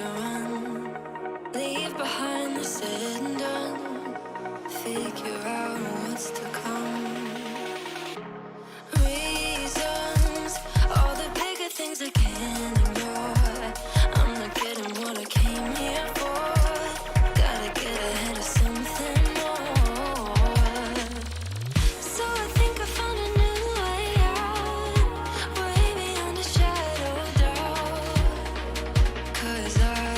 to run. Leave behind the said and done. Figure out what's to come. Reasons, all the bigger things I can't ignore. I'm not getting what I came here for. Gotta get ahead of something more. So I think I found a new way out, way beyond a shadow of doubt. 'Cause I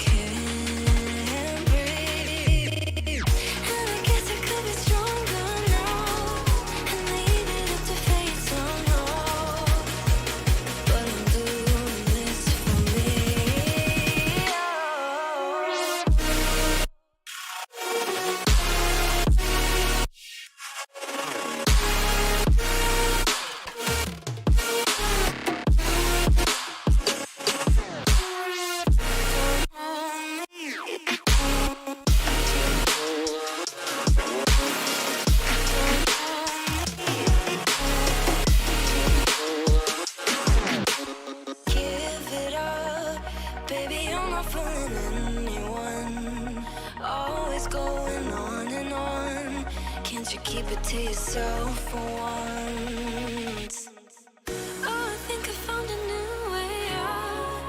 can't breathe, and I guess I could be stronger now and leave it up to fate somehow. But I'm doing this for me. Give it up, baby, you're not fooling anyone. Always going on and on. Can't you keep it to yourself for once? Oh, I think I found a new way out,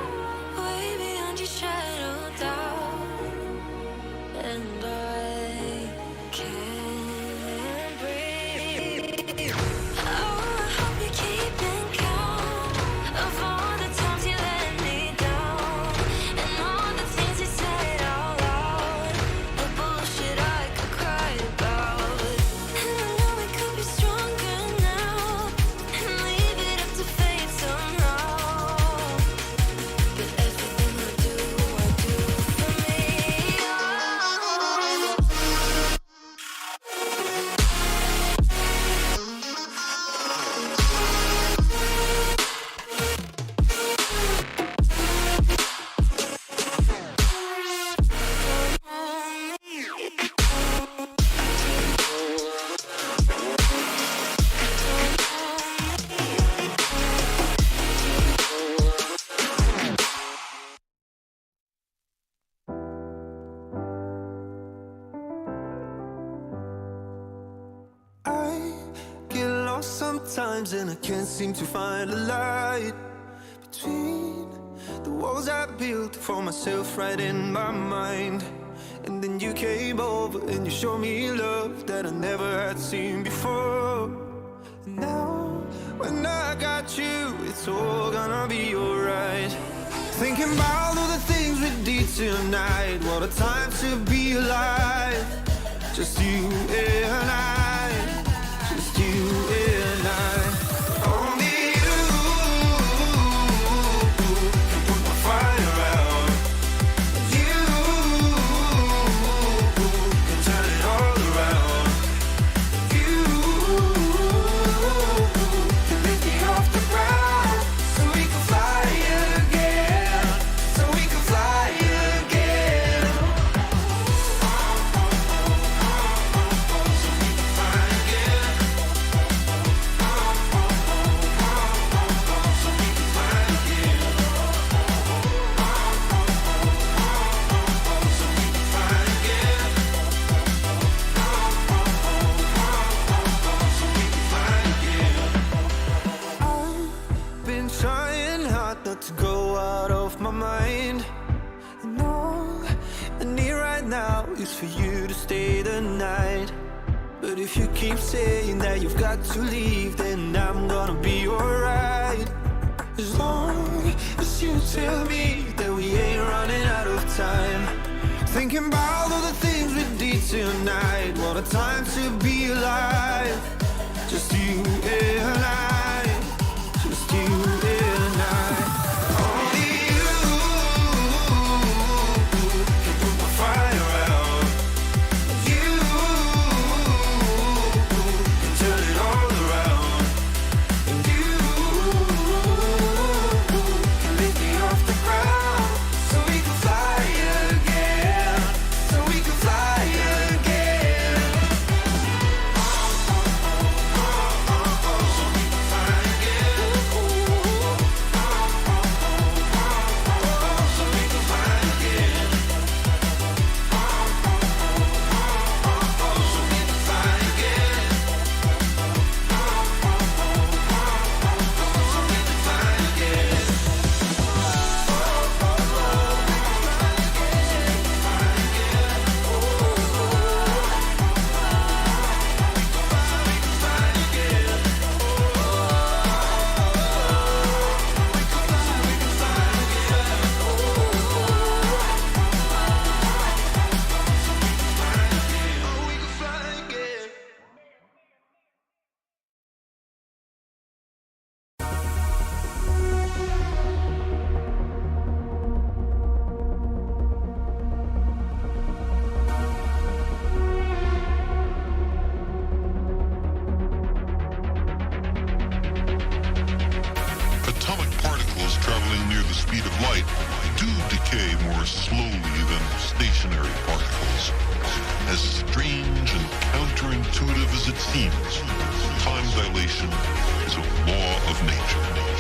way beyond your shadow of doubt. And I can't breathe. Oh, I hope you're keeping count of all the times you let me down, and all the things you said out loud, the bullshit I could cry about. And I know we could be stronger now and leave it up to fate somehow. But everything I do for me. I get lost sometimes and I can't seem to find a light between the walls I built for myself right in my mind. And then you came over and you showed me love that I never had seen before. And now when I got you, it's all gonna be alright. Thinking about all the things we did tonight. What a time to be alive. Just you and I, just you and I. Only you can put my fire out. You can turn it all around. You can lift me off the ground so we can fly again, so we can fly again. I've been trying hard not to go out of my mind. And all I need right now is for you to stay the night. But if you keep saying that you've got to leave, then I'm gonna be alright. As long as you tell me that we ain't running out of time. Thinking about all the things we did tonight. What a time to be alive. Just you and I, just you and I. Only you can put my fire out. You can turn it all around. And you can lift me off the ground so we can fly again, so we can fly again. So we can fly decay more slowly than stationary particles. As strange and counterintuitive as it seems, time dilation is a law of nature.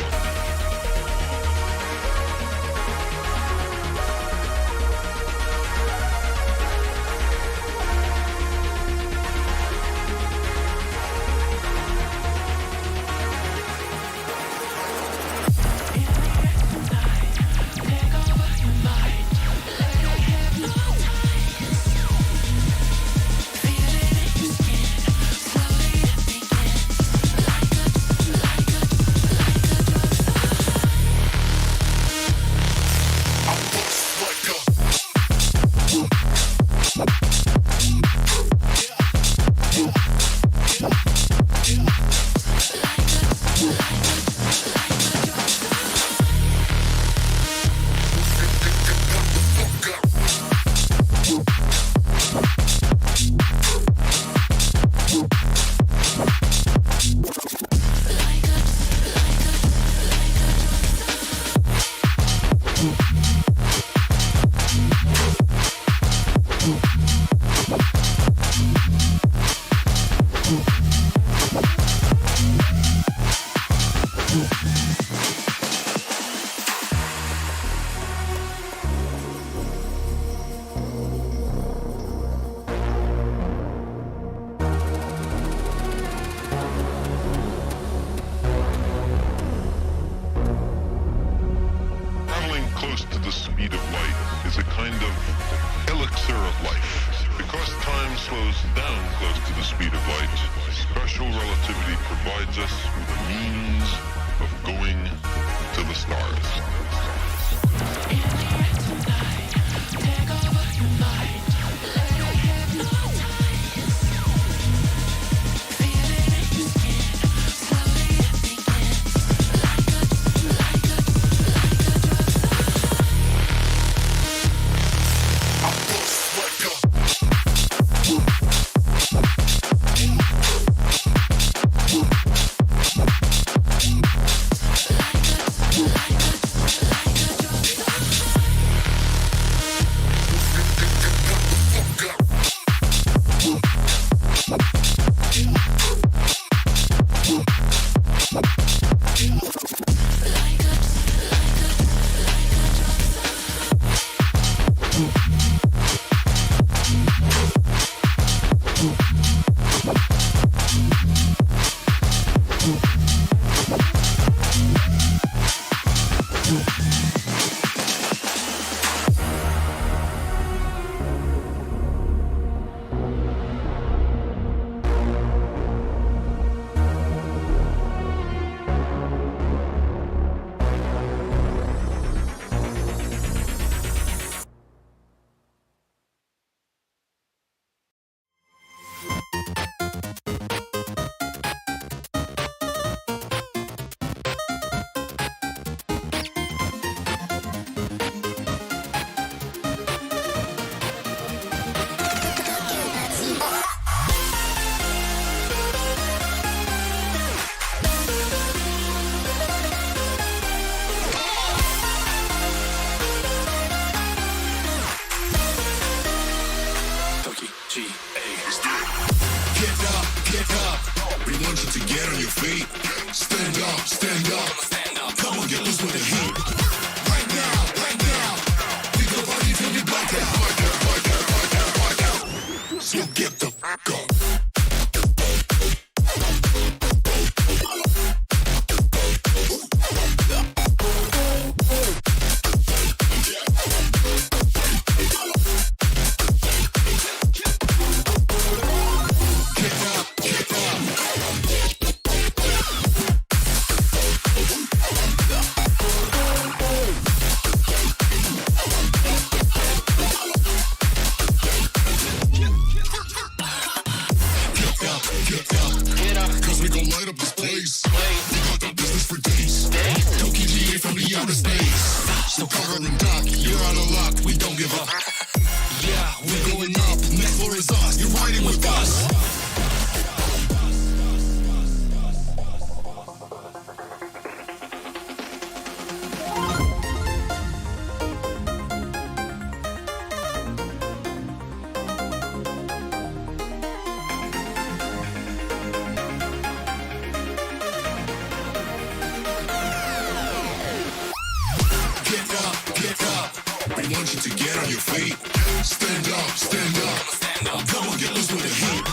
you to get on your feet. Stand up, stand up, stand up. Come on, get loose with the heat.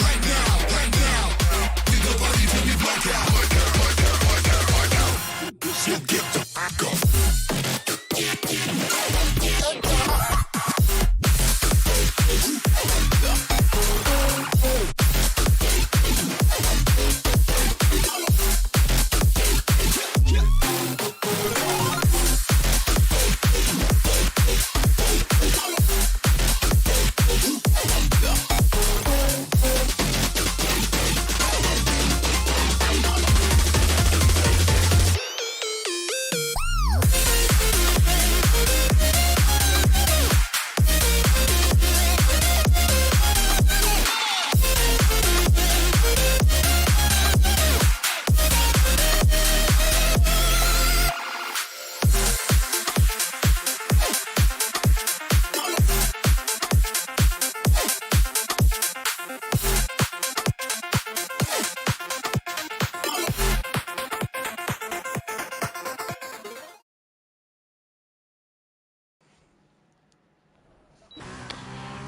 Right now, right now. Get the body till you black out. So get the fuck up.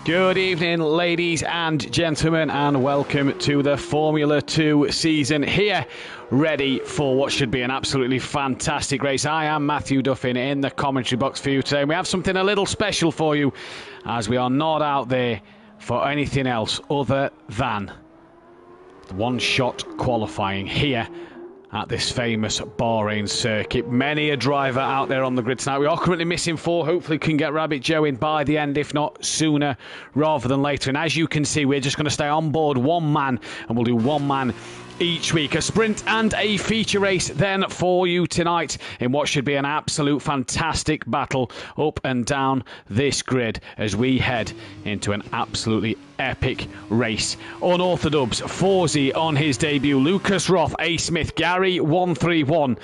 Good evening, ladies and gentlemen, and welcome to the Formula 2 season here, ready for what should be an absolutely fantastic race. I am Mathew Duffin in the commentary box for you today, and we have something a little special for you, as we are not out there for anything else other than one-shot qualifying here at this famous Bahrain circuit. Many a driver out there on the grid tonight. We are currently missing 4. Hopefully can get Rabbit Joe in by the end, if not sooner rather than later. And as you can see, we're just going to stay on board one man, and we'll do one man each week. A sprint and a feature race then for you tonight in what should be an absolute fantastic battle up and down this grid as we head into an absolutely epic race. Unorthodox, Forsey on his debut, Lucas Roth, A. Smith, Gary 131,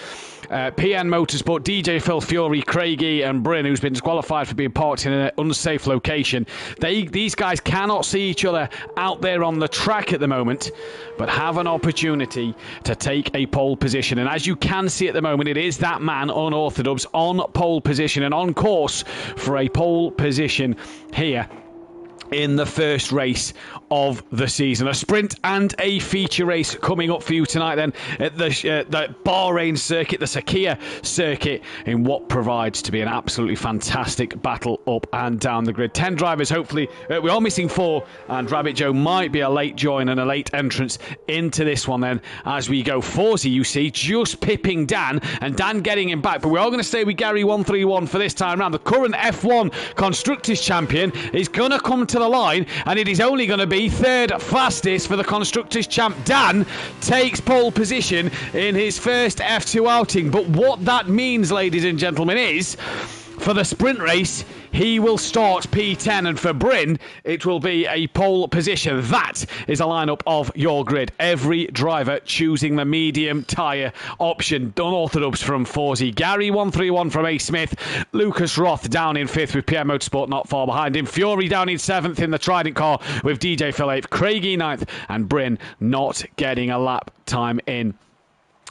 PN Motorsport, DJ Phil Fury, Craigie and Bryn, who's been disqualified for being parked in an unsafe location. These guys cannot see each other out there on the track at the moment, but have an opportunity to take a pole position. And as you can see at the moment, it is that man, Unorthodox, on pole position and on course for a pole position here in the first race of the season. A sprint and a feature race coming up for you tonight then at the Bahrain circuit, the Sakhir circuit, in what provides to be an absolutely fantastic battle up and down the grid. 10 drivers, hopefully. We are missing 4, and Rabbit Joe might be a late join and a late entrance into this one then as we go. Forsey, you see, just pipping Dan, and Dan getting him back. But we are going to stay with Gary 131 for this time round. The current F1 Constructors Champion is going to come to the line, and it is only going to be third fastest for the Constructors Champ. Dan takes pole position in his first F2 outing. But what that means, ladies and gentlemen, is for the sprint race, he will start P10, and for Bryn, it will be a pole position. That is a lineup of your grid. Every driver choosing the medium tyre option. Unorthodox from Forsey, Gary 131 from A. Smith, Lucas Roth down in 5th with PM Motorsport not far behind him, Fury down in 7th in the Trident car with DJ Phil 8th, Craigie 9th, and Bryn not getting a lap time in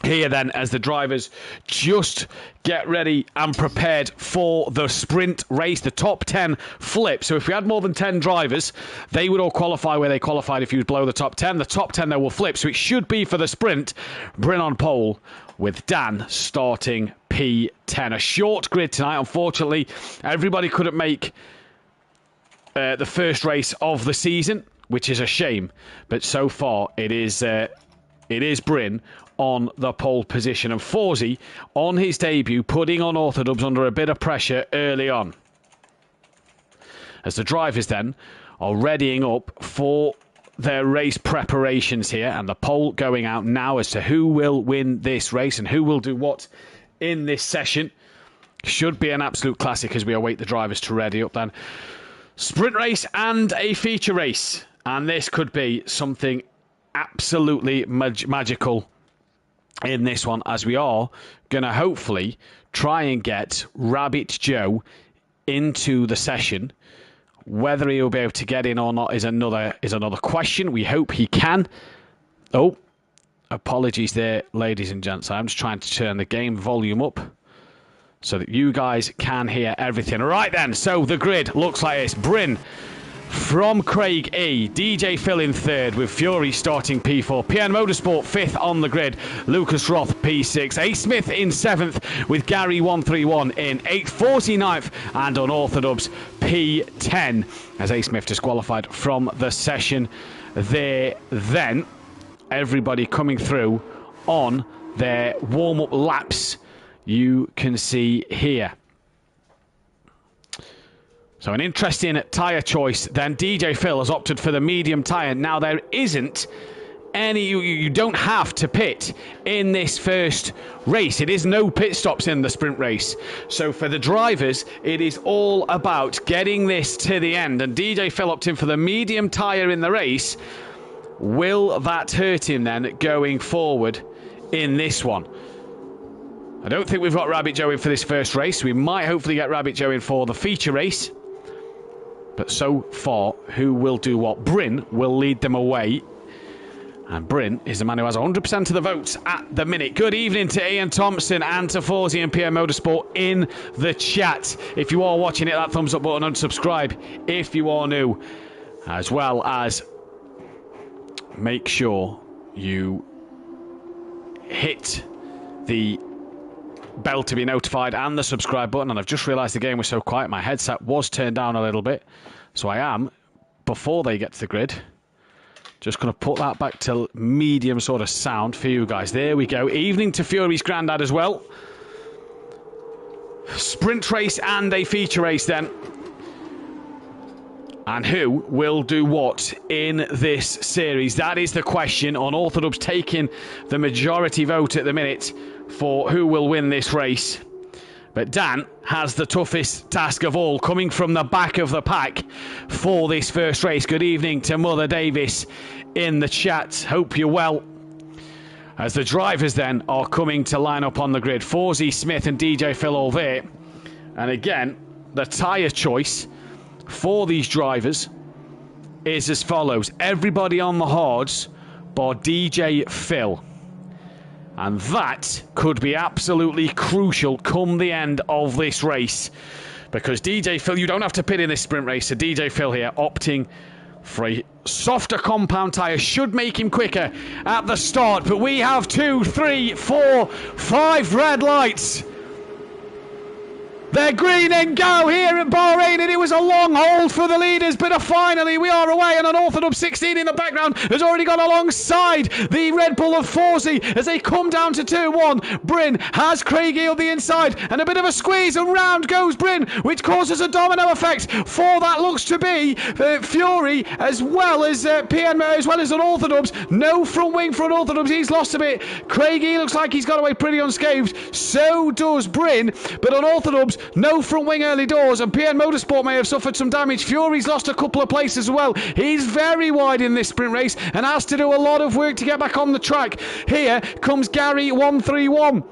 here then as the drivers just get ready and prepared for the sprint race. The top 10 flip. So if we had more than 10 drivers, they would all qualify where they qualified if you was below the top 10. The top 10 though will flip. So it should be for the sprint, Bryn on pole with Dan starting P10. A short grid tonight. Unfortunately, everybody couldn't make the first race of the season, which is a shame. But so far it is Bryn on the pole position, and Forsey on his debut putting Unorthodox under a bit of pressure early on as the drivers then are readying up for their race preparations here, and the poll going out now as to who will win this race and who will do what in this session. Should be an absolute classic as we await the drivers to ready up then. Sprint race and a feature race, and this could be something absolutely magical in this one, as we are going to hopefully try and get Rabbit Joe into the session. Whether he'll be able to get in or not is another question. We hope he can. Oh, apologies there, ladies and gents. I'm just trying to turn the game volume up so that you guys can hear everything. Right then, so the grid looks like this. Bryn from Craig E, DJ Phil in third with Fury starting P4, PN Motorsport fifth on the grid, Lucas Roth P6, A Smith in seventh with Gary 131 in eighth, 49th and Unorthodox P10 as A Smith disqualified from the session there. Then everybody coming through on their warm-up laps you can see here. So an interesting tyre choice then. DJ Phil has opted for the medium tyre. Now there isn't any, you don't have to pit in this first race. It is no pit stops in the sprint race. So for the drivers, it is all about getting this to the end. And DJ Phil opting for the medium tyre in the race. Will that hurt him then going forward in this one? I don't think we've got Rabbit Joe in for this first race. We might hopefully get Rabbit Joe in for the feature race. But so far, who will do what? Bryn will lead them away. And Bryn is the man who has 100% of the votes at the minute. Good evening to Ian Thompson and to Forzy and PM Motorsport in the chat. If you are watching it, that thumbs up button and subscribe if you are new. As well as make sure you hit the bell to be notified and the subscribe button. And I've just realised the game was so quiet, my headset was turned down a little bit, so I am, before they get to the grid, just going to put that back to medium sort of sound for you guys. There we go. Evening to Fury's granddad as well. Sprint race and a feature race then. And who will do what in this series? That is the question. Unorthodox taking the majority vote at the minute for who will win this race. But Dan has the toughest task of all, coming from the back of the pack for this first race. Good evening to Mother Davis in the chat. Hope you're well. As the drivers then are coming to line up on the grid. Forzy, Smith and DJ Phil all there. And again, the tyre choice for these drivers is as follows. Everybody on the hards bar DJ Phil. And that could be absolutely crucial come the end of this race. Because DJ Phil, you don't have to pit in this sprint race. So DJ Phil here opting for a softer compound tyre. Should make him quicker at the start. But we have 2, 3, 4, 5 red lights. They're green and go here at Bahrain, and it was a long hold for the leaders, but finally we are away, and Unorthodox 16 in the background has already gone alongside the Red Bull of Forzy as they come down to 2-1. Bryn has Craig E on the inside, and a bit of a squeeze, and round goes Bryn, which causes a domino effect for that looks to be Fury as well as PN as well as Unorthodox. No front wing for Unorthodox, he's lost a bit. Craig E looks like he's got away pretty unscathed, so does Bryn, but Unorthodox no front wing early doors, and PN Motorsport may have suffered some damage. Fury's lost a couple of places as well. He's very wide in this sprint race and has to do a lot of work to get back on the track. Here comes Gary 131.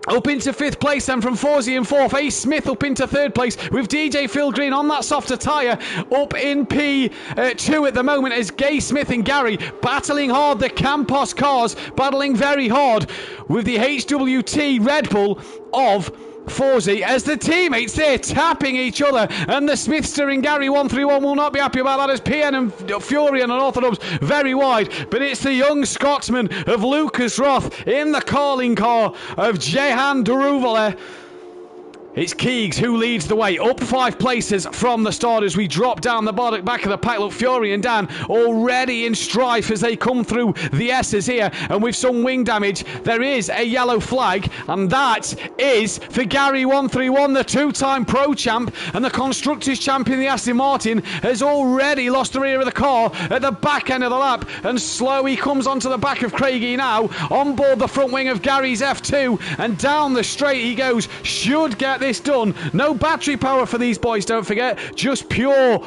Up into 5th place then from Forzy in 4th. A Smith up into 3rd place with DJ Phil Green on that softer tyre. Up in P2 at the moment as Gay Smith and Gary battling hard. The Campos cars battling very hard with the HWT Red Bull of Forzy as the teammates there tapping each other, and the Smithster and Gary 131 will not be happy about that as PN and Fury and Unorthodox very wide, but it's the young Scotsman of Lucas Roth in the calling car of Jehan Deruvale. It's Keegs who leads the way, up 5 places from the start as we drop down the back of the pack. Look, Fury and Dan already in strife as they come through the S's here, and with some wing damage, there is a yellow flag, and that is for Gary 131, the 2-time pro champ and the Constructors champion. The Aston Martin has already lost the rear of the car at the back end of the lap, and slow he comes onto the back of Craigie now, on board the front wing of Gary's F2, and down the straight he goes. Should get this done. No battery power for these boys, don't forget. Just pure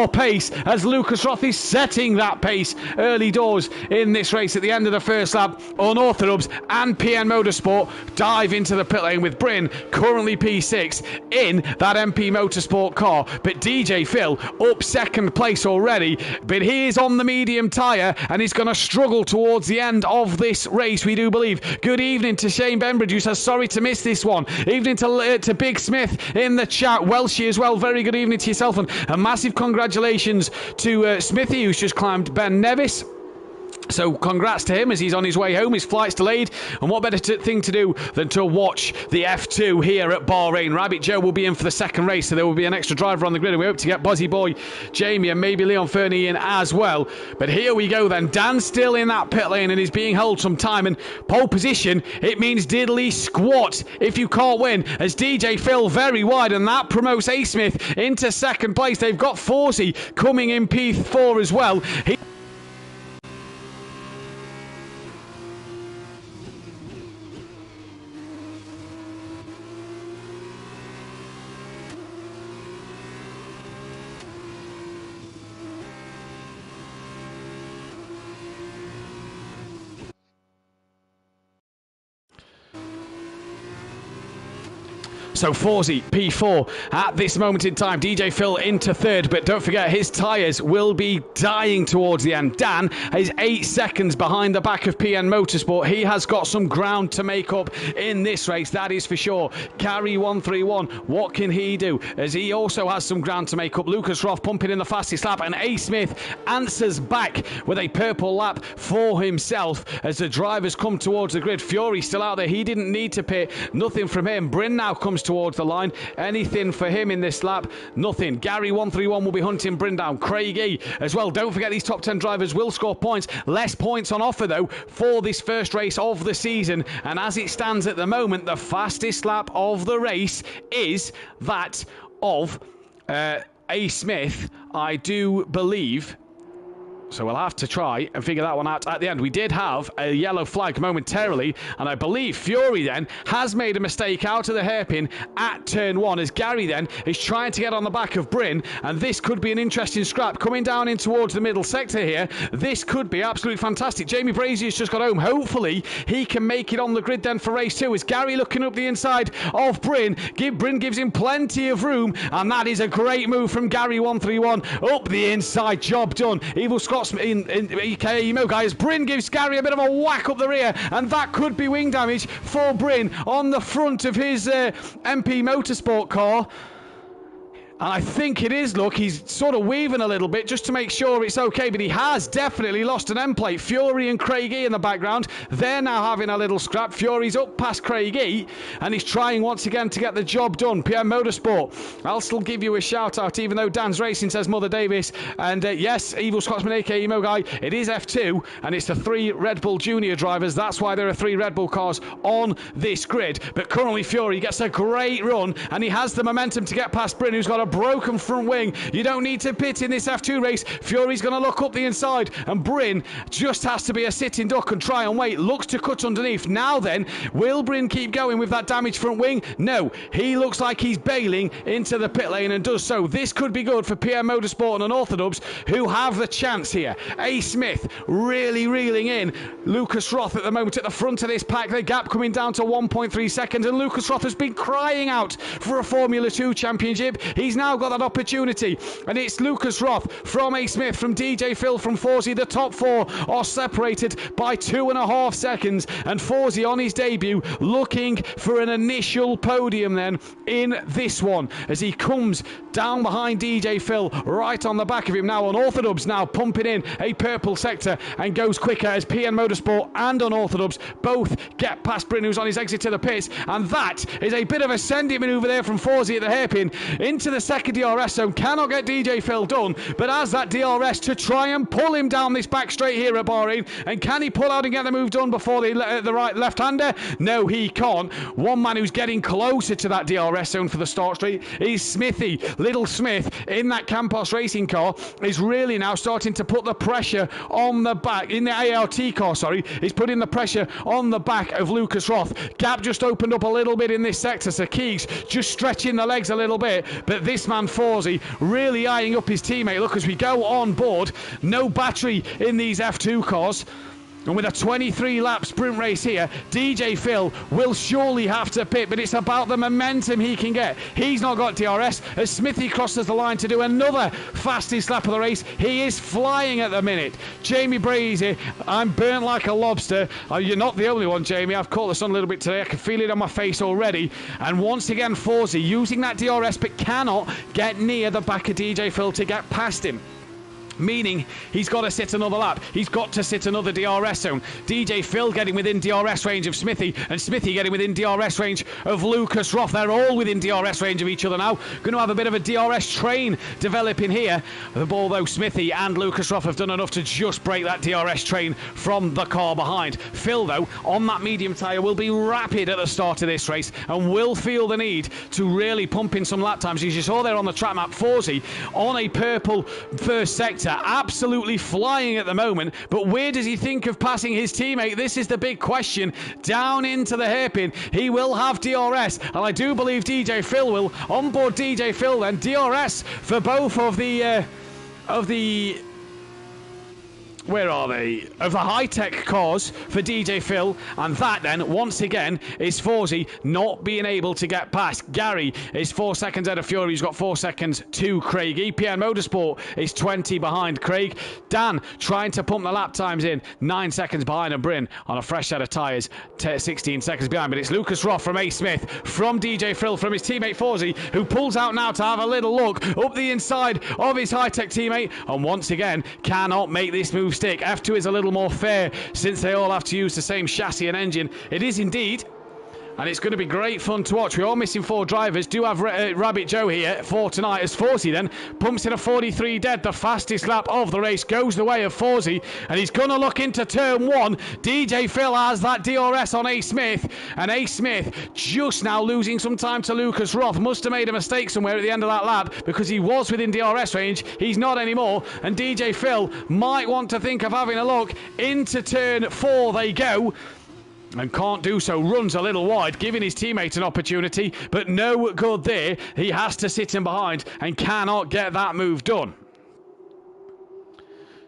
pace as Lucas Roth is setting that pace early doors in this race at the end of the first lap. Unorthodox and PN Motorsport dive into the pit lane with Bryn currently P6 in that MP Motorsport car. But DJ Phil up second place already, but he is on the medium tyre and he's going to struggle towards the end of this race, we do believe. Good evening to Shane Benbridge, who says sorry to miss this one. Evening to Big Smith in the chat. Welshie as well, very good evening to yourself, and a massive congratulations to Smithy, who's just climbed Ben Nevis. So congrats to him as he's on his way home. His flight's delayed, and what better thing to do than to watch the F2 here at Bahrain. Rabbit Joe will be in for the second race, so there will be an extra driver on the grid, and we hope to get Buzzy Boy, Jamie, and maybe Leon Fernie in as well. But here we go then. Dan's still in that pit lane and he's being held some time, and pole position, it means diddly squat if you can't win, as DJ Phil very wide, and that promotes A. Smith into second place. They've got Forsey coming in P4 as well. So Forsey, P4 at this moment in time. DJ Phil into third, but don't forget his tyres will be dying towards the end. Dan is 8 seconds behind the back of PN Motorsport. He has got some ground to make up in this race, that is for sure. Gary 131, what can he do? As he also has some ground to make up. Lucas Roth pumping in the fastest lap, and A. Smith answers back with a purple lap for himself as the drivers come towards the grid. Fury still out there, he didn't need to pit, nothing from him. Bryn now comes towards the line. Anything for him in this lap? Nothing. Gary 131 will be hunting Bryn down. Craig E as well. Don't forget these top 10 drivers will score points. Less points on offer though for this first race of the season, and as it stands at the moment, the fastest lap of the race is that of A. Smith, I do believe. So we'll have to try and figure that one out at the end. We did have a yellow flag momentarily, and I believe Fury then has made a mistake out of the hairpin at turn 1, as Gary then is trying to get on the back of Bryn, and this could be an interesting scrap coming down in towards the middle sector here. This could be absolutely fantastic. Jamie Brazier's just got home. Hopefully he can make it on the grid then for race 2, as Gary looking up the inside of Bryn. Bryn gives him plenty of room, and that is a great move from Gary 131 up the inside. Job done. Evil Scotsman in EK Emo, guys. Bryn gives Gary a bit of a whack up the rear, and that could be wing damage for Bryn on the front of his MP Motorsport car. And I think it is, look, he's sort of weaving a little bit just to make sure it's okay, but he has definitely lost an end plate. Fury and Craig E in the background, they're now having a little scrap. Fury's up past Craig E, and he's trying once again to get the job done. PM Motorsport, I'll still give you a shout out, even though Dan's Racing says Mother Davis. And yes, Evil Scotsman, aka Emo Guy, it is F2, and it's the 3 Red Bull Junior drivers. That's why there are 3 Red Bull cars on this grid. But currently Fury gets a great run, and he has the momentum to get past Bryn, who's got a broken front wing. You don't need to pit in this F2 race. Fury's going to look up the inside, and Bryn just has to be a sitting duck and try and wait. Looks to cut underneath. Now then, will Bryn keep going with that damaged front wing? No, he looks like he's bailing into the pit lane and does so. This could be good for PM Motorsport and Unorthodox, who have the chance here. A. Smith really reeling in. Lucas Roth at the moment at the front of this pack. The gap coming down to 1.3 seconds, and Lucas Roth has been crying out for a Formula 2 championship. He's now got that opportunity, and it's Lucas Roth from A. Smith, from DJ Phil, from Forsey. The top 4 are separated by 2.5 seconds, and Forsey on his debut looking for an initial podium then in this one, as he comes down behind DJ Phil, right on the back of him now. Unorthodox now pumping in a purple sector and goes quicker, as PN Motorsport and Unorthodox both get past Bryn, who's on his exit to the pits, and that is a bit of a sending manoeuvre there from Forsey at the hairpin into the second DRS zone. Cannot get DJ Phil done, but has that DRS to try and pull him down this back straight here at Bahrain. And can he pull out and get the move done before the right left-hander? No, he can't. One man who's getting closer to that DRS zone for the start straight is Smithy. Little Smith in that Campos racing car is really now starting to put the pressure on the back, in the ART car, sorry, is putting the pressure on the back of Lucas Roth. Gap just opened up a little bit in this sector, so Keegs just stretching the legs a little bit, but this man Forsey really eyeing up his teammate. Look, as we go on board, no battery in these F2 cars. And with a 23-lap sprint race here, DJ Phil will surely have to pit, but it's about the momentum he can get. He's not got DRS. As Smithy crosses the line to do another fastest lap of the race, he is flying at the minute. Jamie Brazy, I'm burnt like a lobster. You're not the only one, Jamie. I've caught the sun a little bit today. I can feel it on my face already. And once again, Forsey using that DRS, but cannot get near the back of DJ Phil to get past him. Meaning he's got to sit another lap. He's got to sit another DRS zone. DJ Phil getting within DRS range of Smithy, and Smithy getting within DRS range of Lucas Roth. They're all within DRS range of each other now. Going to have a bit of a DRS train developing here. Although Smithy and Lucas Roth have done enough to just break that DRS train from the car behind. Phil, though, on that medium tyre, will be rapid at the start of this race and will feel the need to really pump in some lap times. As you saw there on the track map, Forsey on a purple first sector, absolutely flying at the moment, but where does he think of passing his teammate? This is the big question. Down into the hairpin, he will have DRS, and I do believe DJ Phil will. Onboard DJ Phil then, DRS for both of the where are they? Of the high-tech cars for DJ Phil, and that then, once again, is Forsey not being able to get past. Gary is 4 seconds out of Fury, he's got 4 seconds to Craig. EPN Motorsport is 20 behind Craig. Dan trying to pump the lap times in, 9 seconds behind, and Bryn on a fresh set of tyres, 16 seconds behind. But it's Lucas Roth from A. Smith, from DJ Phil, from his teammate Forsey, who pulls out now to have a little look up the inside of his high-tech teammate, and once again, cannot make this move stick. F2 is a little more fair since they all have to use the same chassis and engine. It is indeed. And it's going to be great fun to watch. We are missing 4 drivers. Do have Rabbit Joe here for tonight, as Forsey then pumps in a 43 dead. The fastest lap of the race goes the way of Forsey, and he's going to look into turn 1. DJ Phil has that DRS on A. Smith, and A. Smith just now losing some time to Lucas Roth. Must have made a mistake somewhere at the end of that lap, because he was within DRS range. He's not anymore, and DJ Phil might want to think of having a look. Into turn 4 they go, and can't do so. Runs a little wide, giving his teammate an opportunity, but no good there. He has to sit in behind and cannot get that move done.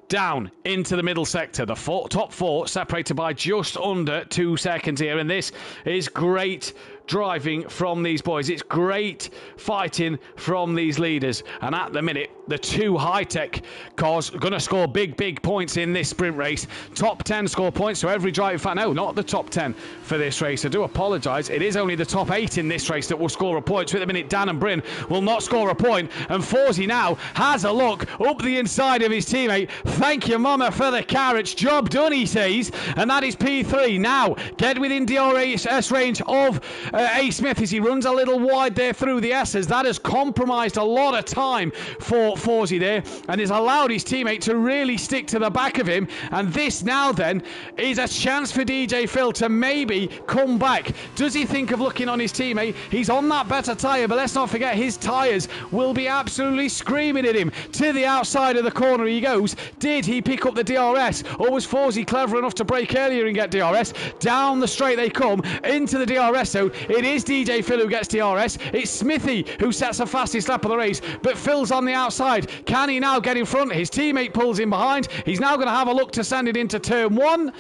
Down into the middle sector, the top 4 separated by just under 2 seconds here, and this is great driving from these boys. It's great fighting from these leaders, and at the minute the 2 high-tech cars are going to score big points in this sprint race. Top 10 score points, so every driver, in fact no, not the top 10 for this race, I do apologise, it is only the top 8 in this race that will score a point. So at the minute Dan and Bryn will not score a point, and Forsey now has a look up the inside of his teammate. Thank you mama for the carrots, job done he says, and that is P3. Now get within DRS range of A. Smith as he runs a little wide there through the S's. That has compromised a lot of time for Forsey there, and has allowed his teammate to really stick to the back of him. And this now then is a chance for DJ Phil to maybe come back. Does he think of looking on his teammate? He's on that better tyre, but let's not forget his tyres will be absolutely screaming at him. To the outside of the corner he goes. Did he pick up the DRS, or was Forsey clever enough to brake earlier and get DRS? Down the straight they come into the DRS zone. It is DJ Phil who gets DRS. It's Smithy who sets the fastest lap of the race, but Phil's on the outside. Can he now get in front? His teammate pulls in behind. He's now going to have a look to send it into turn 1.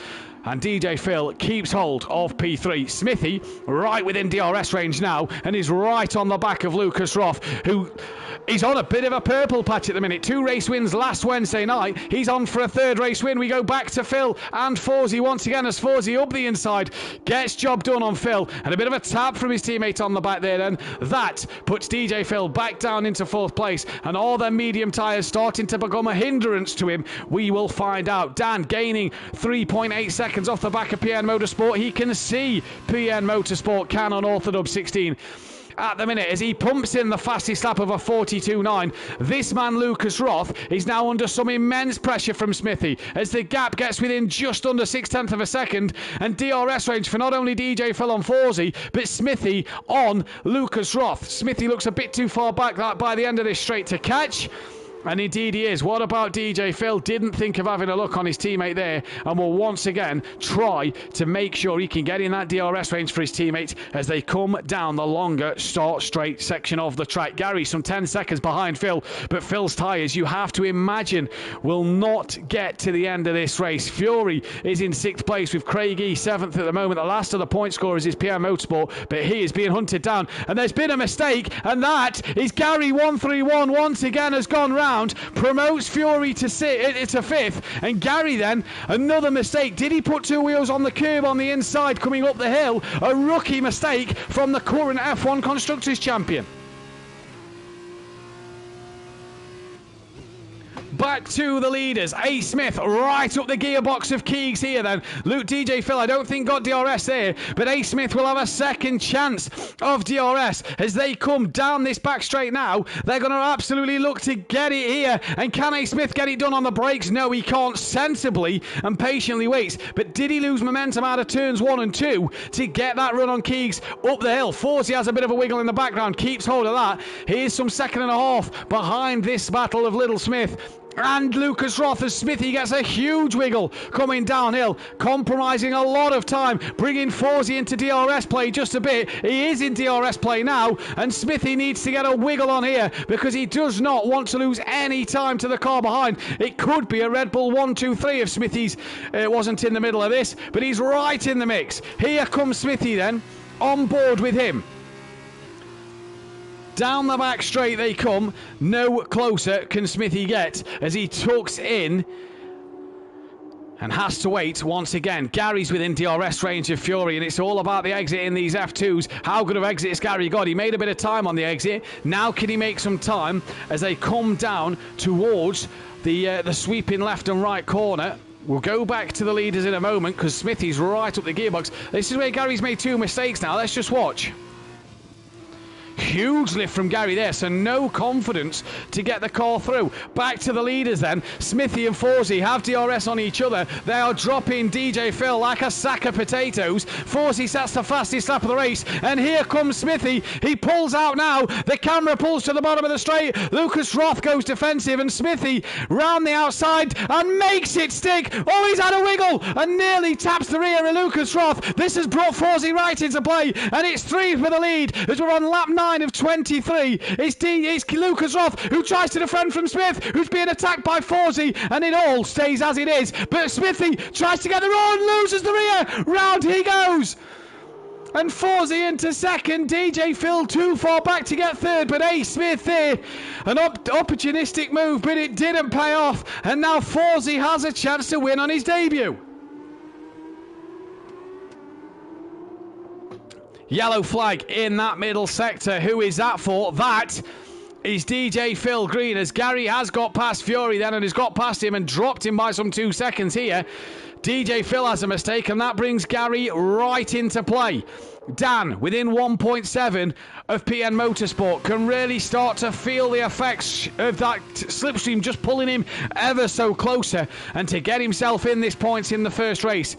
And DJ Phil keeps hold of P3. Smithy right within DRS range now, and is right on the back of Lucas Roth, who is on a bit of a purple patch at the minute. 2 race wins last Wednesday night. He's on for a 3rd race win. We go back to Phil and Forsey once again, as Forsey up the inside gets job done on Phil, and a bit of a tap from his teammate on the back there then. That puts DJ Phil back down into 4th place, and all their medium tyres starting to become a hindrance to him. We will find out. Dan gaining 3.8 seconds off the back of PN Motorsport. He can see PN Motorsport can on Orthodox 16. at the minute as he pumps in the fastest lap of a 42.9. This man, Lucas Roth, is now under some immense pressure from Smithy as the gap gets within just under 0.6 of a second, and DRS range for not only DJ Phil on Forsey, but Smithy on Lucas Roth. Smithy looks a bit too far back by the end of this straight to catch. And indeed he is. What about DJ Phil? Didn't think of having a look on his teammate there and will once again try to make sure he can get in that DRS range for his teammates as they come down the longer start straight section of the track. Gary some 10 seconds behind Phil, but Phil's tyres, you have to imagine, will not get to the end of this race. Fury is in 6th place with Craig E 7th at the moment. The last of the point scorers is PM Motorsport, but he is being hunted down and there's been a mistake, and that is Gary 131 once again has gone round. Promotes Fury to 5th, and Gary then, another mistake. Did he put 2 wheels on the curb on the inside coming up the hill? A rookie mistake from the current F1 Constructors Champion. Back to the leaders. A. Smith right up the gearbox of Keegs here then. Luke DJ Phil, I don't think got DRS there, but A. Smith will have a second chance of DRS as they come down this back straight now. They're going to absolutely look to get it here. And can A. Smith get it done on the brakes? No, he can't. Sensibly and patiently waits. But did he lose momentum out of turns 1 and 2 to get that run on Keegs up the hill? Forsey has a bit of a wiggle in the background, keeps hold of that. Here's some 2.5 behind this battle of Little Smith. And Lucas Roth as Smithy gets a huge wiggle coming downhill, compromising a lot of time, bringing Forsey into DRS play just a bit. He is in DRS play now, and Smithy needs to get a wiggle on here because he does not want to lose any time to the car behind. It could be a Red Bull 1-2-3 if Smithy's wasn't in the middle of this, but he's right in the mix. Here comes Smithy then, on board with him. Down the back straight they come. No closer can Smithy get as he tucks in and has to wait once again. Gary's within DRS range of Fury, and it's all about the exit in these F2s. How good of exit has Gary got? He made a bit of time on the exit. Now can he make some time as they come down towards the sweeping left and right corner? We'll go back to the leaders in a moment because Smithy's right up the gearbox. This is where Gary's made 2 mistakes now. Let's just watch. Huge lift from Gary there, so no confidence to get the car through. Back to the leaders then. Smithy and Forsey have DRS on each other. They are dropping DJ Phil like a sack of potatoes. Forsey sets the fastest lap of the race, and here comes Smithy. He pulls out now. The camera pulls to the bottom of the straight. Lucas Roth goes defensive, and Smithy round the outside and makes it stick. Oh, he's had a wiggle and nearly taps the rear of Lucas Roth. This has brought Forsey right into play, and it's 3 for the lead as we're on lap 9 of 23. It's Lucas Roth who tries to defend from Smith, who's being attacked by Forsey, and it all stays as it is. But Smithy tries to get the run, loses the rear. Round he goes. And Forsey into second. DJ Phil too far back to get third, but A. Smith there. An opportunistic move, but it didn't pay off. And now Forsey has a chance to win on his debut. Yellow flag in that middle sector. Who is that for? That is DJ Phil Green, as Gary has got past Fury then and has got past him and dropped him by some 2 seconds here. DJ Phil has a mistake, and that brings Gary right into play. Dan, within 1.7 of PM Motorsport, can really start to feel the effects of that slipstream just pulling him ever so closer, and to get himself in this points in the first race.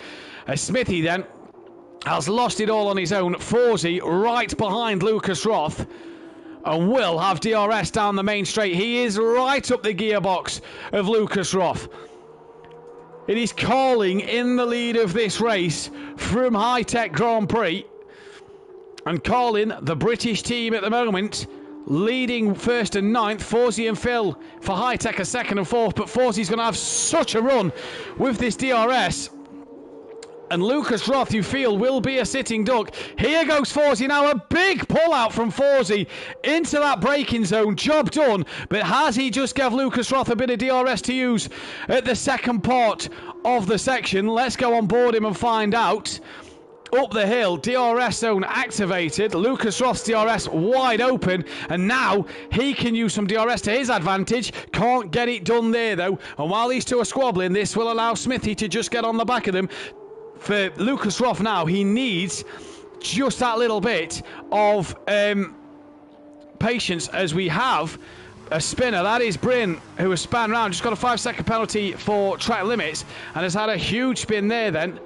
As Smithy then has lost it all on his own. Forsey right behind Lucas Roth and will have DRS down the main straight. He is right up the gearbox of Lucas Roth. It is Carling in the lead of this race from High Tech Grand Prix. And Carling, the British team at the moment, leading 1st and 9th. Forsey and Phil for High Tech are 2nd and 4th. But Forsey's going to have such a run with this DRS. And Lucas Roth, you feel, will be a sitting duck. Here goes Forsey now. A big pull out from Forsey into that braking zone. Job done. But has he just gave Lucas Roth a bit of DRS to use at the second part of the section? Let's go on board him and find out. Up the hill, DRS zone activated. Lucas Roth's DRS wide open, and now he can use some DRS to his advantage. Can't get it done there though. And while these two are squabbling, this will allow Smithy to just get on the back of them. For Lucas Roth now, he needs just that little bit of patience as we have a spinner. That is Bryn, who has spun round. Just got a 5-second penalty for track limits and has had a huge spin there then.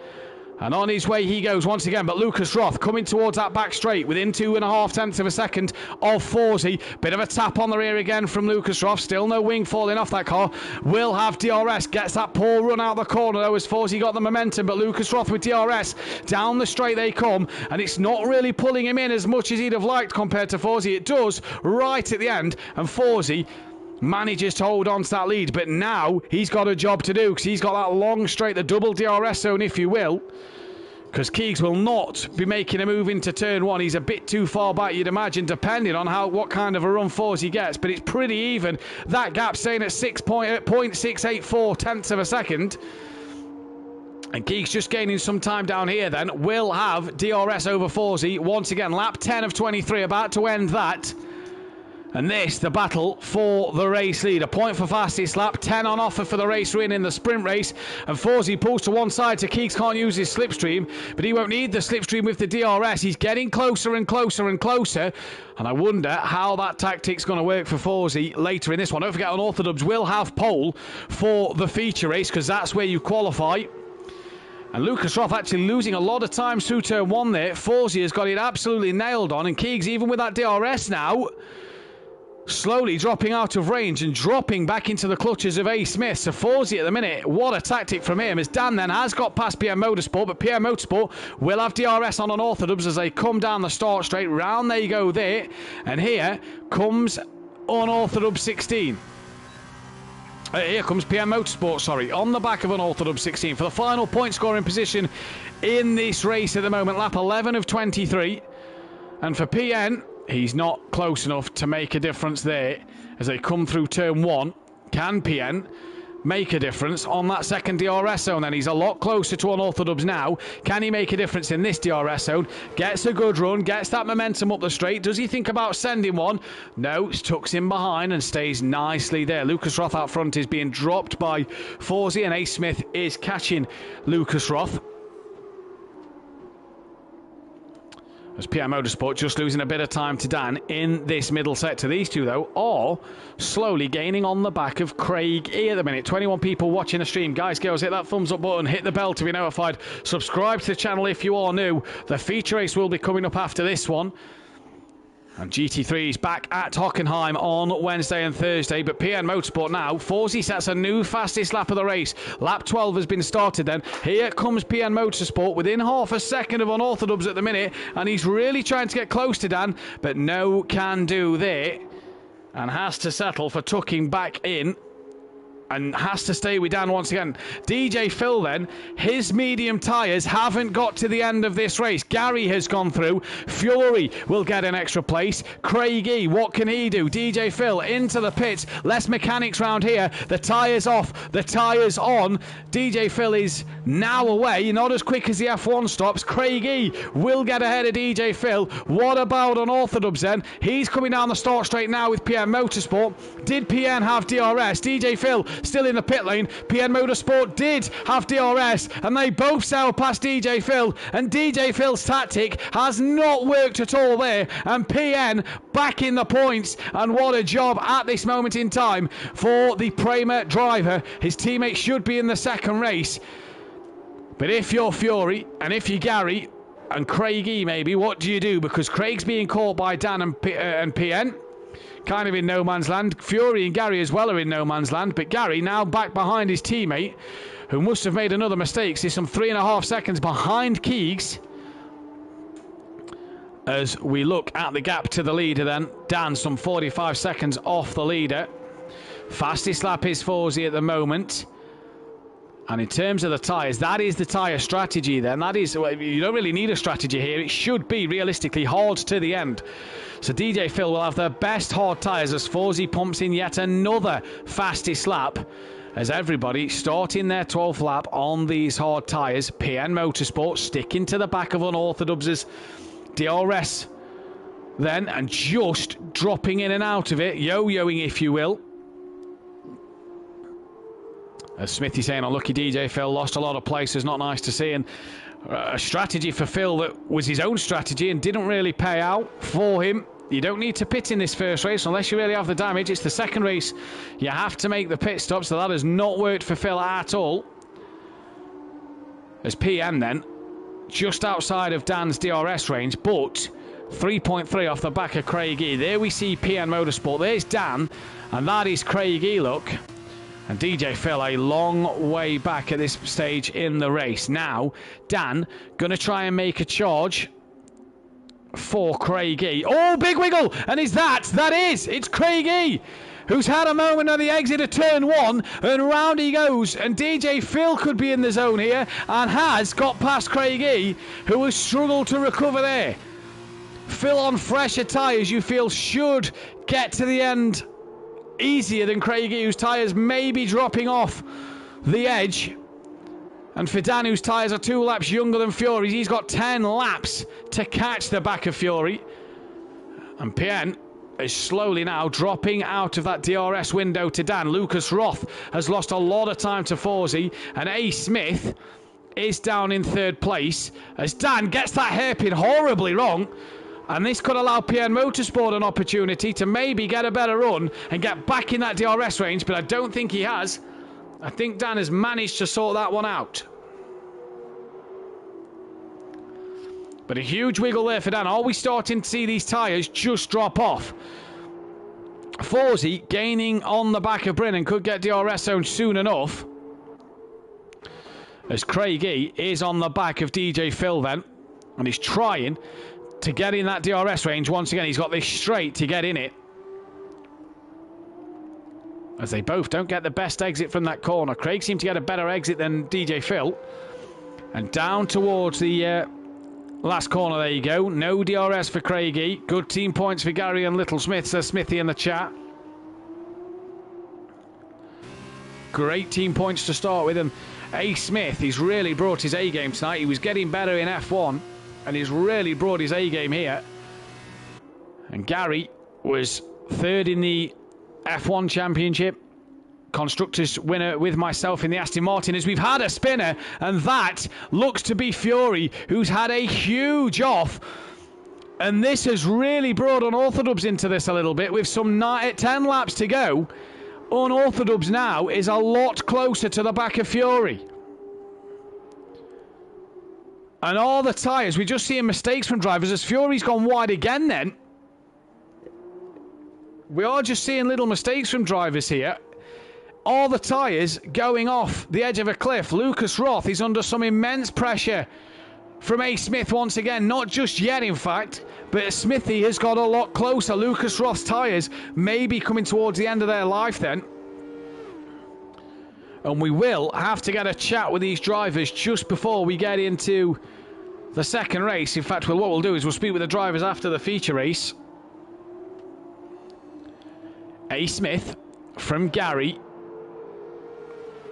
And on his way he goes once again, but Lucas Roth coming towards that back straight within 2.5 tenths of a second of Forsey. Bit of a tap on the rear again from Lucas Roth. Still no wing falling off that car. Will have DRS. Gets that poor run out the corner though as Forsey got the momentum, but Lucas Roth with DRS. Down the straight they come, and it's not really pulling him in as much as he'd have liked compared to Forsey. It does right at the end, and Forsey manages to hold on to that lead, but now he's got a job to do because he's got that long straight, the double DRS zone if you will, because Keegs will not be making a move into turn one. He's a bit too far back, you'd imagine, depending on what kind of a run Forsey gets, but it's pretty even. That gap staying at 6.684 tenths of a second. And Keegs just gaining some time down here then. Will have DRS over Forsey once again. Lap 10 of 23, about to end that. And this, the battle for the race lead. A point for fastest lap, 10 on offer for the race win in the sprint race. And Forsey pulls to one side so Keegs can't use his slipstream, but he won't need the slipstream with the DRS. He's getting closer and closer and closer. And I wonder how that tactic's going to work for Forsey later in this one. Don't forget, Unorthodox will have pole for the feature race because that's where you qualify. And Lucas Roth actually losing a lot of time through turn one there. Forsey has got it absolutely nailed on, and Keegs, even with that DRS now, slowly dropping out of range and dropping back into the clutches of A. Smith. So Forsey at the minute, what a tactic from him, as Dan then has got past PM Motorsport, but PM Motorsport will have DRS on Unorthodox as they come down the start straight. Round they go there, and here comes Unorthodox 16. Here comes PM Motorsport, sorry, on the back of Unorthodox 16 for the final point scoring position in this race at the moment. Lap 11 of 23. And for PN, he's not close enough to make a difference there as they come through turn one. Can PN make a difference on that second DRS zone? Then he's a lot closer to Unorthodox now. Can he make a difference in this DRS zone? Gets a good run, gets that momentum up the straight. Does he think about sending one? No, tucks in behind and stays nicely there. Lucas Roth out front is being dropped by Forsey, and A. Smith is catching Lucas Roth. As PM Motorsport just losing a bit of time to Dan in this middle sector. These two, though, are slowly gaining on the back of Craig E at the minute. 21 people watching the stream. Guys, girls, hit that thumbs up button, hit the bell to be notified. Subscribe to the channel if you are new. The feature race will be coming up after this one. And GT3 is back at Hockenheim on Wednesday and Thursday. But PN Motorsport now, Forsey sets a new fastest lap of the race. Lap 12 has been started then. Here comes PN Motorsport within half a second of Unorthodox at the minute. And he's really trying to get close to Dan, but no can do there. And has to settle for tucking back in. And has to stay with Dan once again. DJ Phil then, his medium tyres haven't got to the end of this race. Gary has gone through. Fury will get an extra place. Craig E, what can he do? DJ Phil into the pits. Less mechanics round here. The tyres off. The tyres on. DJ Phil is now away. Not as quick as the F1 stops. Craig E will get ahead of DJ Phil. What about Unorthodox then? He's coming down the start straight now with PM Motorsport. Did PN have DRS? DJ Phil still in the pit lane. PN Motorsport did have DRS, and they both sailed past DJ Phil, and DJ Phil's tactic has not worked at all there, and PN back in the points. And what a job at this moment in time for the Prema driver. His teammate should be in the second race, but if you're Fury and if you're Gary and Craig E maybe, what do you do? Because Craig's being caught by Dan and PN, kind of in no man's land. Fury and Gary as well are in no man's land, but Gary now back behind his teammate, who must have made another mistake. He's some 3.5 seconds behind Keegs. As we look at the gap to the leader then, Dan some 45 seconds off the leader. Fastest lap is Forsey at the moment. And in terms of the tyres, that is the tyre strategy then. That is, you don't really need a strategy here. It should be realistically hard to the end. So DJ Phil will have the best hard tyres as Forsey pumps in yet another fastest lap. As everybody starting their 12th lap on these hard tyres. PN Motorsport sticking to the back of Unorthodox's DRS then, and just dropping in and out of it, yo-yoing if you will. As Smithy saying, unlucky DJ Phil, lost a lot of places, not nice to see. And a strategy for Phil that was his own strategy and didn't really pay out for him You don't need to pit in this first race unless you really have the damage. It's the second race. You have to make the pit stop, so that has not worked for Phil at all. As PM then, just outside of Dan's DRS range, but 3.3 off the back of Craig E. There we see PM Motorsport. There's Dan, and that is Craig E, look. And DJ Phil a long way back at this stage in the race. Now, Dan going to try and make a charge for Craig E. Oh, big wiggle! And is that? That is! It's Craig E, who's had a moment on the exit of turn 1, and round he goes. And DJ Phil could be in the zone here, and has got past Craig E, who has struggled to recover there. Phil on fresher tyres, you feel, should get to the end easier than Craig E, whose tyres may be dropping off the edge. And for Dan, whose tyres are 2 laps younger than Fury's, he's got 10 laps to catch the back of Fury. And PN is slowly now dropping out of that DRS window to Dan. Lucas Roth has lost a lot of time to Forsey, and A. Smith is down in 3rd place as Dan gets that hairpin horribly wrong. And this could allow PN Motorsport an opportunity to maybe get a better run and get back in that DRS range, but I don't think he has. I think Dan has managed to sort that one out. But a huge wiggle there for Dan. Are we starting to see these tyres just drop off? Forsey gaining on the back of Brennan, could get DRS zone soon enough. As Craig E is on the back of DJ Phil then, and he's trying to get in that DRS range once again. He's got this straight to get in it, as they both don't get the best exit from that corner. Craig seemed to get a better exit than DJ Phil. And down towards the last corner, there you go. No DRS for Craig E. Good team points for Gary and Little Smith, says Smithy in the chat. Great team points to start with. And A. Smith, he's really brought his A game tonight. He was getting better in F1, and he's really brought his A game here. And Gary was 3rd in the F1 Championship, Constructors winner with myself in the Aston Martin, as we've had a spinner, and that looks to be Fury, who's had a huge off. And this has really brought Unorthodox into this a little bit with some 10 laps to go. Unorthodox now is a lot closer to the back of Fury. And all the tyres, we're just seeing mistakes from drivers as Fury's gone wide again then. We are just seeing little mistakes from drivers here. All the tyres going off the edge of a cliff. Lucas Roth is under some immense pressure from A. Smith once again. Not just yet, in fact, but Smithy has got a lot closer. Lucas Roth's tyres may be coming towards the end of their life then. And we will have to get a chat with these drivers just before we get into the second race. In fact, what we'll do is we'll speak with the drivers after the feature race. A. Smith from Gary,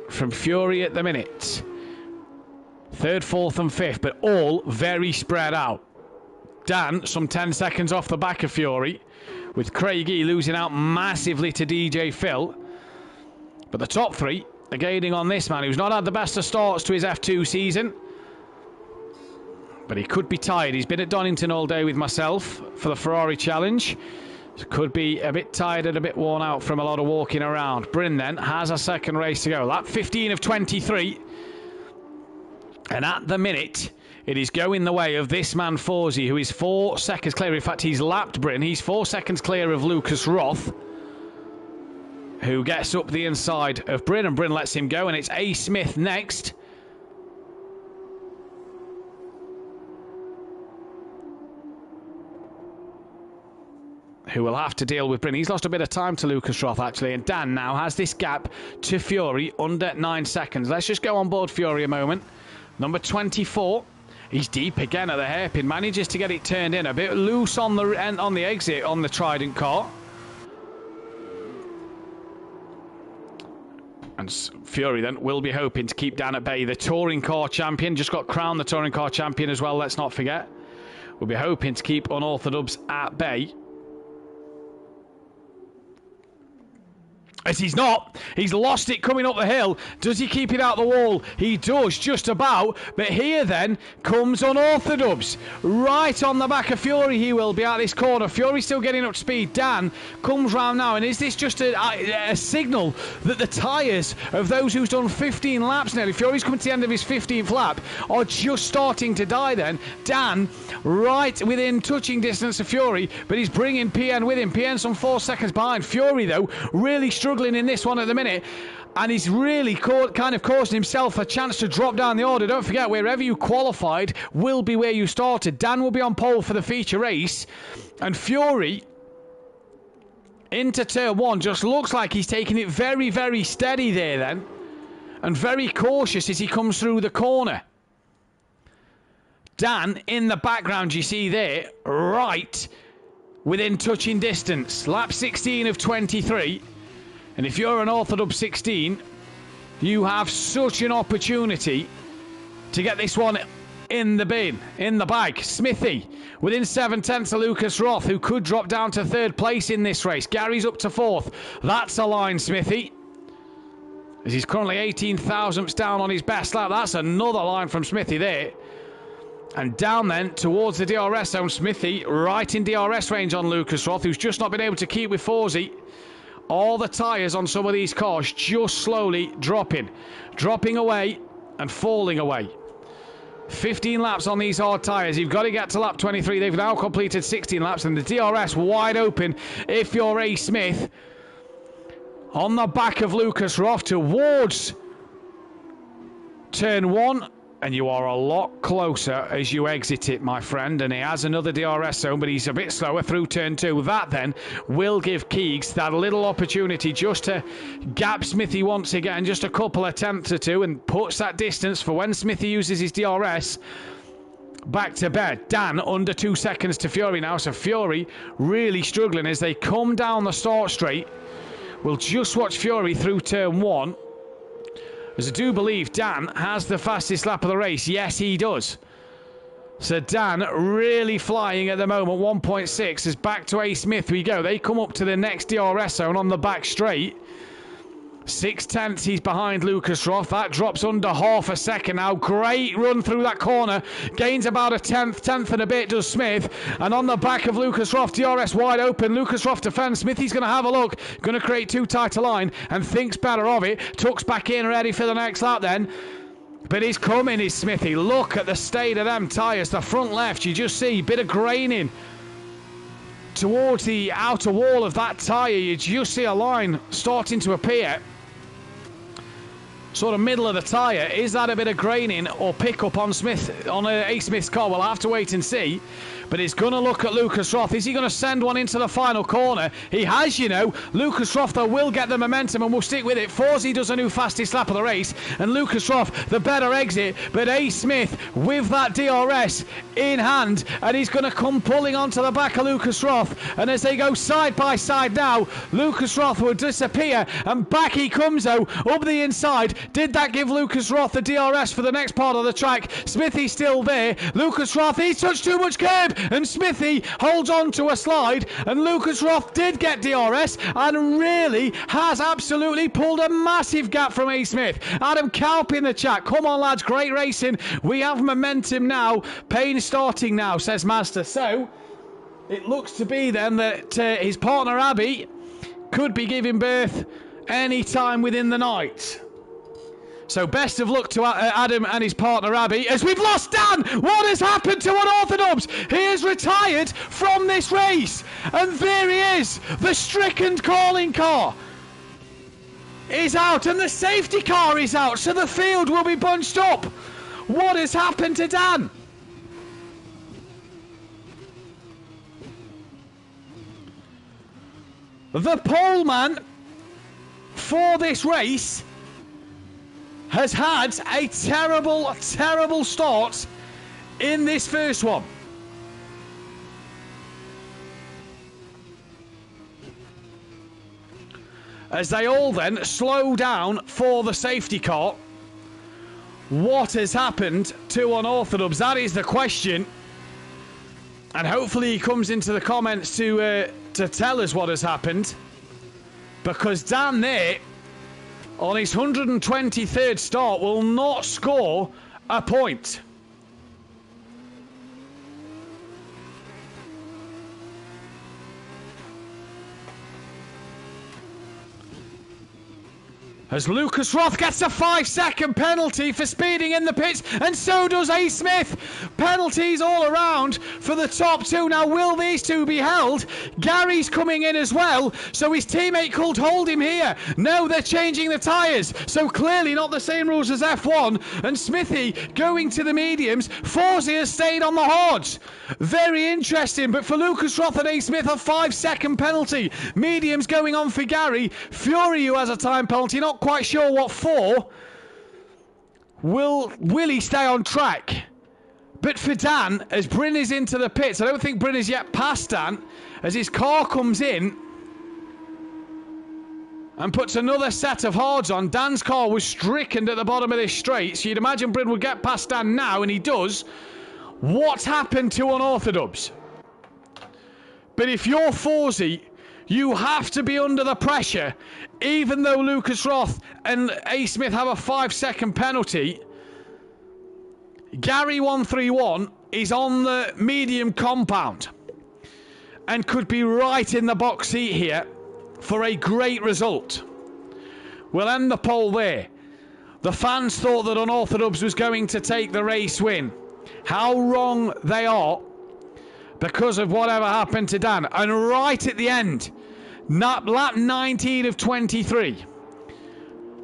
from Fury at the minute. 3rd, 4th and 5th, but all very spread out. Dan, some 10 seconds off the back of Fury, with Craig E losing out massively to DJ Phil. But the top 3 are gaining on this man, who's not had the best of starts to his F2 season. But he could be tired. He's been at Donington all day with myself for the Ferrari Challenge. Could be a bit tired and a bit worn out from a lot of walking around. Bryn then has a second race to go. Lap 15 of 23. And at the minute, it is going the way of this man Forsey, who is 4 seconds clear. In fact, he's lapped Bryn. He's 4 seconds clear of Lucas Roth, who gets up the inside of Bryn, and Bryn lets him go. And it's A. Smith next. Who will have to deal with Bryn. He's lost a bit of time to Lucas Roth, actually. And Dan now has this gap to Fury under 9 seconds. Let's just go on board Fury a moment. Number 24. He's deep again at the hairpin. Manages to get it turned in. A bit loose on the exit on the Trident car. And Fury then will be hoping to keep Dan at bay. The touring car champion. Just got crowned the touring car champion as well, let's not forget. We'll be hoping to keep Unorthodox at bay. As he's not. He's lost it coming up the hill. Does he keep it out the wall? He does, just about. But here then comes Unorthodox. Right on the back of Fury he will be at this corner. Fury still getting up to speed. Dan comes round now. And is this just a signal that the tyres of those who's done 15 laps nearly, Fury's coming to the end of his 15th lap, are just starting to die then? Dan right within touching distance of Fury, but he's bringing PN with him. PN some 4 seconds behind. Fury though really struggling in this one at the minute, and he's really kind of causing himself a chance to drop down the order. Don't forget, wherever you qualified will be where you started. Dan will be on pole for the feature race, and Fury into turn 1 just looks like he's taking it very, very steady there then, and very cautious as he comes through the corner. Dan in the background you see there, right within touching distance. Lap 16 of 23. And if you're an Orthodox 16, you have such an opportunity to get this one in the bin, in the bag. Smithy within 7/10 of Lucas Roth, who could drop down to 3rd place in this race. Gary's up to 4th. That's a line, Smithy, as he's currently 18 thousandths down on his best lap. That's another line from Smithy there. And down then towards the DRS zone, Smithy right in DRS range on Lucas Roth, who's just not been able to keep with Forzy. All the tyres on some of these cars just slowly dropping away and falling away. 15 laps on these hard tyres. You've got to get to lap 23. They've now completed 16 laps, and the DRS wide open if you're A. Smith. On the back of Lucas Roth towards turn 1. And you are a lot closer as you exit it, my friend. And he has another DRS zone, but he's a bit slower through turn 2. That then will give Keegs that little opportunity just to gap Smithy once again, just a couple of tenths or two, and puts that distance for when Smithy uses his DRS back to bed. Dan under 2 seconds to Fury now, so Fury really struggling as they come down the start straight. We'll just watch Fury through turn 1. As I do believe Dan has the fastest lap of the race. Yes, he does. So Dan really flying at the moment. 1.6 is back to A. Smith we go. They come up to the next DRS zone on the back straight. 6/10 he's behind Lucas Roth. That drops under half a second now. Great run through that corner. Gains about a tenth and a bit does Smith. And on the back of Lucas Roth, DRS wide open. Lucas Roth defends. Smithy's going to have a look. Going to create too tight a line and thinks better of it. Tucks back in ready for the next lap then. But he's coming, is Smithy. Look at the state of them tyres. The front left, you just see a bit of graining towards the outer wall of that tyre. You just see a line starting to appear. Sort of middle of the tyre. Is that a bit of graining or pickup on Smith, on A. Smith's car? We'll have to wait and see. But he's going to look at Lucas Roth. Is he going to send one into the final corner? He has, you know. Lucas Roth, though, will get the momentum and will stick with it. Forzy does a new fastest lap of the race. And Lucas Roth, the better exit. But A. Smith with that DRS in hand. And he's going to come pulling onto the back of Lucas Roth. And as they go side by side now, Lucas Roth will disappear. And back he comes, though, up the inside. Did that give Lucas Roth the DRS for the next part of the track? Smithy's still there. Lucas Roth, he's touched too much curb. And Smithy holds on to a slide, and Lucas Roth did get DRS and really has absolutely pulled a massive gap from A. Smith. Adam Kalp in the chat. Come on, lads, great racing. We have momentum now. Payne starting now, says Master. So it looks to be then that his partner Abby could be giving birth any time within the night. So best of luck to Adam and his partner Abby. As we've lost Dan! What has happened to Unorthodox? He has retired from this race. And there he is. The stricken calling car is out. And the safety car is out. So the field will be bunched up. What has happened to Dan? The pole man for this race has had a terrible, terrible start in this first one. As they all then slow down for the safety car. What has happened to Unorthodox? That is the question. And hopefully he comes into the comments to tell us what has happened. because Dan there, on his 123rd start, will not score a point. As Lucas Roth gets a 5-second penalty for speeding in the pits, and so does A. Smith. Penalties all around for the top two. Now, will these two be held? Gary's coming in as well, so his teammate could hold him here. No, they're changing the tyres, so clearly not the same rules as F1. And Smithy going to the mediums. Forsey has stayed on the hards. Very interesting, but for Lucas Roth and A. Smith, a 5-second penalty. Mediums going on for Gary. Fury, who has a time penalty, not quite sure what for. Will he stay on track? But for Dan, as Bryn is into the pits, I don't think Bryn is yet past Dan, as his car comes in and puts another set of hards on. Dan's car was stricken at the bottom of this straight, so you'd imagine Bryn would get past Dan now, and he does. What's happened to unorthodox? But if you're Forsey, you have to be under the pressure, even though Lucas Roth and A. Smith have a 5-second penalty. Gary 131 is on the medium compound and could be right in the box seat here for a great result. We'll end the poll there. The fans thought that Unorthodox was going to take the race win. How wrong they are because of whatever happened to Dan. And right at the end, lap 19 of 23.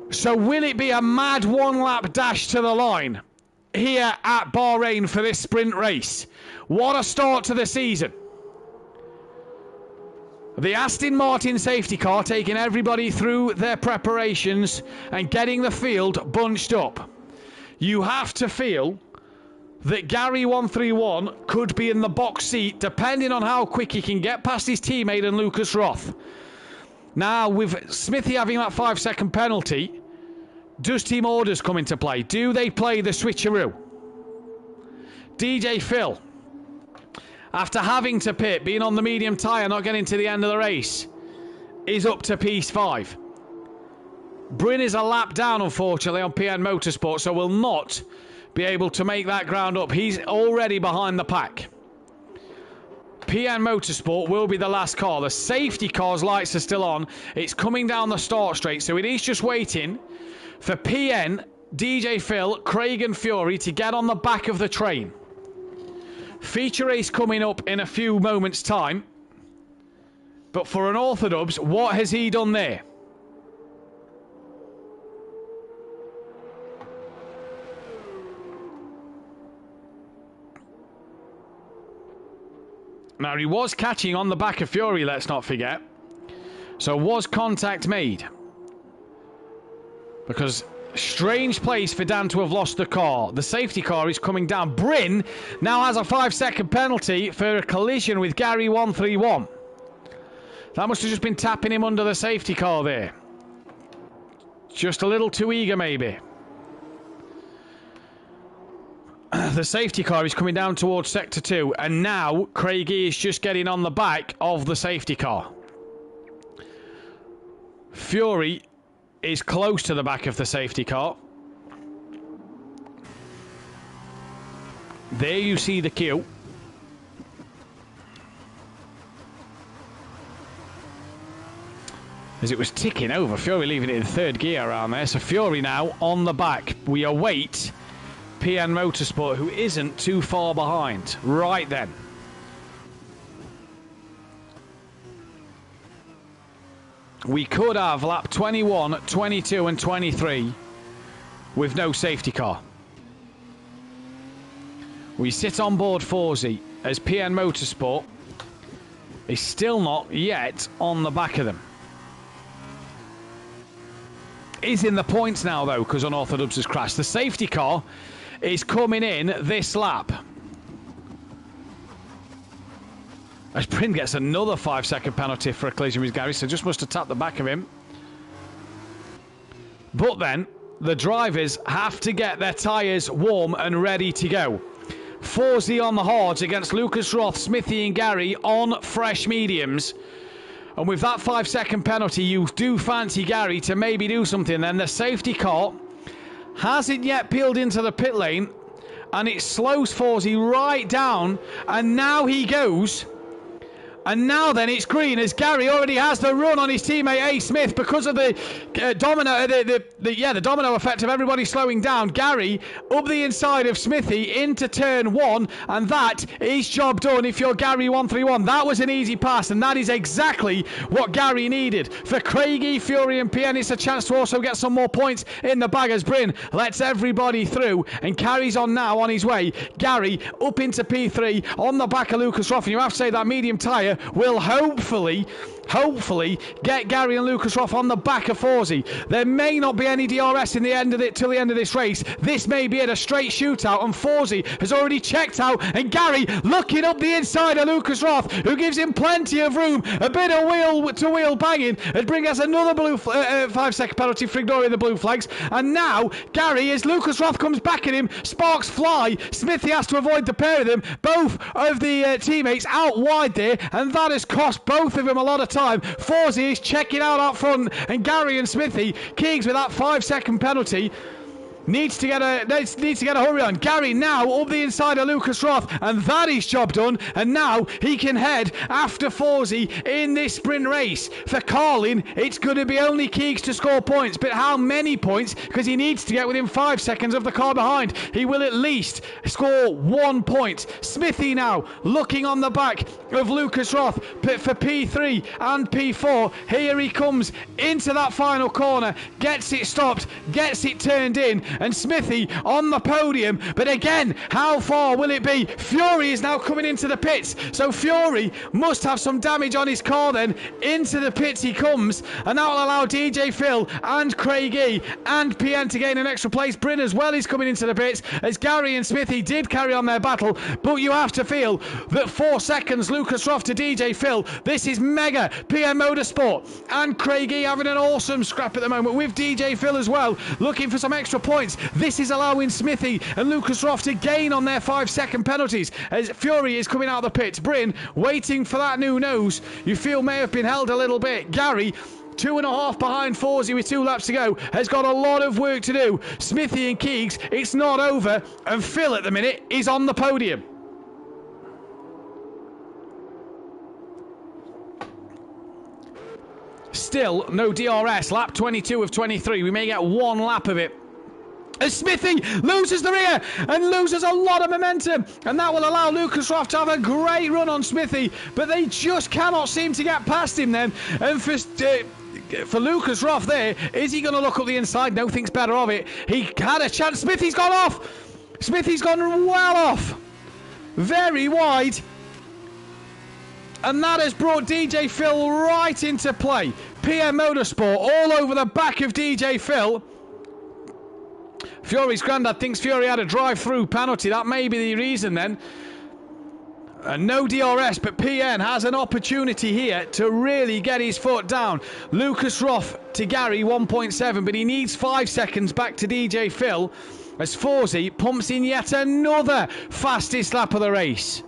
So will it be a mad one-lap dash to the line here at Bahrain for this sprint race? What a start to the season. The Aston Martin safety car taking everybody through their preparations and getting the field bunched up. You have to feel that Gary 131 could be in the box seat depending on how quick he can get past his teammate and Lucas Roth. Now, with Smithy having that 5-second penalty, does team orders come into play? Do they play the switcheroo? DJ Phil, after having to pit, being on the medium tyre, not getting to the end of the race, is up to piece 5. Bryn is a lap down, unfortunately, on PN Motorsport, so will not be able to make that ground up. He's already behind the pack. PN Motorsport will be the last car. The safety car's lights are still on. It's coming down the start straight, so it is just waiting for PN, DJ Phil, Craig and Fury to get on the back of the train. Feature race coming up in a few moments' time. But for Unorthodox, what has he done there? Now, he was catching on the back of Fury, let's not forget. So was contact made? Because strange place for Dan to have lost the car. The safety car is coming down. Bryn now has a 5-second penalty for a collision with Gary 131. That must have just been tapping him under the safety car there. Just a little too eager, maybe. The safety car is coming down towards Sector 2, and now Craigie is just getting on the back of the safety car. Fury is close to the back of the safety car. There you see the queue. As it was ticking over, Fury leaving it in third gear around there. So Fury now on the back. We await PN Motorsport, who isn't too far behind. Right then. We could have lap 21, 22 and 23 with no safety car. We sit on board Forsey as PN Motorsport is still not yet on the back of them. Is in the points now though, because Unorthodox has crashed. The safety car is coming in this lap. As Bryn gets another 5-second penalty for a collision with Gary, so just must have tapped the back of him. But then, the drivers have to get their tyres warm and ready to go. Forsey on the hards against Lucas Roth, Smithy and Gary on fresh mediums. And with that 5-second penalty, you do fancy Gary to maybe do something. Then the safety car hasn't yet peeled into the pit lane, and it slows Forsey right down, and now he goes. And now then it's green as Gary already has the run on his teammate A. Smith because of the domino effect of everybody slowing down. Gary up the inside of Smithy into turn 1, and that is job done if you're Gary 131. That was an easy pass, and that is exactly what Gary needed. For Craigie, Fury and PN, it's a chance to also get some more points in the bag as Bryn lets everybody through and carries on now on his way. Gary up into P3 on the back of Lucas Roth, and you have to say that medium tyre will hopefully get Gary and Lucas Roth on the back of Forsey. There may not be any DRS in the end of it till the end of this race. This may be at a straight shootout, and Forsey has already checked out, and Gary looking up the inside of Lucas Roth, who gives him plenty of room. A bit of wheel to wheel banging and bring us another blue 5-second penalty for ignoring the blue flags. And now Gary, as Lucas Roth comes back at him, sparks fly. Smithy has to avoid the pair of them. Both of the teammates out wide there, and that has cost both of them a lot of time. Forsey is checking out front, and Gary and Smithy, Keegs with that 5-second penalty, needs to get a hurry on. Gary now up the inside of Lucas Roth, and that is job done, and now he can head after Forsey in this sprint race. For Carlin, it's going to be only Keegs to score points, but how many points? Because he needs to get within 5 seconds of the car behind. He will at least score 1 point. Smithy now looking on the back of Lucas Roth for P3 and P4. Here he comes into that final corner, gets it stopped, gets it turned in, and Smithy on the podium. But again, how far will it be? Fury is now coming into the pits, so Fury must have some damage on his car then. Into the pits he comes, and that will allow DJ Phil and Craigie and PN to gain an extra place. Bryn as well is coming into the pits, as Gary and Smithy did carry on their battle, but you have to feel that 4 seconds Lucas Roth to DJ Phil. This is mega. PN Motorsport and Craigie having an awesome scrap at the moment, with DJ Phil as well looking for some extra points. This is allowing Smithy and Lucas Roth to gain on their 5-second penalties as Fury is coming out of the pits. Bryn waiting for that new nose, you feel may have been held a little bit. Gary 2.5 behind Forsey with 2 laps to go, has got a lot of work to do. Smithy and Keegs, it's not over, and Phil at the minute is on the podium. Still no DRS, lap 22 of 23. We may get 1 lap of it. As Smithy loses the rear and loses a lot of momentum, and that will allow Lucas Roth to have a great run on Smithy, but they just cannot seem to get past him then. And for Lucas Roth there, is he going to look up the inside? No, thinks better of it. He had a chance. Smithy's gone off. Smithy's gone well off, very wide, and that has brought DJ Phil right into play. PM Motorsport all over the back of DJ Phil. Fury's granddad thinks Fury had a drive-through penalty. That may be the reason then. And no DRS, but PN has an opportunity here to really get his foot down. Lucas Roth to Gary 1.7, but he needs 5 seconds back to DJ Phil as Forsey pumps in yet another fastest lap of the race.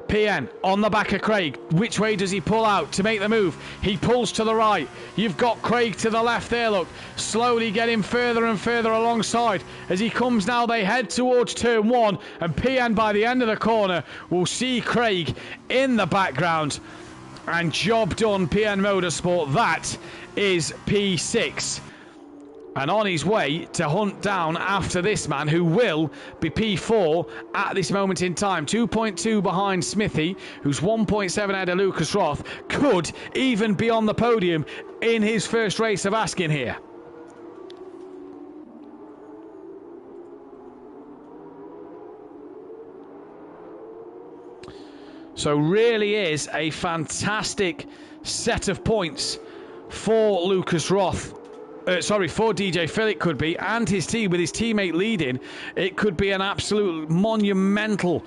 PN on the back of Craig. Which way does he pull out to make the move? He pulls to the right. You've got Craig to the left there, look. Slowly getting further and further alongside. As he comes now, they head towards turn 1. And PN by the end of the corner will see Craig in the background. And job done, PN Motorsport. That is P6. And on his way to hunt down after this man, who will be P4 at this moment in time. 2.2 behind Smithy, who's 1.7 ahead of Lucas Roth. Could even be on the podium in his first race of Askin here. So really is a fantastic set of points for Lucas Roth. For DJ Phil it could be, and his team with his teammate leading. It could be an absolute monumental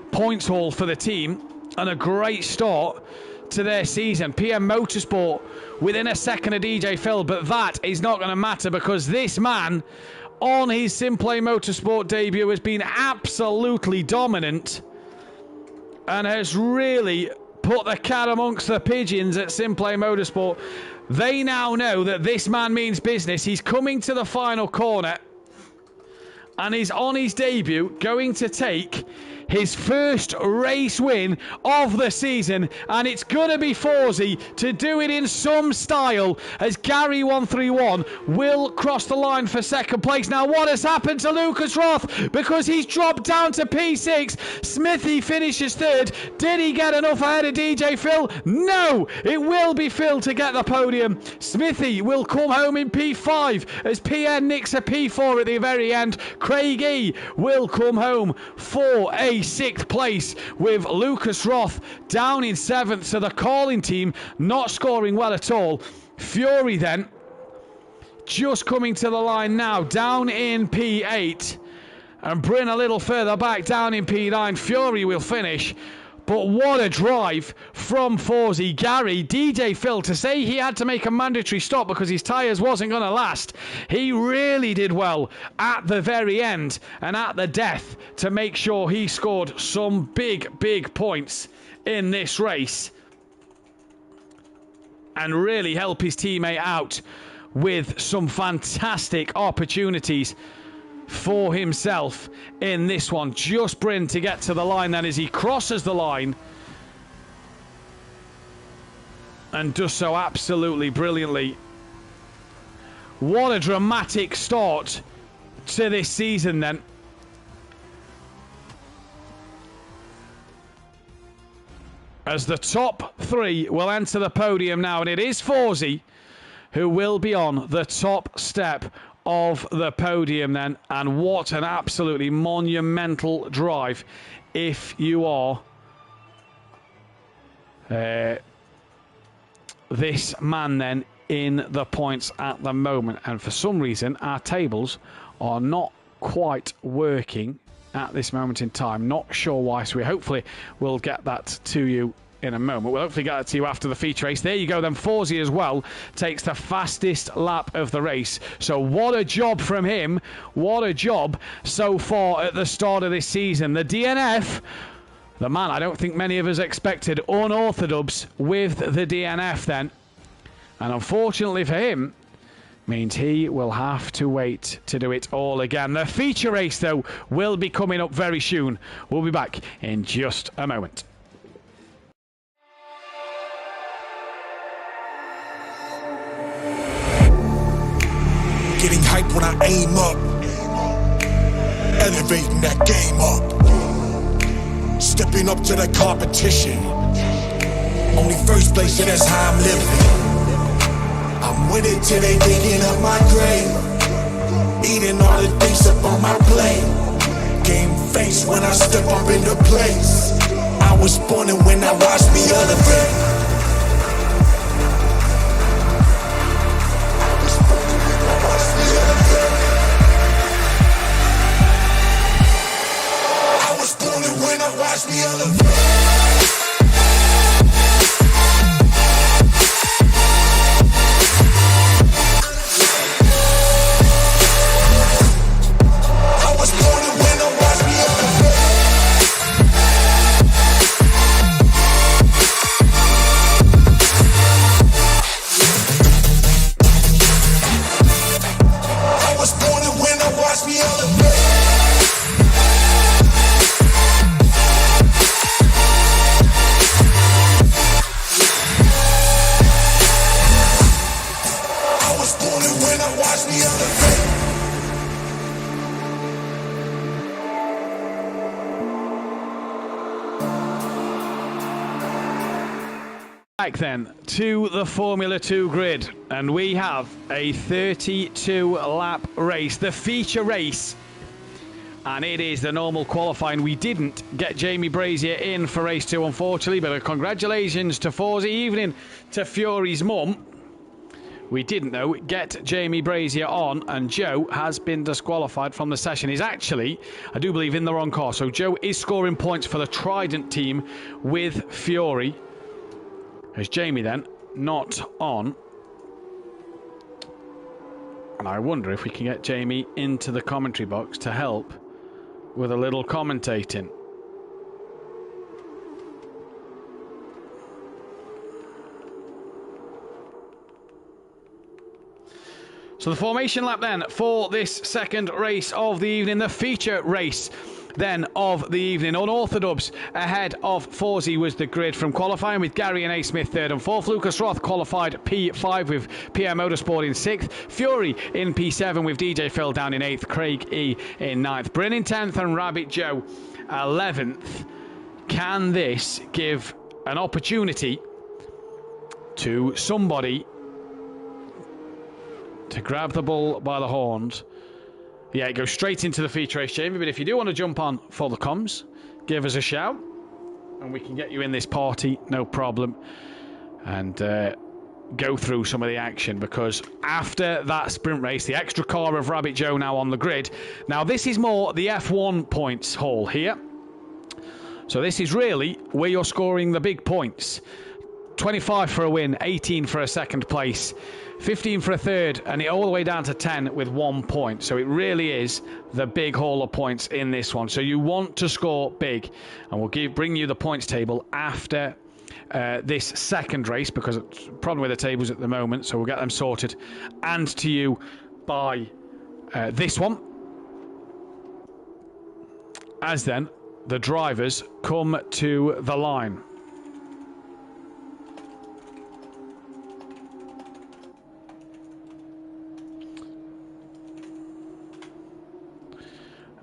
points haul for the team and a great start to their season. PM Motorsport within a second of DJ Phil, but that is not going to matter because this man on his Simplay Motorsport debut has been absolutely dominant and has really put the cat amongst the pigeons at Simplay Motorsport. They now know that this man means business. He's coming to the final corner and he's on his debut going to take his first race win of the season, and it's going to be Forsey to do it in some style as Gary 131 will cross the line for second place. Now what has happened to Lucas Roth? Because he's dropped down to P6. Smithy finishes third. Did he get enough ahead of DJ Phil? No, it will be Phil to get the podium. Smithy will come home in P5 as PN nicks a P4 at the very end. Craig E will come home for a 6th place with Lucas Roth down in 7th. So the calling team not scoring well at all. Fury then just coming to the line now, down in P8, and Bryn a little further back down in P9. Fury will finish. But what a drive from Forsey. Gary, DJ Phil, to say he had to make a mandatory stop because his tyres wasn't going to last. He really did well at the very end and at the death to make sure he scored some big points in this race and really help his teammate out with some fantastic opportunities for himself in this one. Just Bryn to get to the line then as he crosses the line and does so absolutely brilliantly. What a dramatic start to this season then. As the top 3 will enter the podium now, and it is Forsey who will be on the top step of the podium then. And what an absolutely monumental drive if you are this man then in the points at the moment. And for some reason our tables are not quite working at this moment in time. Not sure why, so we hopefully will get that to you in a moment. We'll hopefully get it to you after the feature race. There you go then. Forsey as well takes the fastest lap of the race. So what a job from him. What a job so far at the start of this season. The DNF, the man I don't think many of us expected, unorthodox with the DNF then. And unfortunately for him, means he will have to wait to do it all again. The feature race though will be coming up very soon. We'll be back in just a moment. Getting hyped when I aim up, elevating that game up, stepping up to the competition. Only first place, and that's how I'm living. I'm with it till they digging up my grave, eating all the things up on my plate. Game face when I step up into place. I was born and when I watched me elevate. Watch me elevate. I was born to win, watch me elevate. I was born to win, watch me elevate. Back then to the Formula 2 grid, and we have a 32 lap race, the feature race, and it is the normal qualifying. We didn't get Jamie Brazier in for race 2 unfortunately, but congratulations to Forsey, evening to Fury's mum. We didn't though get Jamie Brazier on, and Joe has been disqualified from the session. He's actually, I do believe, in the wrong car, so Joe is scoring points for the Trident team with Fury. As Jamie then not on. And I wonder if we can get Jamie into the commentary box to help with a little commentating. So the formation lap then for this second race of the evening, the feature race then of the evening. Unorthodox ahead of Forsey was the grid from qualifying, with Gary and A. Smith third and fourth. Lucas Roth qualified P5 with PM Motorsport in sixth. Fury in P7 with DJ Phil down in eighth. Craig E in ninth. Bryn in 10th and Rabbit Joe 11th. Can this give an opportunity to somebody to grab the bull by the horns? Yeah, it goes straight into the feature race chamber, but if you do want to jump on for the comms, give us a shout and we can get you in this party, no problem, and go through some of the action, because after that sprint race, the extra car of Rabbit Joe now on the grid. Now this is more the F1 points haul here, so this is really where you're scoring the big points. 25 for a win, 18 for a second place, 15 for a third, and it all the way down to 10 with 1 point. So it really is the big haul of points in this one. So you want to score big, and we'll bring you the points table after this second race, because it's a problem with the tables at the moment, so we'll get them sorted and to you by this one, as then the drivers come to the line.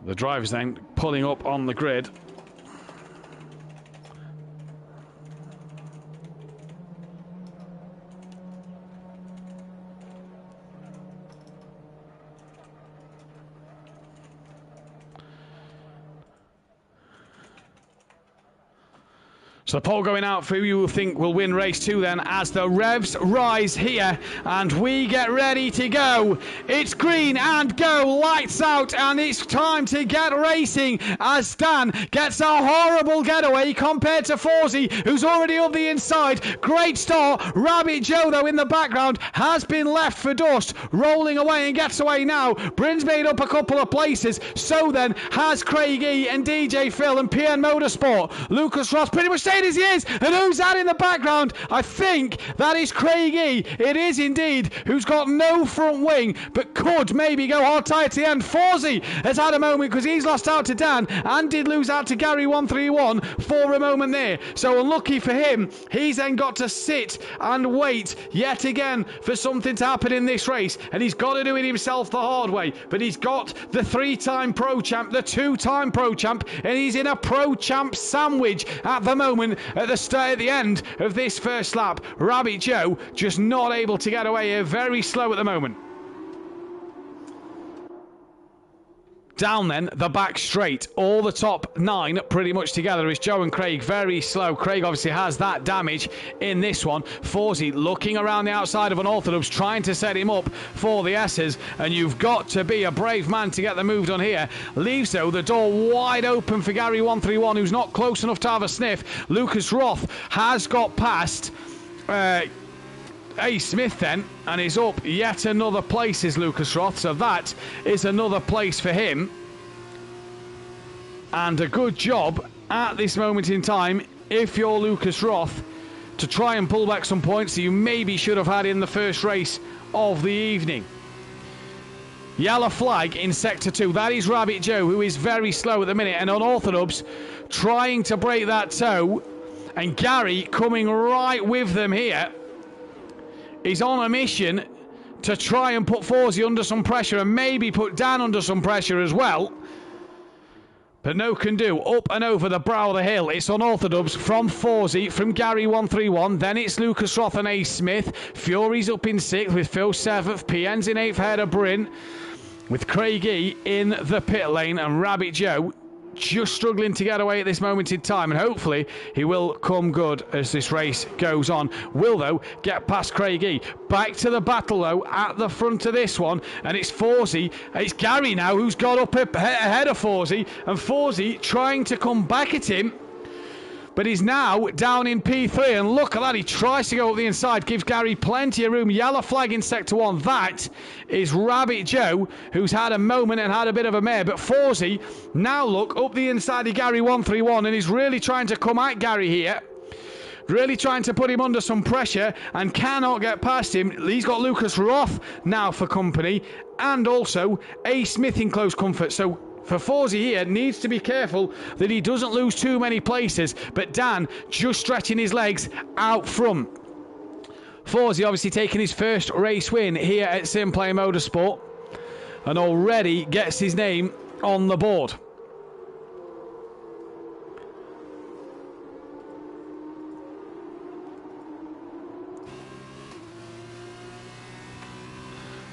The drivers then pulling up on the grid. So the poll going out for who you think will win race 2 then, as the revs rise here and we get ready to go. It's green and go, lights out, and it's time to get racing as Dan gets a horrible getaway compared to Forsey, who's already up the inside. Great start. Rabbit Joe, though, in the background has been left for dust, rolling away and gets away now. Bryn's made up a couple of places. So then has Craig E and DJ Phil and PN Motorsport. Lucas Ross pretty much stayed as he is, and who's that in the background? I think that is Craig E. It is indeed, who's got no front wing but could maybe go hard tight to the end. Forsey has had a moment because he's lost out to Dan and did lose out to Gary 131 for a moment there, so unlucky for him. He's then got to sit and wait yet again for something to happen in this race, and he's got to do it himself the hard way, but he's got the 3-time pro champ, the 2-time pro champ, and he's in a pro champ sandwich at the moment at the end of this first lap. Rabbit Joe just not able to get away here, very slow at the moment. Down then the back straight, all the top 9 pretty much together is Joe and Craig, very slow. Craig obviously has that damage in this one. Forsey looking around the outside of Unorthodox, trying to set him up for the S's, and you've got to be a brave man to get the move done here. Leaves though the door wide open for Gary 131, who's not close enough to have a sniff. Lucas Roth has got past A. Smith then, and is up yet another place, is Lucas Roth, so that is another place for him. And a good job at this moment in time, if you're Lucas Roth, to try and pull back some points that you maybe should have had in the first race of the evening. Yellow flag in sector 2, that is Rabbit Joe, who is very slow at the minute, and Unorthodox trying to break that toe, and Gary coming right with them here. He's on a mission to try and put Forsey under some pressure and maybe put Dan under some pressure as well. But no can do. Up and over the brow of the hill. It's Unorthodox from Forsey, from Gary 131. Then it's Lucas Roth and A. Smith. Fury's up in 6th with Phil 7th. PN's in 8th ahead of Bryn, with Craig E in the pit lane, and Rabbit Joe just struggling to get away at this moment in time, and hopefully he will come good as this race goes on. Will though get past Craig E. Back to the battle though at the front of this one, and it's Forsey, it's Gary now who's got up ahead of Forsey, and Forsey trying to come back at him, but he's now down in P3, and look at that, he tries to go up the inside, gives Gary plenty of room. Yellow flag in sector 1, that is Rabbit Joe, who's had a moment and had a bit of a mare, but Forsey now look up the inside of Gary 131, and he's really trying to come at Gary here. really trying to put him under some pressure and cannot get past him. He's got Lucas Roth now for company, and also A. Smith in close comfort. So for Forsey here, needs to be careful that he doesn't lose too many places. But Dan just stretching his legs out front. Forsey obviously taking his first race win here at Simplay Motorsport, and already gets his name on the board.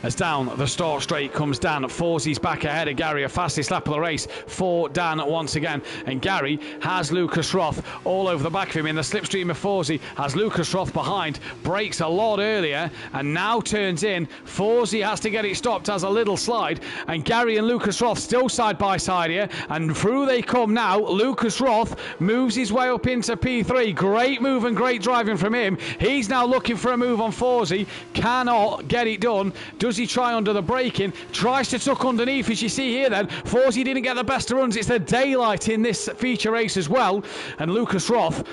As down the start straight comes Dan. Forsey's back ahead of Gary, a fastest lap of the race for Dan once again. And Gary has Lucas Roth all over the back of him in the slipstream of Forsey. Has Lucas Roth behind, brakes a lot earlier and now turns in. Forsey has to get it stopped, has a little slide. And Gary and Lucas Roth still side by side here. And through they come now. Lucas Roth moves his way up into P3. Great move and great driving from him. He's now looking for a move on Forsey. Cannot get it done. Does he try under the braking? Tries to tuck underneath, as you see here then. Forsey didn't get the best of runs. It's the daylight in this feature race as well. And Lucas Roth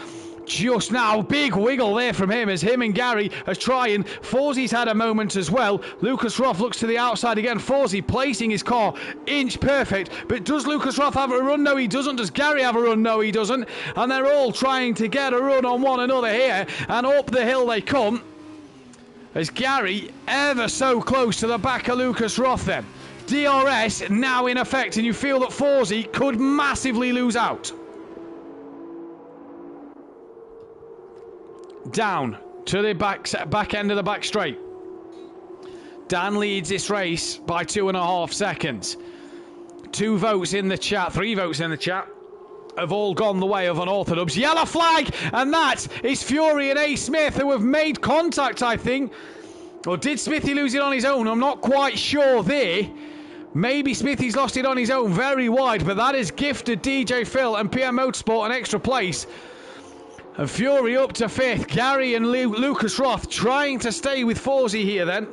just now, big wiggle there from him as him and Gary are trying. Forsey's had a moment as well. Lucas Roth looks to the outside again. Forsey placing his car inch perfect. But does Lucas Roth have a run? No, he doesn't. Does Gary have a run? No, he doesn't. And they're all trying to get a run on one another here. And up the hill they come, as Gary ever so close to the back of Lucas Roth then. DRS now in effect, and you feel that Forsey could massively lose out. Down to the back end of the back straight. Dan leads this race by 2.5 seconds. 2 votes in the chat, 3 votes in the chat have all gone the way of unorthodox. Yellow flag, and that is Fury and A. Smith, who have made contact, I think. Or did Smithy lose it on his own? I'm not quite sure there. Maybe Smithy's lost it on his own, very wide, but that has gifted DJ Phil and PM Motorsport an extra place. And Fury up to 5th. Gary and Lucas Roth trying to stay with Forsey here then,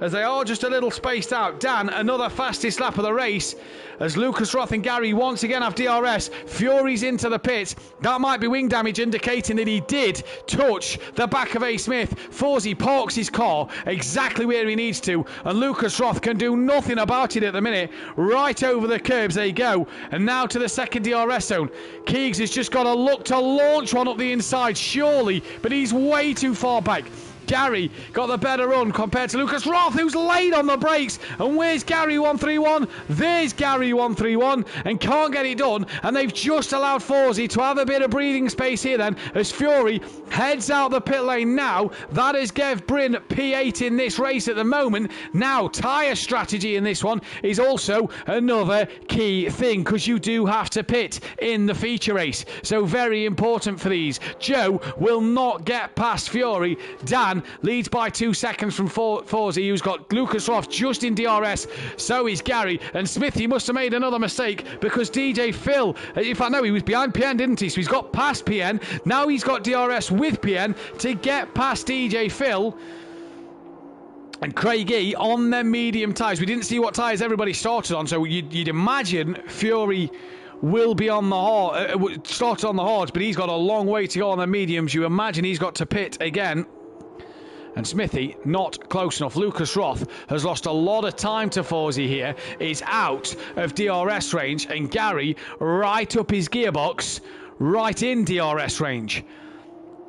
as they are just a little spaced out. Dan, another fastest lap of the race, as Lucas Roth and Gary once again have DRS. Fury's into the pits. That might be wing damage, indicating that he did touch the back of A. Smith. Forsey parks his car exactly where he needs to, and Lucas Roth can do nothing about it at the minute. Right over the curbs they go, and now to the second DRS zone. Keegs has just got to look to launch one up the inside, surely, but he's way too far back. Gary got the better run compared to Lucas Roth, who's late on the brakes. And where's Gary 131? There's Gary 131, and can't get it done. And they've just allowed Forsey to have a bit of breathing space here then, as Fury heads out the pit lane now. That is Gev Bryn P8 in this race at the moment. Now, tyre strategy in this one is also another key thing, because you do have to pit in the feature race. So very important for these. Joe will not get past Fury. Dan leads by 2 seconds from Forsey, who's got Lucas Roth just in DRS. So is Gary, and Smithy must have made another mistake, because DJ Phil, in fact no, he was behind PN, didn't he? So he's got past PN. Now he's got DRS with PN to get past DJ Phil. And Craigie on them medium tyres. We didn't see what tyres everybody started on, so you'd imagine Fury will be on the hard, started on the hards, but he's got a long way to go on the mediums. You imagine he's got to pit again. And Smithy not close enough. Lucas Roth has lost a lot of time to Forsey here. Is out of DRS range, and Gary right up his gearbox, right in DRS range.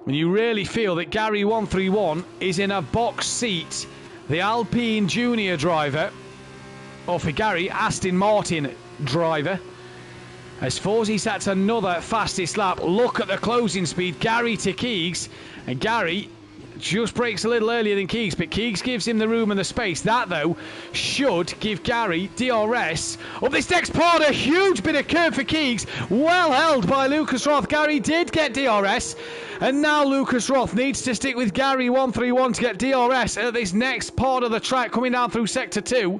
And you really feel that Gary 131 is in a box seat. The Alpine Junior driver, or for Gary, Aston Martin driver. As Forsey sets another fastest lap. Look at the closing speed. Gary to Keegs, and Gary just breaks a little earlier than Keegs, but Keegs gives him the room and the space. That, though, should give Gary DRS up this next part. A huge bit of curve for Keegs. Well held by Lucas Roth. Gary did get DRS, and now Lucas Roth needs to stick with Gary 131 to get DRS at this next part of the track, coming down through Sector 2.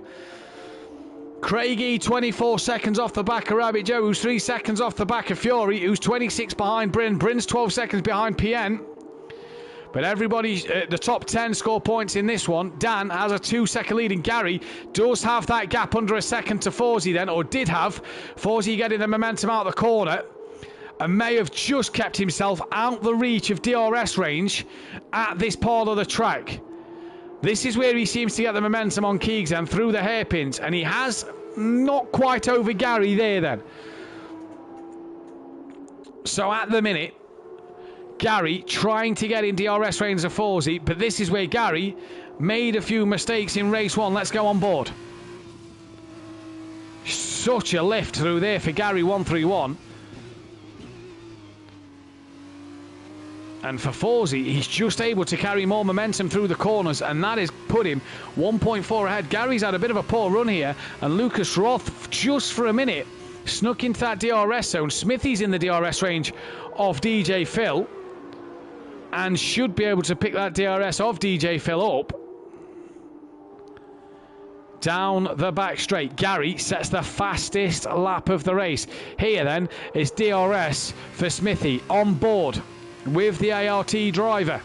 Craigie 24 seconds off the back of Rabbit Joe, who's 3 seconds off the back of Fury, who's 26 behind Bryn. Bryn's 12 seconds behind PN. But everybody, the top 10 score points in this one. Dan has a 2-second lead, and Gary does have that gap under a second to Forsey then, or did have. Forsey getting the momentum out of the corner. and may have just kept himself out the reach of DRS range at this part of the track. This is where he seems to get the momentum on Keegs and through the hairpins, and he has not quite over Gary there then. So at the minute, Gary trying to get in DRS range of Forsey, but this is where Gary made a few mistakes in race 1. Let's go on board. Such a lift through there for Gary 131. And for Forsey, he's just able to carry more momentum through the corners, and that has put him 1.4 ahead. Gary's had a bit of a poor run here, and Lucas Roth, just for a minute, snuck into that DRS zone. Smithy's in the DRS range of DJ Phil, and should be able to pick that DRS of DJ Phil up. Down the back straight, Gary sets the fastest lap of the race. Here then is DRS for Smithy on board with the ART driver.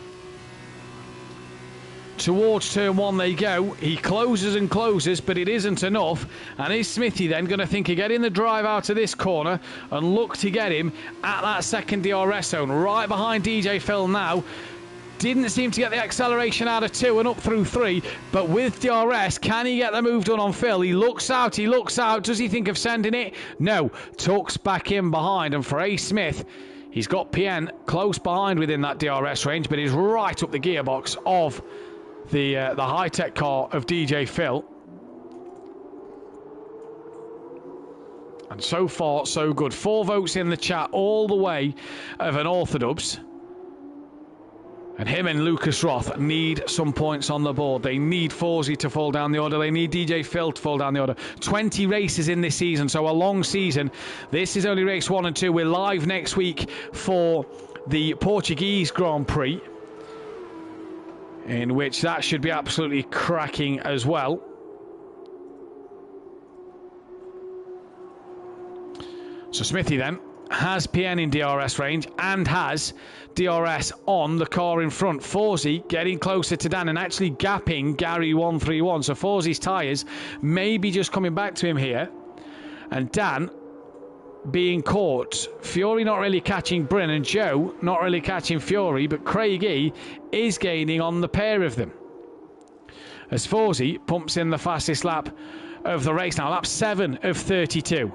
Towards turn 1 they go. He closes and closes, but it isn't enough. And is Smithy then going to think of getting the drive out of this corner and look to get him at that second DRS zone? Right behind DJ Phil now. Didn't seem to get the acceleration out of 2 and up through 3, but with DRS, can he get the move done on Phil? He looks out. Does he think of sending it? No. Tucks back in behind, and for A. Smith, he's got PN close behind within that DRS range, but he's right up the gearbox of the high-tech car of DJ Phil. And so far, so good. 4 votes in the chat all the way of an Orthodubs. And him and Lucas Roth need some points on the board. They need Forsey to fall down the order. They need DJ Phil to fall down the order. 20 races in this season, so a long season. This is only race 1 and 2. We're live next week for the Portuguese Grand Prix, in which that should be absolutely cracking as well. So Smithy then has PN in DRS range and has DRS on the car in front. Forsey getting closer to Dan and actually gapping Gary 131. So Forsey's tyres may be just coming back to him here. And Dan being caught. Fury not really catching Bryn, and Joe not really catching Fury, but Craigie is gaining on the pair of them. As Forsey pumps in the fastest lap of the race now. Lap 7 of 32.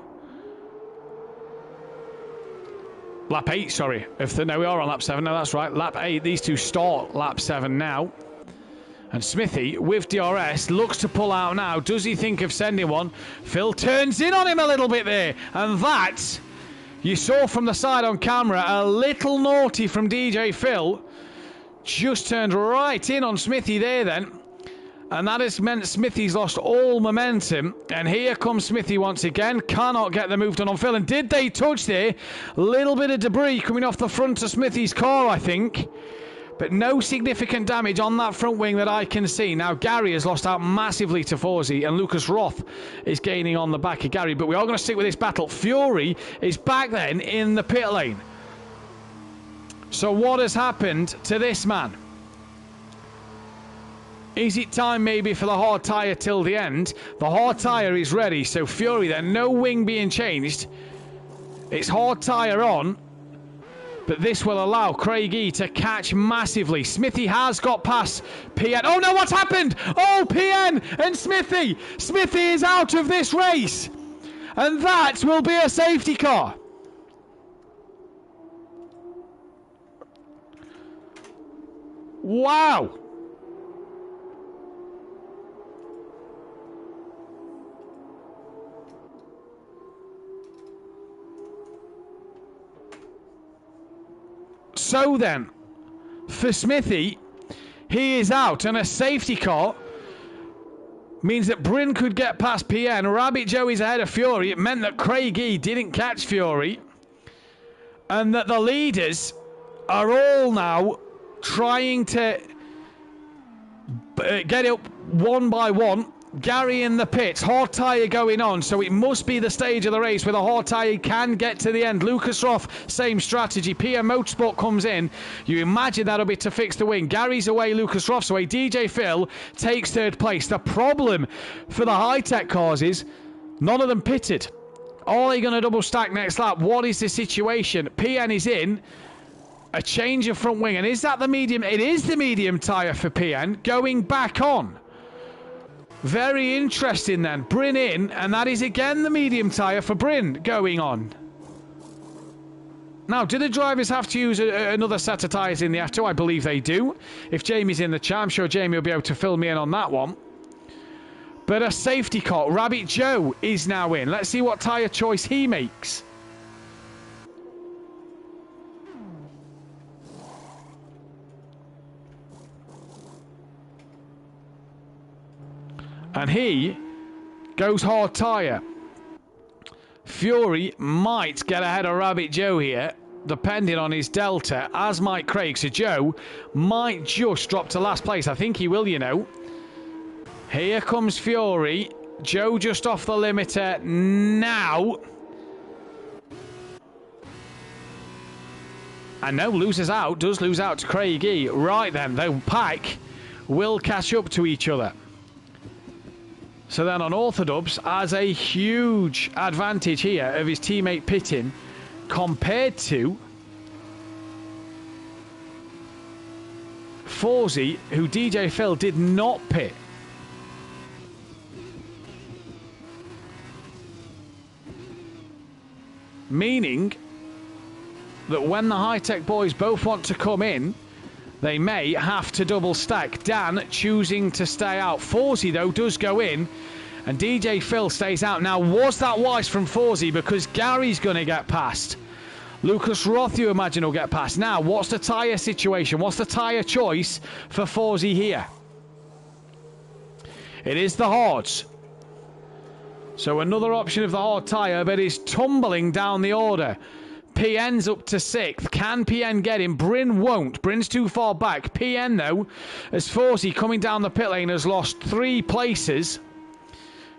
Lap 8, sorry. No, we are on lap 7. No, that's right. Lap 8. These two start lap 7 now. And Smithy, with DRS, looks to pull out now. Does he think of sending one? Phil turns in on him a little bit there. And that, you saw from the side on camera, a little naughty from DJ Phil. Just turned right in on Smithy there then. And that has meant Smithy's lost all momentum. And here comes Smithy once again. Cannot get the move done on Phil. And did they touch there? Little bit of debris coming off the front of Smithy's car, I think. But no significant damage on that front wing that I can see. Now Gary has lost out massively to Forsey, and Lucas Roth is gaining on the back of Gary. But we are going to stick with this battle. Fury is back then in the pit lane. So what has happened to this man? Is it time maybe for the hard tyre till the end? The hard tyre is ready, so Fury then, no wing being changed. It's hard tyre on, but this will allow Craigie to catch massively. Smithy has got past PN. Oh no, what's happened? Oh, PN and Smithy. Smithy is out of this race. And that will be a safety car. Wow. So then, for Smithy, he is out, and a safety car means that Bryn could get past PN. Rabbit Joey's ahead of Fury. It meant that Craigie didn't catch Fury, and that the leaders are all now trying to get up one by one. Gary in the pits, hard tyre going on, so it must be the stage of the race where the hard tyre can get to the end. Lucas Roth, same strategy. PM Motorsport comes in. You imagine that'll be to fix the wing. Gary's away, Lucas Roth's away. DJ Phil takes third place. The problem for the high-tech cars is none of them pitted. Are they going to double stack next lap? What is the situation? PN is in. A change of front wing. And is that the medium? It is the medium tyre for PN going back on. Very interesting then. Bryn in. And that is again the medium tyre for Bryn going on. Now, do the drivers have to use another set of tyres in the F2? I believe they do. If Jamie's in the chat, I'm sure Jamie will be able to fill me in on that one. But a safety car. Rabbit Joe is now in. Let's see what tyre choice he makes. And he goes hard tyre. Fury might get ahead of Rabbit Joe here, depending on his delta, as might Craig. So Joe might just drop to last place. I think he will, you know. Here comes Fury. Joe just off the limiter now. And no, loses out. Does lose out to Craigie. Right then, the pack will catch up to each other. So then on Orthodubs has a huge advantage here of his teammate pitting compared to Forzy, who DJ Phil did not pit. Meaning that when the high-tech boys both want to come in, they may have to double stack. Dan choosing to stay out. Forzy, though, does go in. And DJ Phil stays out. Now, was that wise from Forzy? Because Gary's going to get past. Lucas Roth, you imagine, will get past. Now, what's the tyre situation? What's the tyre choice for Forzy here? It is the hards. So another option of the hard tyre, but is tumbling down the order. PN's up to 6th. Can PN get him? Bryn won't. Bryn's too far back. PN, though, as Forzy coming down the pit lane, has lost 3 places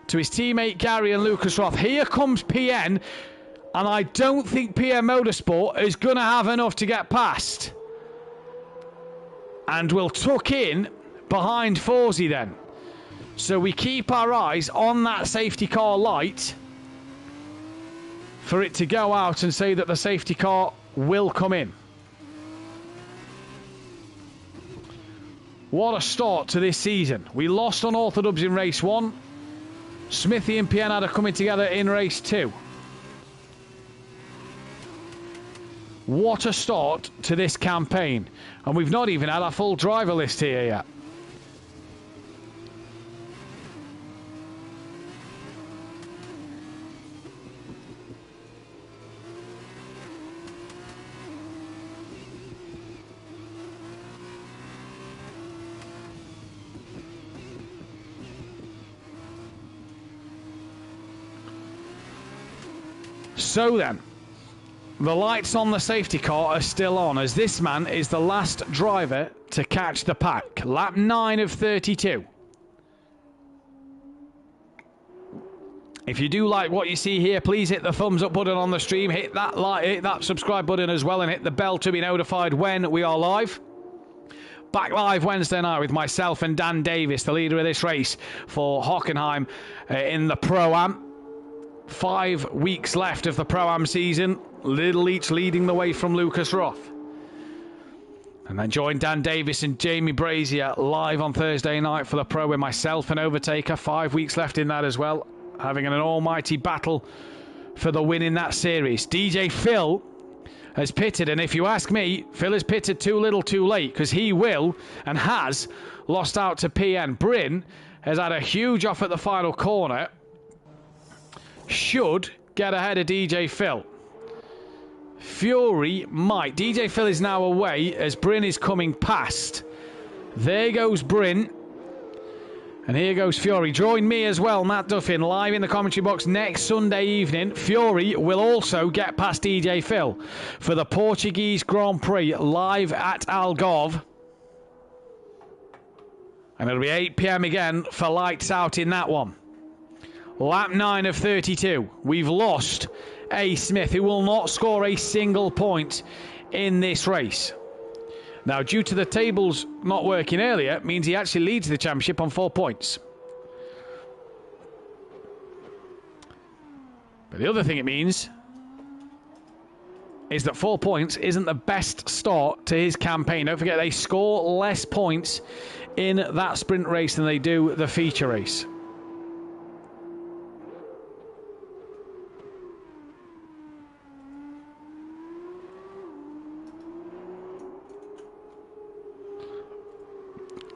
to his teammate Gary and Lucas Roth. Here comes PN, and I don't think PN Motorsport is going to have enough to get past. And we'll tuck in behind Forzy then. So we keep our eyes on that safety car light for it to go out and say that the safety car will come in. What a start to this season. We lost on Orthodubs in race 1. Smithy and Pianada coming together in race 2. What a start to this campaign. And we've not even had our full driver list here yet. So then, the lights on the safety car are still on, as this man is the last driver to catch the pack. Lap 9 of 32. If you do like what you see here, please hit the thumbs up button on the stream, hit that like, hit that subscribe button as well, and hit the bell to be notified when we are live. Back live Wednesday night with myself and Dan Davis, the leader of this race for Hockenheim in the Pro-Am. 5 weeks left of the Pro-Am season. Little each leading the way from Lucas Roth. And then join Dan Davis and Jamie Brazier live on Thursday night for the Pro with myself and Overtaker. 5 weeks left in that as well. Having an almighty battle for the win in that series. DJ Phil has pitted, and if you ask me, Phil has pitted too little too late, because he will and has lost out to PN. Bryn has had a huge off at the final corner. Should get ahead of DJ Phil. Fury might. DJ Phil is now away as Bryn is coming past. There goes Bryn. And here goes Fury. Join me as well, Matt Duffin, live in the commentary box next Sunday evening. Fury will also get past DJ Phil for the Portuguese Grand Prix live at Algarve. And it'll be 8 p.m. again for lights out in that one. Lap 9 of 32. We've lost A. Smith, who will not score a single point in this race. Now, due to the tables not working earlier, means he actually leads the championship on 4 points. But the other thing it means is that 4 points isn't the best start to his campaign. Don't forget, they score less points in that sprint race than they do the feature race.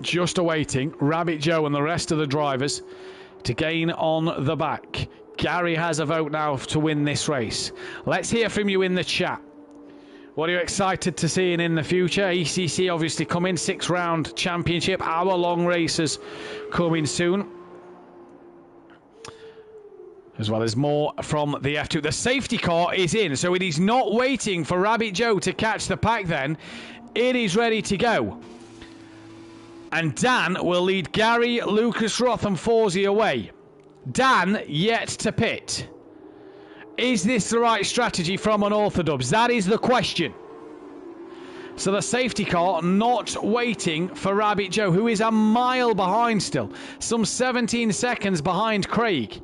Just awaiting Rabbit Joe and the rest of the drivers to gain on the back. Gary has a vote now to win this race. Let's hear from you in the chat. What are you excited to see in the future? ECC obviously coming, 6-round championship, hour-long races coming soon. As well as more from the F2. The safety car is in, so it is not waiting for Rabbit Joe to catch the pack then. It is ready to go. And Dan will lead Gary, Lucas Roth and Forzy away. Dan yet to pit. Is this the right strategy from Unorthodox? That is the question. So the safety car not waiting for Rabbit Joe, who is a mile behind still. Some 17 seconds behind Craig.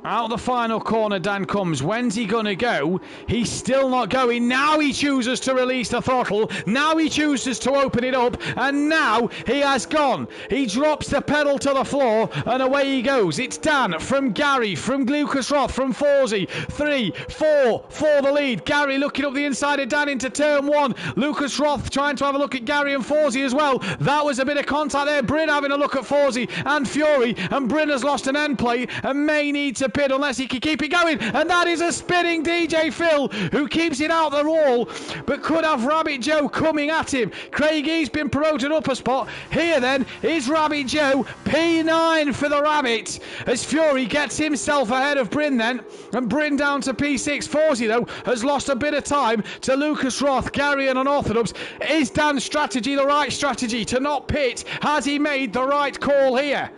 Out the final corner, Dan comes. When's he going to go? He's still not going. Now he chooses to release the throttle. Now he chooses to open it up. And now he has gone. He drops the pedal to the floor and away he goes. It's Dan from Gary, from Lucas Roth, from Forzy. 3, 4 for the lead. Gary looking up the inside of Dan into turn 1. Lucas Roth trying to have a look at Gary and Forzy as well. That was a bit of contact there. Bryn having a look at Forzy and Fury. And Bryn has lost an end plate and may need to pit unless he can keep it going, and that is a spinning DJ Phil who keeps it out the wall but could have Rabbit Joe coming at him. Craigie's been promoted up a spot. Here then is Rabbit Joe, P9 for the Rabbit as Fury gets himself ahead of Bryn then, and Bryn down to P6. Forzy though has lost a bit of time to Lucas Roth, Gary and Unorthodox. Is Dan's strategy the right strategy to not pit? Has he made the right call here?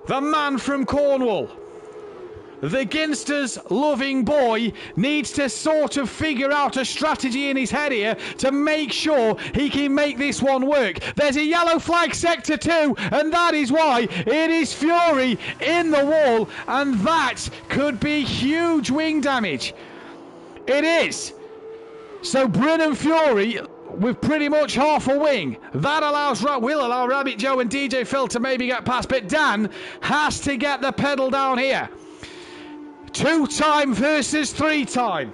The man from Cornwall, the Ginsters loving boy, needs to sort of figure out a strategy in his head here to make sure he can make this one work. There's a yellow flag sector 2, and that is why it is Fury in the wall, and that could be huge wing damage. It is. So Bryn and Fury with pretty much half a wing. That will allow Rabbit Joe and DJ Phil to maybe get past, but Dan has to get the pedal down here. 2-time versus 3-time.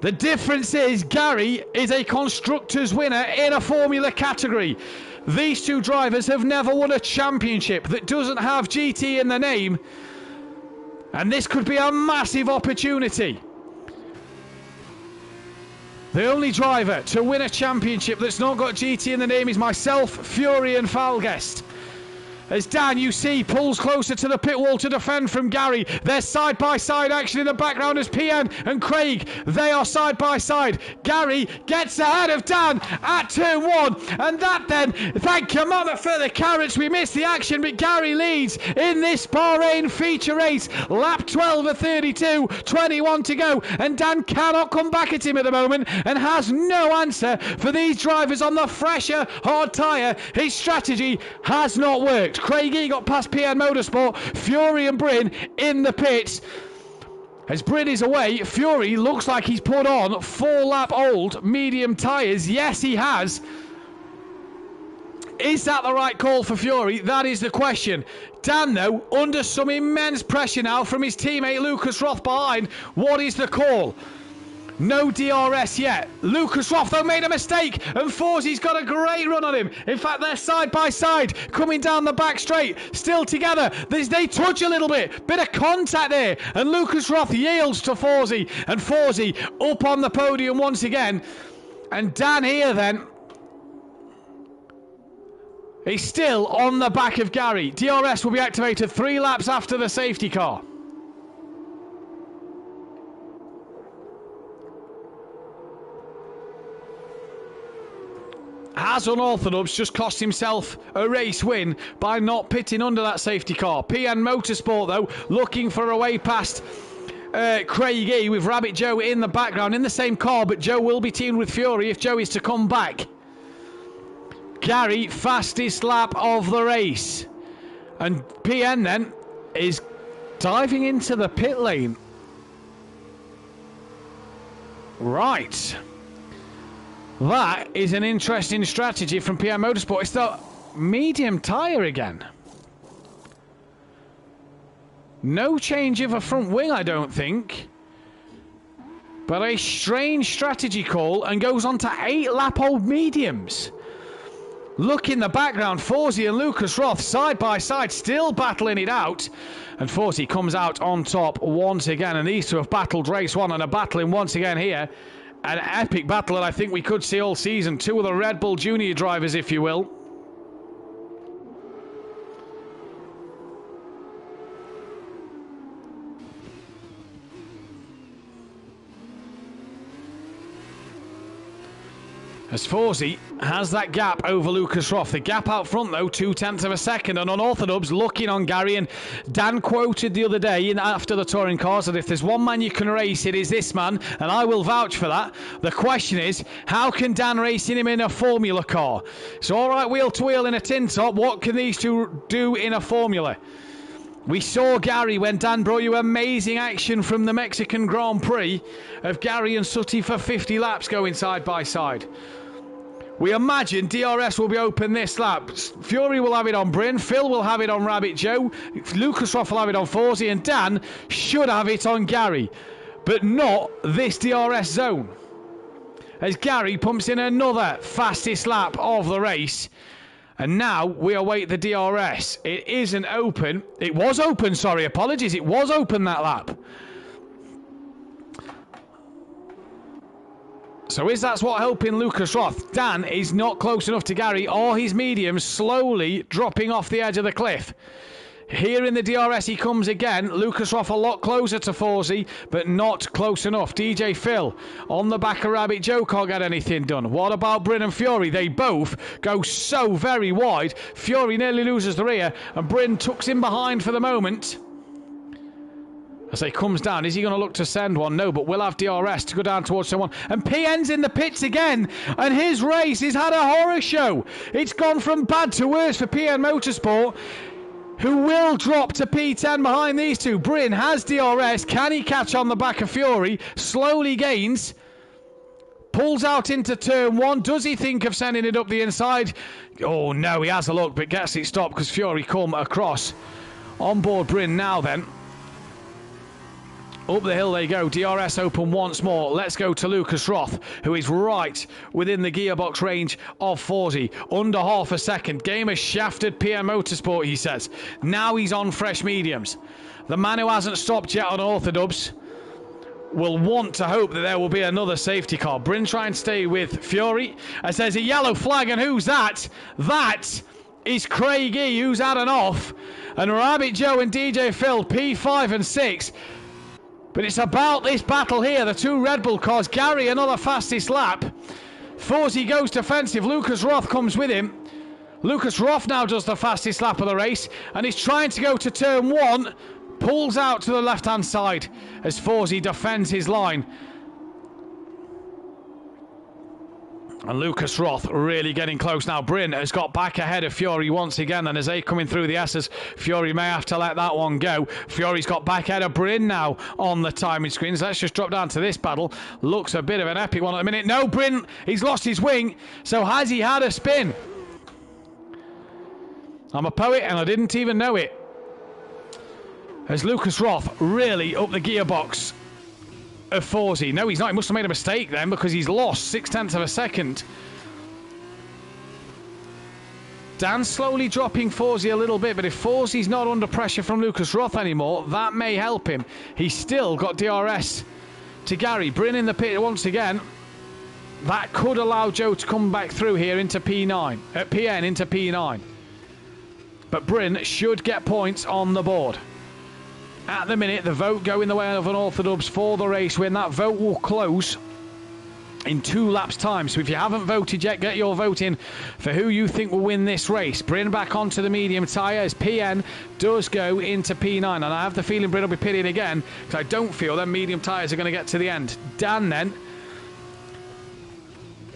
The difference is Gary is a Constructors winner in a Formula category. These two drivers have never won a championship that doesn't have GT in the name. And this could be a massive opportunity. The only driver to win a championship that's not got GT in the name is myself, Fury and Falguest. As Dan, you see, pulls closer to the pit wall to defend from Gary. There's side-by-side action in the background as PN and Craig, they are side-by-side. Gary gets ahead of Dan at turn 1. And that then, thank you, mother, for the carrots. We missed the action, but Gary leads in this Bahrain feature race. Lap 12 of 32, 21 to go. And Dan cannot come back at him at the moment and has no answer for these drivers on the fresher hard tyre. His strategy has not worked. Craigie got past PN Motorsport. Fury and Bryn in the pits. As Bryn is away, Fury looks like he's put on 4-lap old medium tyres. Yes, he has. Is that the right call for Fury? That is the question. Dan, though, under some immense pressure now from his teammate Lucas Roth behind. What is the call? No DRS yet. Lucas Roth, though, made a mistake, and Forzy's got a great run on him. In fact, they're side by side, coming down the back straight, still together. They touch a little bit of contact there, and Lucas Roth yields to Forzy, and Forzy up on the podium once again. And Dan here then, he's still on the back of Gary. DRS will be activated 3 laps after the safety car. Has Unorthodox just cost himself a race win by not pitting under that safety car? PN Motorsport, though, looking for a way past Craigie with Rabbit Joe in the background in the same car, but Joe will be teamed with Fury if Joe is to come back. Gary, fastest lap of the race. And PN then is diving into the pit lane. Right. That is an interesting strategy from PM Motorsport. It's the medium tyre again. No change of a front wing, I don't think. But a strange strategy call, and goes on to 8-lap-old mediums. Look in the background, Forsey and Lucas Roth side by side, still battling it out. And Forsey comes out on top once again. And these two have battled race one and are battling once again here. An epic battle that I think we could see all season. Two of the Red Bull Junior drivers, if you will. As Forsey has that gap over Lucas Roth. The gap out front, though, 0.2 of a second. And unorthodox looking on Gary. And Dan quoted the other day after the touring cars that if there's one man you can race, it is this man. And I will vouch for that. The question is, how can Dan race him in a Formula car? It's all right wheel to wheel in a tin top. What can these two do in a Formula? We saw Gary when Dan brought you amazing action from the Mexican Grand Prix of Gary and Sutty for 50 laps going side by side. We imagine DRS will be open this lap. Fury will have it on Bryn, Phil will have it on Rabbit Joe, Lucas Roth will have it on Forsey, and Dan should have it on Gary. But not this DRS zone. As Gary pumps in another fastest lap of the race. And now we await the DRS. It isn't open. It was open, sorry, apologies. It was open that lap. So is that what helping Lucas Roth? Dan is not close enough to Gary or his medium, slowly dropping off the edge of the cliff. Here in the DRS he comes again. Lucas Roth a lot closer to Forsey, but not close enough. DJ Phil on the back of Rabbit Joe can't get anything done. What about Bryn and Fury? They both go so very wide. Fury nearly loses the rear, and Bryn tucks in behind for the moment. As he comes down, is he going to look to send one? No, but we'll have DRS to go down towards someone. And PN's in the pits again, and his race has had a horror show. It's gone from bad to worse for PN Motorsport, who will drop to P10 behind these two. Bryn has DRS. Can he catch on the back of Fury? Slowly gains. Pulls out into turn one. Does he think of sending it up the inside? Oh, no, he has a look, but gets it stopped because Fury come across. On board Bryn now then. Up the hill they go. DRS open once more. Let's go to Lucas Roth, who is right within the gearbox range of Forsey. Under half a second. Game has shafted PM Motorsport, he says. Now he's on fresh mediums. The man who hasn't stopped yet on orthodubs will want to hope that there will be another safety car. Bryn trying to stay with Fury. As there's a yellow flag, and who's that? That is Craig E, who's had an off. And Rabbit Joe and DJ Phil, P5 and 6. But it's about this battle here. The two Red Bull cars. Gary, another fastest lap. Forsey goes defensive. Lucas Roth comes with him. Lucas Roth now does the fastest lap of the race. And he's trying to go to turn one. Pulls out to the left-hand side as Forsey defends his line. And Lucas Roth really getting close now. Bryn has got back ahead of Fury once again. And as they coming through the S's, Fury may have to let that one go. Fury's got back ahead of Bryn now on the timing screens. Let's just drop down to this battle. Looks a bit of an epic one at the minute. No, Bryn, he's lost his wing. So has he had a spin? I'm a poet and I didn't even know it. As Lucas Roth really up the gearbox of Forsey. No, he's not. He must have made a mistake then because he's lost 0.6 of a second. Dan slowly dropping Forsey a little bit, but if Forsey's not under pressure from Lucas Roth anymore, that may help him. He's still got DRS to Gary. Bryn in the pit once again. That could allow Joe to come back through here into P9. PN into P9. But Bryn should get points on the board. At the minute, the vote going the way of an orthodubs for the race win. That vote will close in 2 laps' time. So if you haven't voted yet, get your vote in for who you think will win this race. Bryn back onto the medium tyre as PN does go into P9. And I have the feeling Bryn will be pitting again because I don't feel them medium tyres are going to get to the end. Dan then,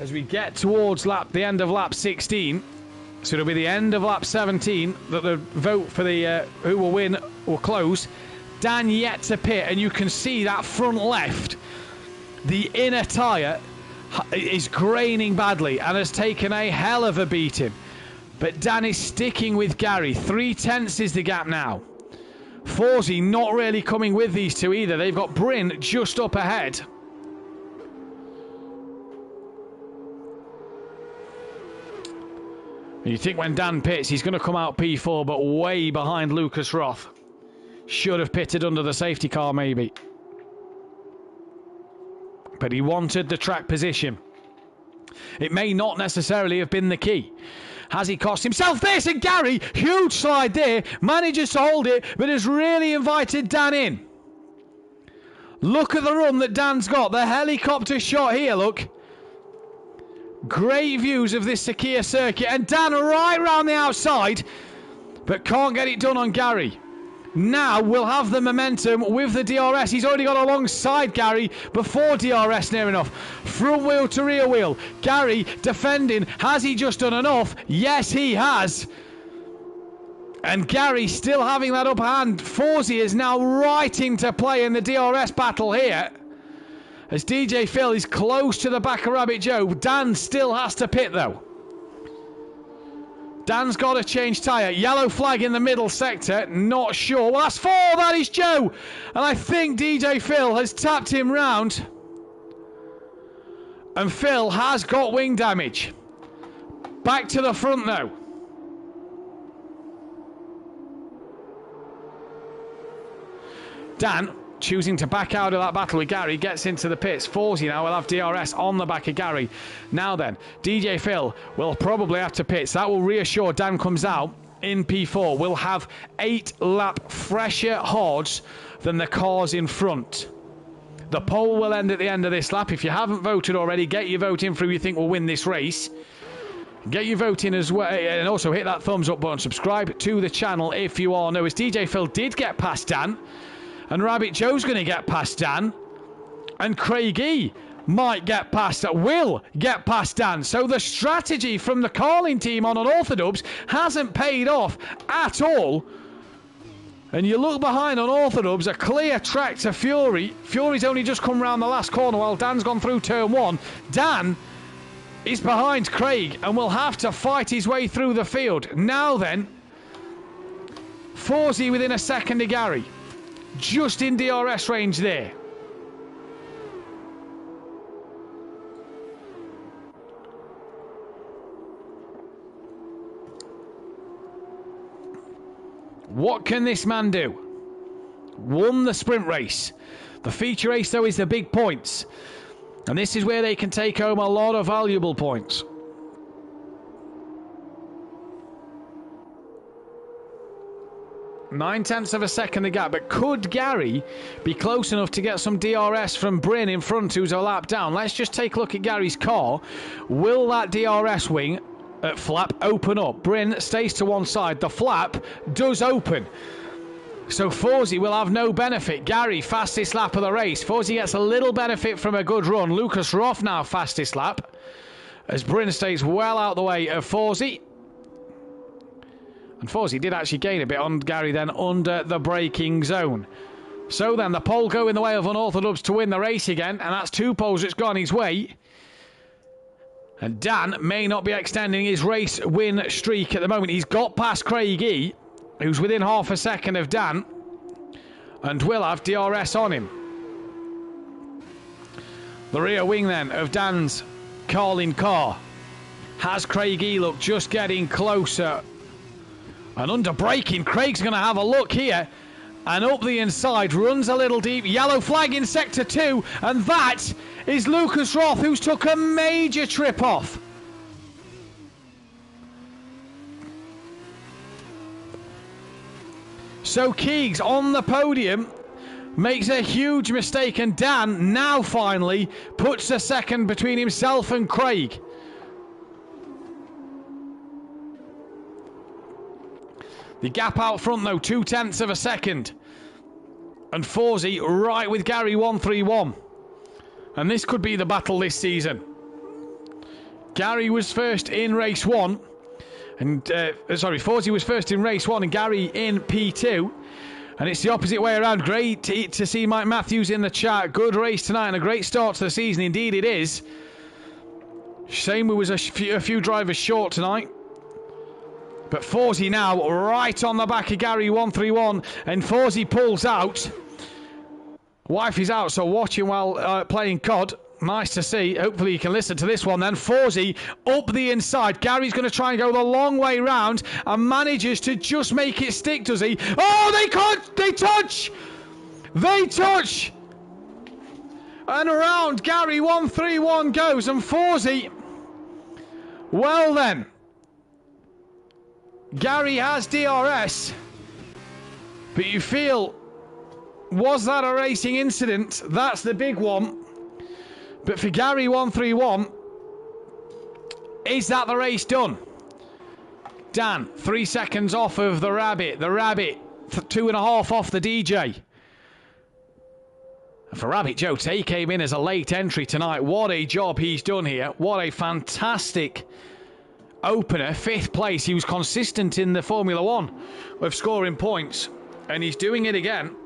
as we get towards the end of lap 16, So it'll be the end of lap 17 that the vote for the who will win will close. Dan yet to pit, and you can see that front left, the inner tyre is graining badly and has taken a hell of a beating. But Dan is sticking with Gary. 3/10 is the gap now. Forsey not really coming with these two either. They've got Bryn just up ahead. You think when Dan pits, he's going to come out P4, but way behind Lucas Roth. Should have pitted under the safety car, maybe. But he wanted the track position. It may not necessarily have been the key. Has he cost himself this? And Gary, huge slide there, manages to hold it, but has really invited Dan in. Look at the run that Dan's got. The helicopter shot here, look. Great views of this Sakhir circuit, and Dan right round the outside, but can't get it done on Gary. Now we'll have the momentum with the DRS. He's already got alongside Gary before DRS near enough. Front wheel to rear wheel. Gary defending. Has he just done enough? Yes, he has. And Gary still having that upper hand. Forsey is now right into play in the DRS battle here. As DJ Phil is close to the back of Rabbit Joe. Dan still has to pit though. Dan's got to change tyre. Yellow flag in the middle sector. Not sure. Well, that's 4. That is Joe. And I think DJ Phil has tapped him round. And Phil has got wing damage. Back to the front though. Dan choosing to back out of that battle with Gary, gets into the pits. Forsey now will have DRS on the back of Gary. Now then, DJ Phil will probably have to pit. So that will reassure Dan comes out in P4. We'll have 8 lap fresher hards than the cars in front. The poll will end at the end of this lap. If you haven't voted already, get your vote in for who you think will win this race. Get your vote in as well, and also hit that thumbs up button. Subscribe to the channel if you are new. As DJ Phil did get past Dan, and Rabbit Joe's going to get past Dan. And Craig E might get past, will get past Dan. So the strategy from the Carlin team on Unorthodox hasn't paid off at all. And you look behind on Unorthodox, a clear track to Fury. Fury's only just come round the last corner while Dan's gone through turn 1. Dan is behind Craig and will have to fight his way through the field. Now then, Forsey within a second of Gary. Just in DRS range there. What can this man do? Won the sprint race. The feature race, though, is the big points. And this is where they can take home a lot of valuable points. 9/10 of a second the gap, but could Gary be close enough to get some DRS from Bryn in front, who's a lap down? Let's just take a look at Gary's car. Will that DRS wing flap open up? Bryn stays to one side. The flap does open. So Forsey will have no benefit. Gary, fastest lap of the race. Forsey gets a little benefit from a good run. Lucas Roth now fastest lap, as Bryn stays well out the way of Forsey. And Forsey did actually gain a bit on Gary then under the braking zone. So then the pole go in the way of Unorthodox to win the race again, and that's 2 poles that's gone his way. And Dan may not be extending his race win streak at the moment. He's got past Craig E, who's within half a second of Dan, and will have DRS on him. The rear wing then of Dan's Carlin car has Craig E look just getting closer. And under braking, Craig's going to have a look here. And up the inside, runs a little deep. Yellow flag in sector 2. And that is Lucas Roth, who's took a major trip off. So Keegs on the podium makes a huge mistake. And Dan now finally puts a second between himself and Craig. The gap out front, though, 0.2 of a second. And Forsey right with Gary 131. And this could be the battle this season. Gary was first in race 1. And, Forsey was first in race 1 and Gary in P2. And it's the opposite way around. Great to see Mike Matthews in the chat. Good race tonight and a great start to the season. Indeed it is. Shame we was a few drivers short tonight. But Forsey now right on the back of Gary 131. And Forsey pulls out. Wife is out, so watch him while playing COD. Nice to see. Hopefully you can listen to this one then. Forsey up the inside. Gary's going to try and go the long way round and manages to just make it stick, does he? Oh, they can't! They touch! They touch! And around Gary 131 goes, and Forsey... Well then. Gary has DRS. But you feel... Was that a racing incident? That's the big one. But for Gary 131, is that the race done? Dan, 3 seconds off of the Rabbit. The Rabbit, 2.5 off the DJ. And for Rabbit Joe, he came in as a late entry tonight. What a job he's done here. What a fantastic opener. 5th place. He was consistent in the Formula 1 of scoring points. And he's doing it again.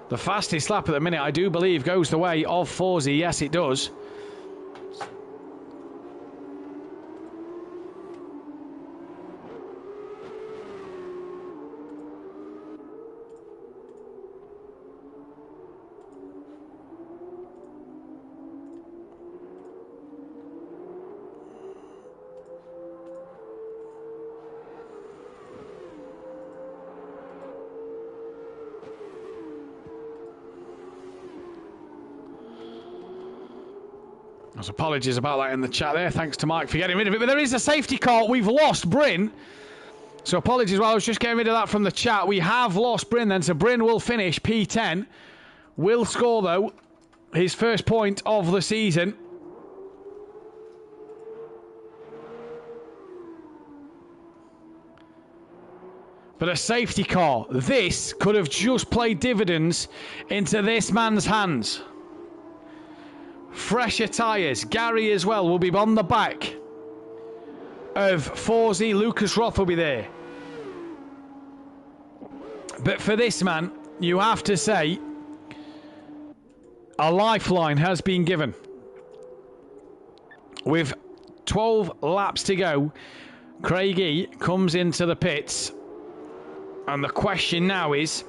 The fastest lap at the minute, I do believe, goes the way of Forsey. Yes, it does. There's apologies about that in the chat there. Thanks to Mike for getting rid of it. But there is a safety car. We've lost Bryn. So apologies while I was just getting rid of that from the chat. We have lost Bryn then. So Bryn will finish P10. Will score, though, his first point of the season. But a safety car. This could have just played dividends into this man's hands. Fresher tyres. Gary as well will be on the back of Forsey. Lucas Roth will be there. But for this man, you have to say, a lifeline has been given. With 12 laps to go, Craigie comes into the pits. And the question now is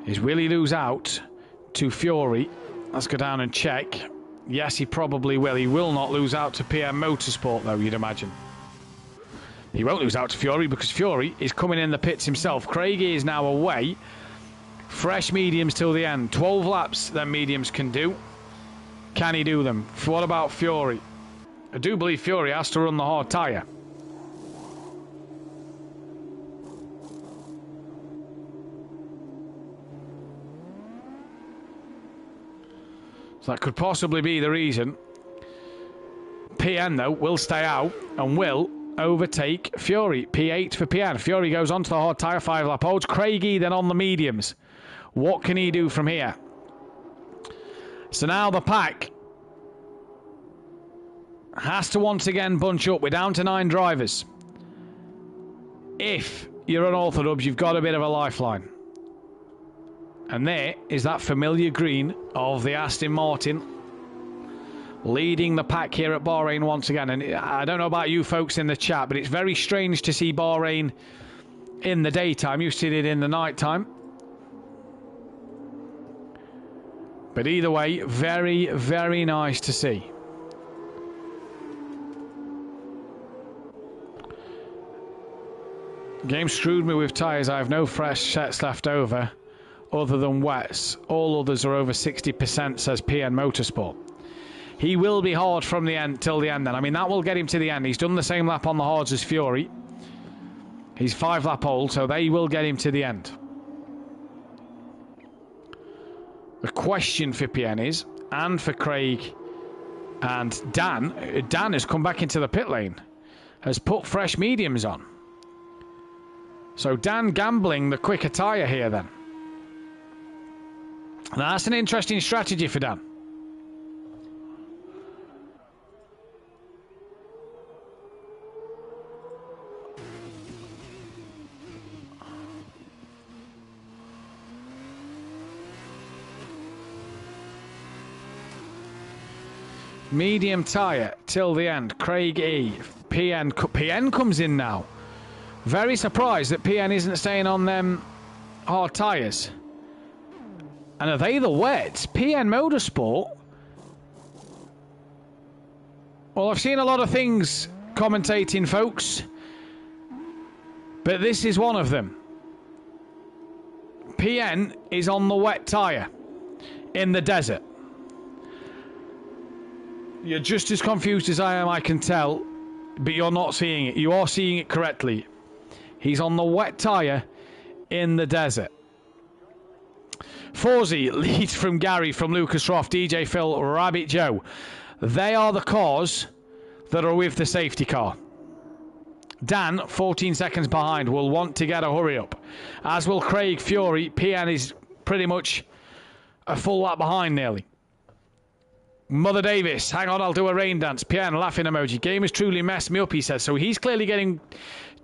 will he lose out to Fury? Let's go down and check. Yes, he probably will. He will not lose out to PM Motorsport, though, you'd imagine. He won't lose out to Fury because Fury is coming in the pits himself. Craigie is now away. Fresh mediums till the end. 12 laps that mediums can do. Can he do them? What about Fury? I do believe Fury has to run the hard tyre. That could possibly be the reason. PN, though, will stay out and will overtake Fury. P8 for PN. Fury goes onto the hard tyre, 5-lap holds. Craigie then on the mediums. What can he do from here? So now the pack has to once again bunch up. We're down to 9 drivers. If you're unorthodox, you've got a bit of a lifeline. And there is that familiar green of the Aston Martin leading the pack here at Bahrain once again. And I don't know about you folks in the chat, but it's very strange to see Bahrain in the daytime. You've seen it in the nighttime. But either way, very, very nice to see. Game screwed me with tyres. I have no fresh sets left over. Other than wets, all others are over 60%, says PN Motorsport. He will be hard from the end till the end then. I mean, that will get him to the end. He's done the same lap on the hards as Fury. He's 5-lap old, so they will get him to the end. The question for PN is, and for Craig and Dan has come back into the pit lane, has put fresh mediums on. So Dan gambling the quicker tyre here then. Now, that's an interesting strategy for Dan. Medium tyre till the end. Craig E. PN comes in now. Very surprised that PN isn't staying on them hard tyres. And are they the wets? PN Motorsport? Well, I've seen a lot of things commentating, folks. But this is one of them. PN is on the wet tyre in the desert. You're just as confused as I am, I can tell, but you're not seeing it. You are seeing it correctly. He's on the wet tyre in the desert. Forzy leads from Gary, from Lucas Roth, DJ Phil, Rabbit Joe. They are the cars that are with the safety car. Dan, 14 seconds behind, will want to get a hurry up. As will Craig Fury. PN is pretty much a full lap behind nearly. Mother Davis, hang on, I'll do a rain dance. PN, laughing emoji. Game has truly messed me up, he says. So he's clearly getting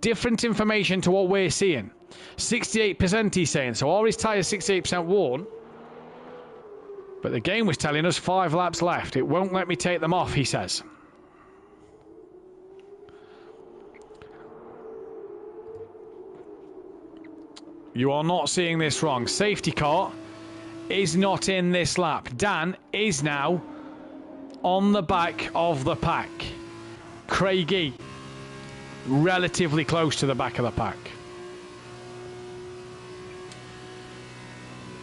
different information to what we're seeing. 68% he's saying. So are his tyres 68% worn? But the game was telling us 5 laps left. It won't let me take them off, he says. You are not seeing this wrong. Safety car is not in this lap. Dan is now on the back of the pack. Craigie relatively close to the back of the pack.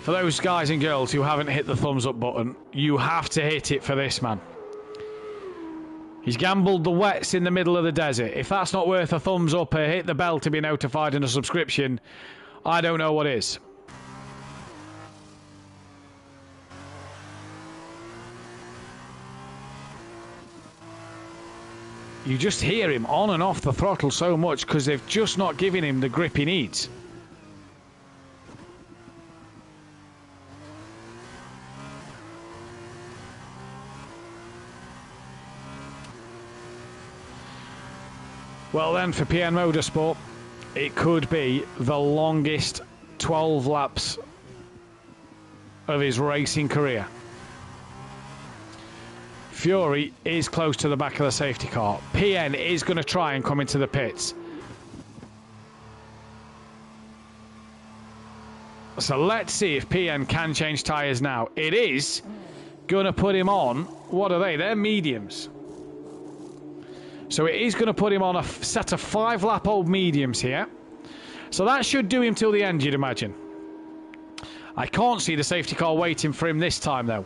For those guys and girls who haven't hit the thumbs up button, you have to hit it for this man. He's gambled the wets in the middle of the desert. If that's not worth a thumbs up, hit the bell to be notified and a subscription, I don't know what is. You just hear him on and off the throttle so much because they've just not given him the grip he needs. Well then, for PN Motorsport, it could be the longest 12 laps of his racing career. Fury is close to the back of the safety car. PN is going to try and come into the pits. So let's see if PN can change tyres now. It is going to put him on, what are they? They're mediums. So it is going to put him on a set of 5 lap old mediums here. So that should do him till the end, you'd imagine. I can't see the safety car waiting for him this time though.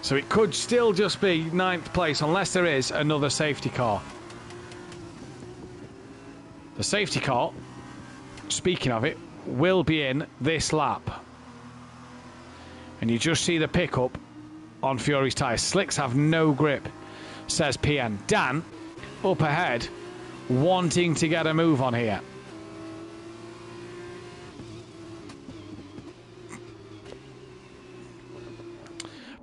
So it could still just be 9th place unless there is another safety car. The safety car, speaking of it, will be in this lap. And you just see the pickup on Fury's tyres. Slicks have no grip, says PN. Dan, up ahead, wanting to get a move on here.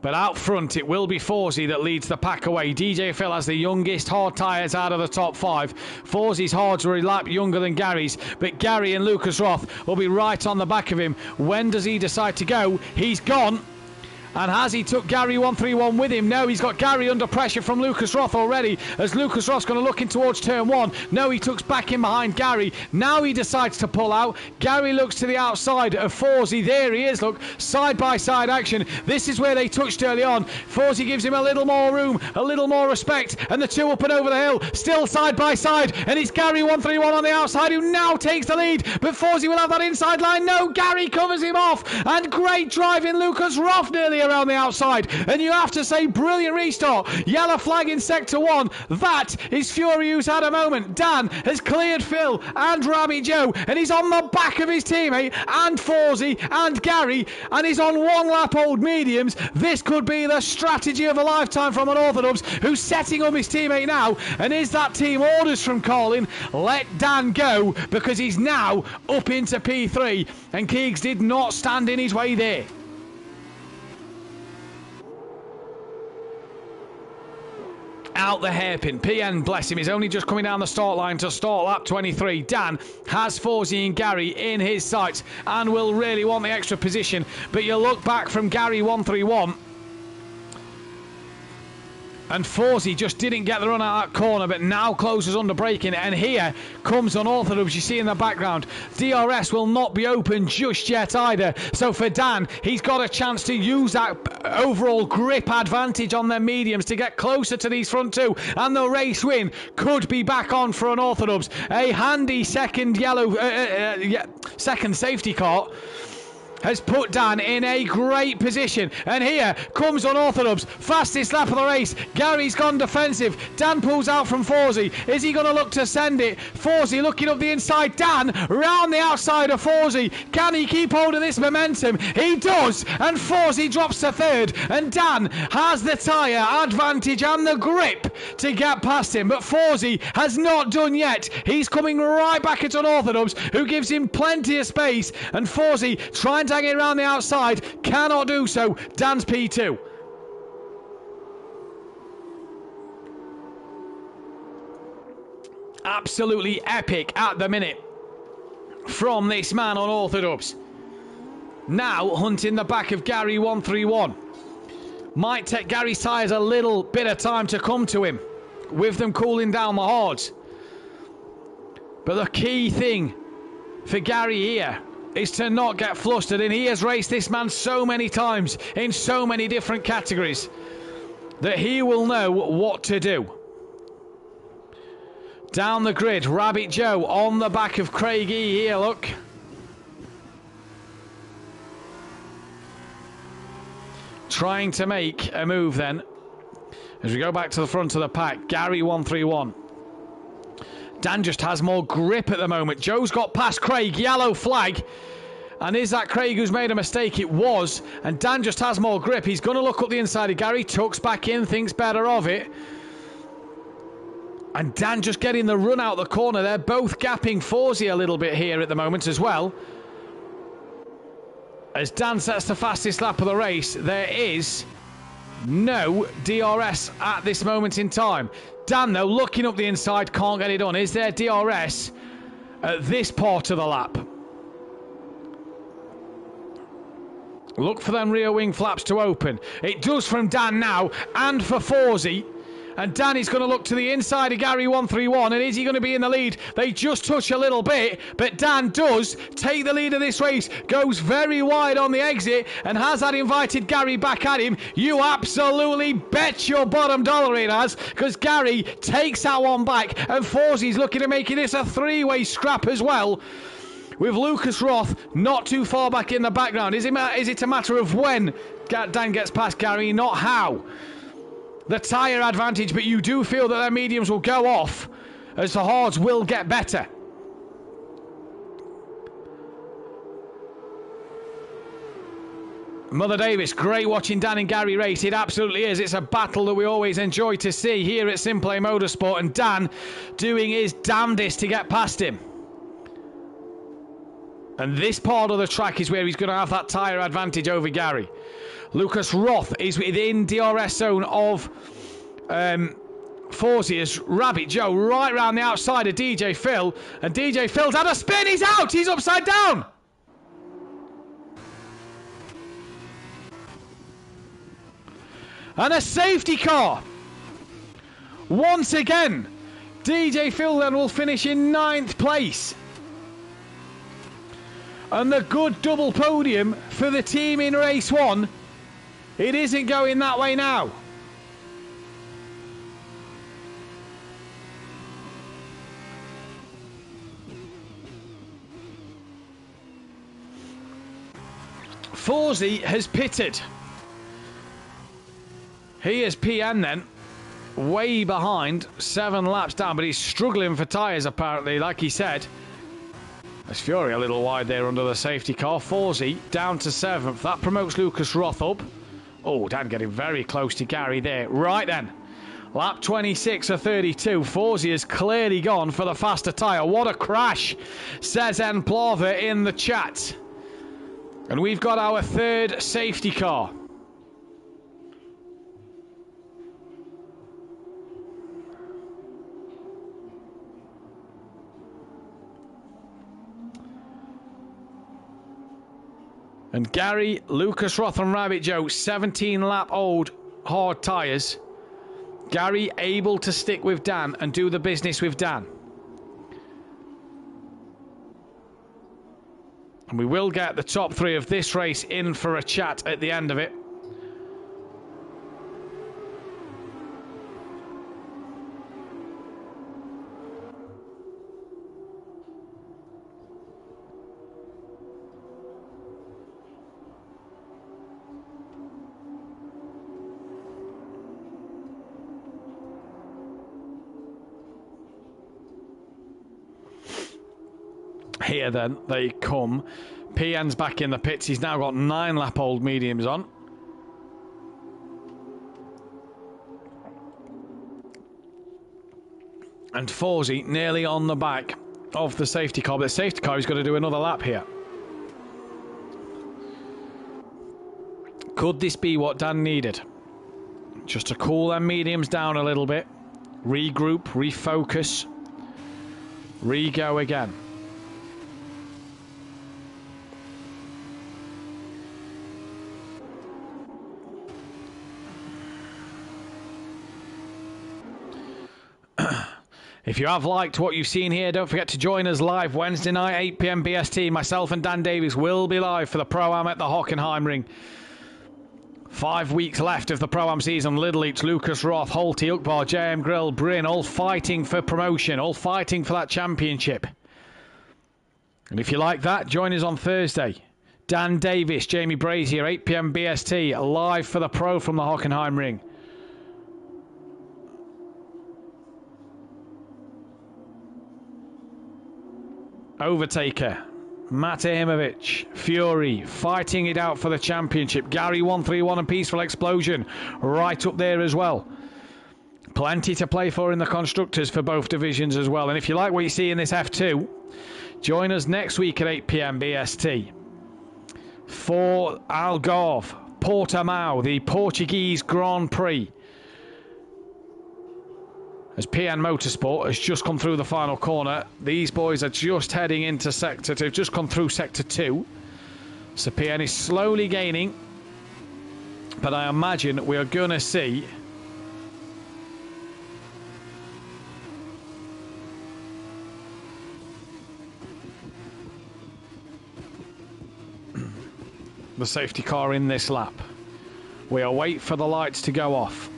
But out front, it will be Forzy that leads the pack away. DJ Phil has the youngest hard tyres out of the top 5. Forzy's hards are a lap younger than Gary's, but Gary and Lucas Roth will be right on the back of him. When does he decide to go? He's gone. And has he took Gary 131 with him? No, he's got Gary under pressure from Lucas Roth already, as Lucas Roth's going to look in towards turn 1. No, he tucks back in behind Gary. Now he decides to pull out. Gary looks to the outside of Forzy. There he is, look, side-by-side action. This is where they touched early on. Forzy gives him a little more room, a little more respect, and the two up and over the hill, still side-by-side, and it's Gary 131 on the outside who now takes the lead, but Forzy will have that inside line. No, Gary covers him off, and great driving Lucas Roth nearly around the outside, and you have to say brilliant restart. Yellow flag in sector 1. That is Fury who's had a moment. Dan has cleared Phil and Rabbit Joe, and he's on the back of his teammate and Forzy and Gary, and he's on 1 lap old mediums. This could be the strategy of a lifetime from Unorthodox, who's setting up his teammate now. And is that team orders from Colin? Let Dan go, because he's now up into P3, and Keegs did not stand in his way there. Out the hairpin. PN, bless him, is only just coming down the start line to start lap 23. Dan has Forzy and Gary in his sights and will really want the extra position. But you look back from Gary 131, And Forsey just didn't get the run out of that corner, but now closes under braking. And here comes Unorthodox, you see in the background. DRS will not be open just yet either. So for Dan, he's got a chance to use that overall grip advantage on their mediums to get closer to these front two. And the race win could be back on for Unorthodox. A handy second second safety car has put Dan in a great position. And here comes Unorthodox. Fastest lap of the race. Gary's gone defensive. Dan pulls out from Forsey. Is he going to look to send it? Forsey looking up the inside. Dan round the outside of Forsey. Can he keep hold of this momentum? He does. And Forsey drops to third. And Dan has the tyre advantage and the grip to get past him. But Forsey has not done yet. He's coming right back at Unorthodox, who gives him plenty of space. And Forsey trying to hang it around the outside, cannot do so. Dan's P2. Absolutely epic at the minute from this man Unorthodox. Now hunting the back of Gary 131. Might take Gary's tyres a little bit of time to come to him, with them cooling down the hards. But the key thing for Gary here is to not get flustered, and he has raced this man so many times in so many different categories that he will know what to do. Down the grid, Rabbit Joe on the back of Craigie here, look. Trying to make a move then. As we go back to the front of the pack, Gary 131. Dan just has more grip at the moment. Joe's got past Craig, yellow flag. And is that Craig who's made a mistake? It was. And Dan just has more grip. He's going to look up the inside of Gary, tucks back in, thinks better of it. And Dan just getting the run out the corner. They're both gapping Forsey a little bit here at the moment as well. As Dan sets the fastest lap of the race, there is no DRS at this moment in time. Dan, though, looking up the inside, can't get it done. Is there DRS at this part of the lap? Look for them rear wing flaps to open. It does from Dan now, and for Forsey. And Dan is going to look to the inside of Gary 131. And is he going to be in the lead? They just touch a little bit. But Dan does take the lead of this race. Goes very wide on the exit. And has that invited Gary back at him? You absolutely bet your bottom dollar it has. Because Gary takes that one back. And Forsey's looking to make this a three-way scrap as well. With Lucas Roth not too far back in the background. Is it a matter of when Dan gets past Gary, not how? The tyre advantage, but you do feel that their mediums will go off as the hards will get better. Mother Davis, great watching Dan and Gary race. It absolutely is. It's a battle that we always enjoy to see here at Simplay Motorsport, and Dan doing his damnedest to get past him. And this part of the track is where he's going to have that tyre advantage over Gary. Lucas Roth is within DRS zone of Forsey as Rabbit Joe right round the outside of DJ Phil. And DJ Phil's had a spin. He's out. He's upside down. And a safety car. Once again, DJ Phil then will finish in 9th place. And the good double podium for the team in race 1. It isn't going that way now. Forsey has pitted. He is PN then. Way behind, 7 laps down, but he's struggling for tyres apparently, like he said. There's Fury a little wide there under the safety car. Forsey down to 7th. That promotes Lucas Roth up. Oh, Dan getting very close to Gary there. Right then. Lap 26 of 32. Forsey has clearly gone for the faster tyre. What a crash, says N. Plava in the chat. And we've got our 3rd safety car. And Gary, Lucas Roth and Rabbit Joe, 17 lap old hard tyres. Gary able to stick with Dan and do the business with Dan. And we will get the top 3 of this race in for a chat at the end of it. Here then, they come. PN's back in the pits. He's now got 9 lap-old mediums on. And Forsey nearly on the back of the safety car. But the safety car is going to do another lap here. Could this be what Dan needed? Just to cool them mediums down a little bit. Regroup, refocus. Re-go again. If you have liked what you've seen here, don't forget to join us live Wednesday night, 8 PM BST. Myself and Dan Davies will be live for the Pro-Am at the Hockenheimring. 5 weeks left of the Pro-Am season. Lidl Eats, Lucas Roth, Holty, Ukbar, JM Grill, Bryn, all fighting for promotion, all fighting for that championship. And if you like that, join us on Thursday. Dan Davies, Jamie Brazier, 8 PM BST, live for the Pro from the Hockenheimring. Overtaker, Matehimovic, Fury, fighting it out for the championship. Gary 131 and Peaceful Explosion right up there as well. Plenty to play for in the constructors for both divisions as well. And if you like what you see in this F2, join us next week at 8 PM BST for Algarve, Portimao, the Portuguese Grand Prix. As PN Motorsport has just come through the final corner. These boys are just heading into Sector 2. They've just come through Sector 2. So PN is slowly gaining. But I imagine we are going to see the safety car in this lap. We'll wait for the lights to go off.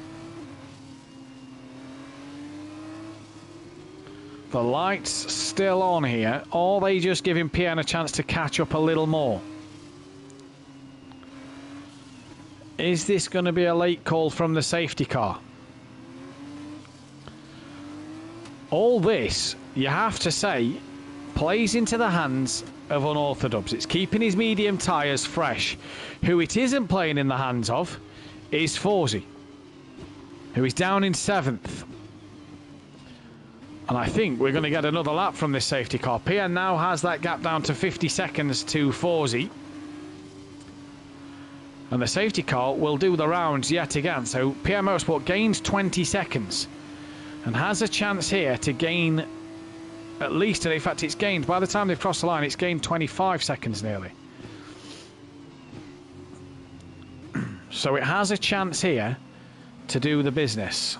The lights still on here. Or are they just giving PN a chance to catch up a little more? Is this going to be a late call from the safety car? All this, you have to say, plays into the hands of Unorthodox. It's keeping his medium tyres fresh. Who it isn't playing in the hands of is Forsey, who is down in 7th. And I think we're going to get another lap from this safety car. PN now has that gap down to 50 seconds to Forsey. And the safety car will do the rounds yet again. So PM Motorsport gains 20 seconds. And has a chance here to gain at least, in fact it's gained, by the time they've crossed the line, it's gained 25 seconds nearly. So it has a chance here to do the business.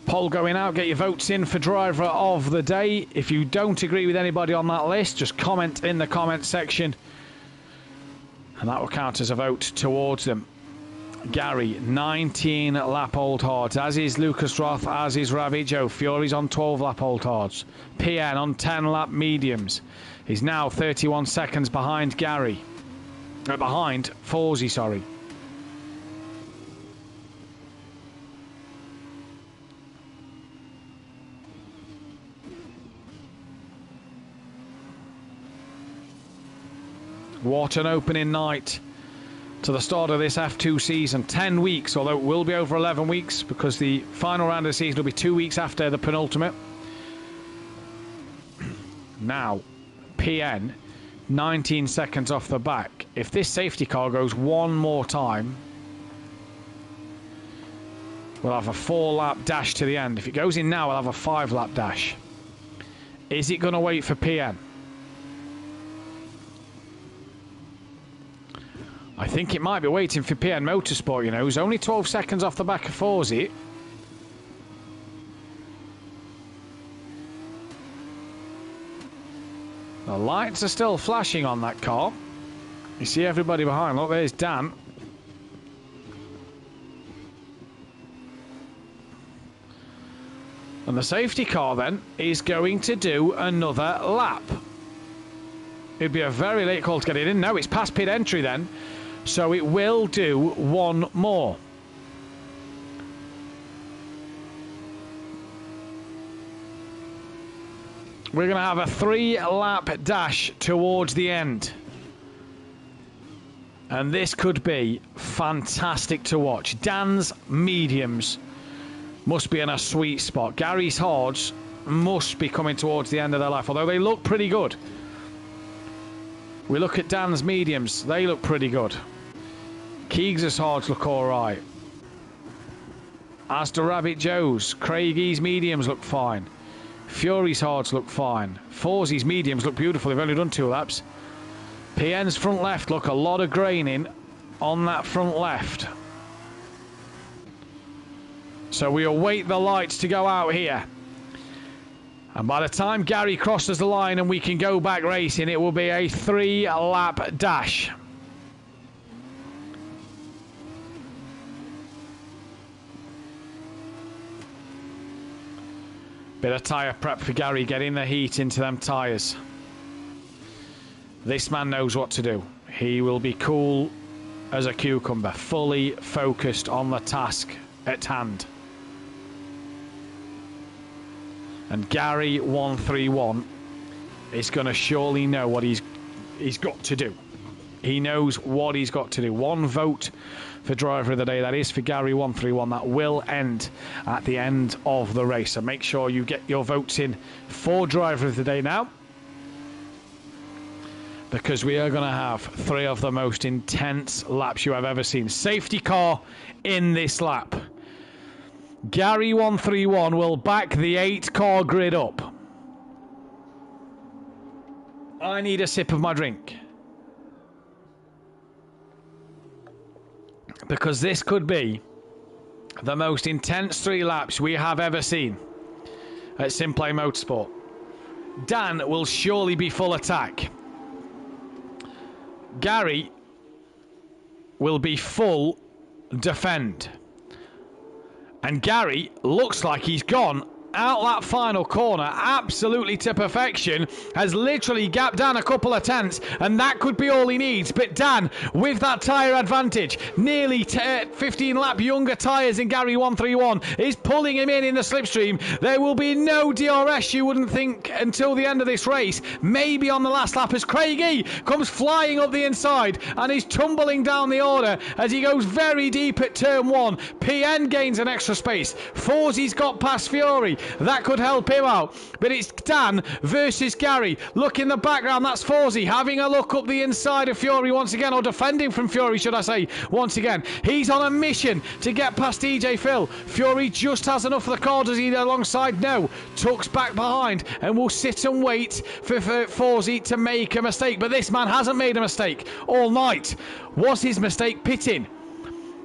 Poll going out, get your votes in for driver of the day. If you don't agree with anybody on that list, just comment in the comment section and that will count as a vote towards them. Gary, 19 lap old hards, as is Lucas Roth, as is Ravi Joe. Fury's on 12 lap old hards. PN on 10 lap mediums. He's now 31 seconds behind Gary. Behind Forsey, sorry. What an opening night to the start of this F2 season. 10 weeks, although it will be over 11 weeks because the final round of the season will be 2 weeks after the penultimate. Now, PN 19 seconds off the back. If this safety car goes one more time, we'll have a 4-lap dash to the end. If it goes in now, we'll have a 5-lap dash. Is it going to wait for PN? I think it might be waiting for PN Motorsport, you know. He's only 12 seconds off the back of Forsey. The lights are still flashing on that car. You see everybody behind. Look, there's Dan. And the safety car then is going to do another lap. It'd be a very late call to get it in. No, it's past pit entry then. So it will do one more. We're going to have a 3-lap dash towards the end. And this could be fantastic to watch. Dan's mediums must be in a sweet spot. Gary's hards must be coming towards the end of their life, although they look pretty good. We look at Dan's mediums, they look pretty good. Keegs' hards look alright. As do Rabbit Joe's. Craigie's mediums look fine. Fury's hards look fine. Forsey's mediums look beautiful. They've only done 2 laps. PN's front left, look, a lot of graining on that front left. So we await the lights to go out here. And by the time Gary crosses the line and we can go back racing, it will be a 3-lap dash. Bit of tyre prep for Gary, getting the heat into them tyres. This man knows what to do. He will be cool as a cucumber, fully focused on the task at hand. And Gary 131 is going to surely know what he's got to do. He knows what he's got to do. 1 vote for driver of the day. That is for Gary 131. That will end at the end of the race. So make sure you get your votes in for driver of the day now, because we are going to have 3 of the most intense laps you have ever seen. Safety car in this lap. Gary 131 will back the 8-car grid up. I need a sip of my drink, because this could be the most intense 3 laps we have ever seen at Simplay Motorsport. Dan will surely be full attack. Gary will be full defend. And Gary looks like he's gone out that final corner absolutely to perfection, has literally gapped Dan a couple of tenths, and that could be all he needs. But Dan, with that tyre advantage, nearly 15 lap younger tyres than Gary 131, is pulling him in the slipstream. There will be no DRS, you wouldn't think, until the end of this race. Maybe on the last lap, as Craigie comes flying up the inside and is tumbling down the order as he goes very deep at turn 1. PN gains an extra space. Forsey's got past Fury. That could help him out. But it's Dan versus Gary. Look in the background, that's Forsey having a look up the inside of Fury once again, or defending from Fury, should I say, once again. He's on a mission to get past DJ Phil. Fury just has enough of the car, does he, alongside? No. Tucks back behind and will sit and wait for Forsey to make a mistake. But this man hasn't made a mistake all night. Was his mistake pitting?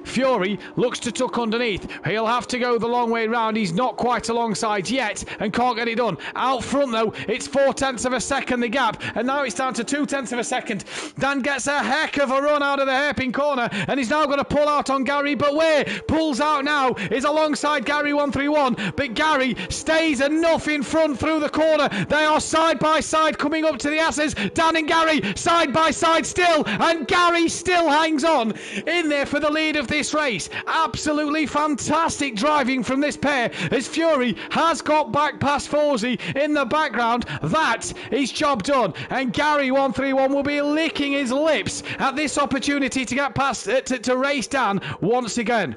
Fury looks to tuck underneath. He'll have to go the long way round. He's not quite alongside yet and can't get it done. Out front though, it's 0.4 of a second the gap, and now it's down to 0.2 of a second. Dan gets a heck of a run out of the hairpin corner and he's now going to pull out on Gary, but where pulls out now is alongside Gary 131, but Gary stays enough in front through the corner. They are side by side coming up to the Asses. Dan and Gary side by side still, and Gary still hangs on in there for the lead of this race. Absolutely fantastic driving from this pair, as Fury has got back past Forsey in the background. That is job done, and Gary 131 will be licking his lips at this opportunity to get past to race Dan once again.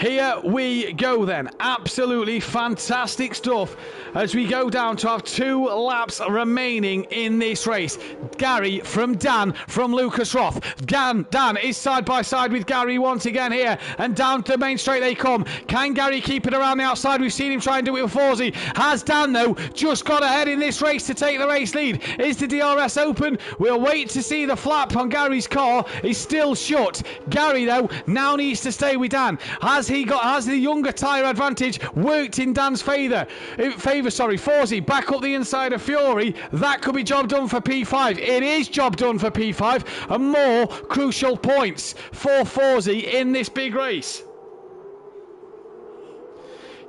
Here we go then. Absolutely fantastic stuff as we go down to have 2 laps remaining in this race. Gary from Dan from Lucas Roth. Dan is side by side with Gary once again here, and down to the main straight they come. Can Gary keep it around the outside? We've seen him try and do it with Forsey. Has Dan though just got ahead in this race to take the race lead? Is the DRS open? We'll wait to see. The flap on Gary's car is still shut. Gary though now needs to stay with Dan. Has the younger tyre advantage worked in Dan's favour? Forsey back up the inside of Fury. That could be job done for P5. It is job done for P5, and more crucial points for Forsey in this big race.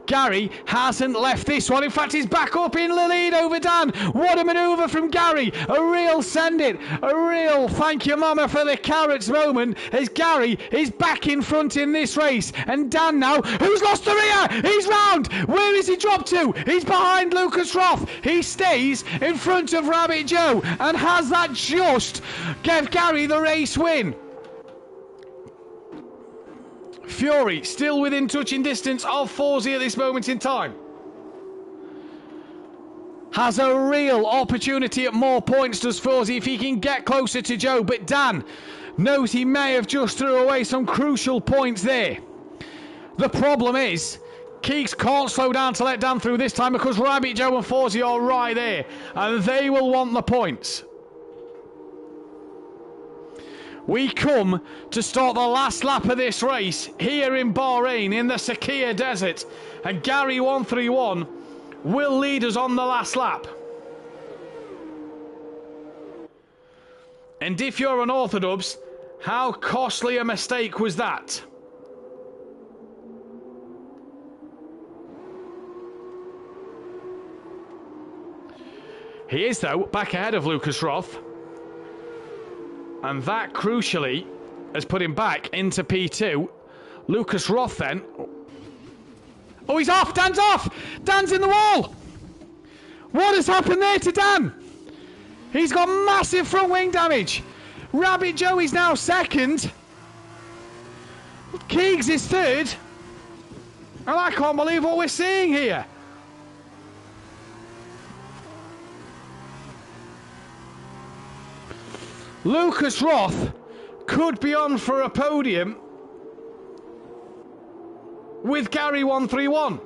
Gary hasn't left this one. In fact, he's back up in the lead over Dan. What a manoeuvre from Gary. A real send it. A real thank you, mama, for the carrots moment as Gary is back in front in this race. And Dan now, who's lost the rear? He's round. Where is he dropped to? He's behind Lucas Roth. He stays in front of Rabbit Joe. And has that just give Gary the race win? Fury still within touching distance of Forsey at this moment in time. Has a real opportunity at more points, does Forsey, if he can get closer to Joe. But Dan knows he may have just threw away some crucial points there. The problem is, Keeks can't slow down to let Dan through this time because Rabbit Joe and Forsey are right there. And they will want the points. We come to start the last lap of this race here in Bahrain in the Sakia Desert, and Gary 131 will lead us on the last lap. And if you're an Orthodox, how costly a mistake was that? He is though back ahead of Lucas Roth. And that, crucially, has put him back into P2. Lucas Roth then. Oh, he's off! Dan's off! Dan's in the wall! What has happened there to Dan? He's got massive front wing damage. Rabbit Joe is now second. Keegs is third. And I can't believe what we're seeing here. Lucas Roth could be on for a podium with Gary 131.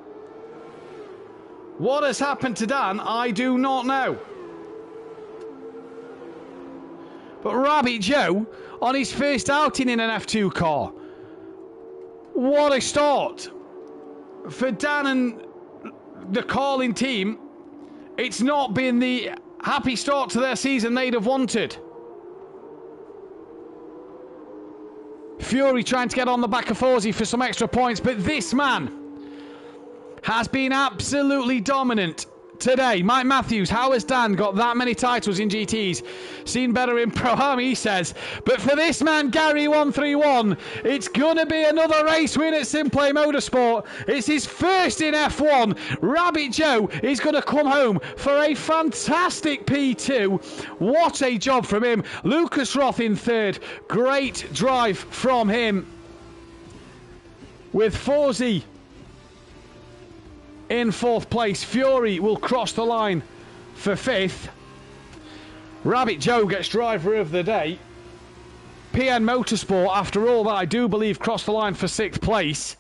What has happened to Dan, I do not know. But Rabbit Joe on his first outing in an F2 car. What a start. For Dan and the Carlin team, it's not been the happy start to their season they'd have wanted. Fury trying to get on the back of Forsey for some extra points, but this man has been absolutely dominant today. Mike Matthews, how has Dan got that many titles in GTs? Seen better in Pro-Am, he says. But for this man, Gary 131, it's going to be another race win at Simplay Motorsport. It's his first in F1. Rabbit Joe is going to come home for a fantastic P2. What a job from him. Lucas Roth in third. Great drive from him. With Forsey in fourth place, Fury will cross the line for fifth. Rabbit Joe gets driver of the day. PN Motorsport, after all that, I do believe crossed the line for sixth place.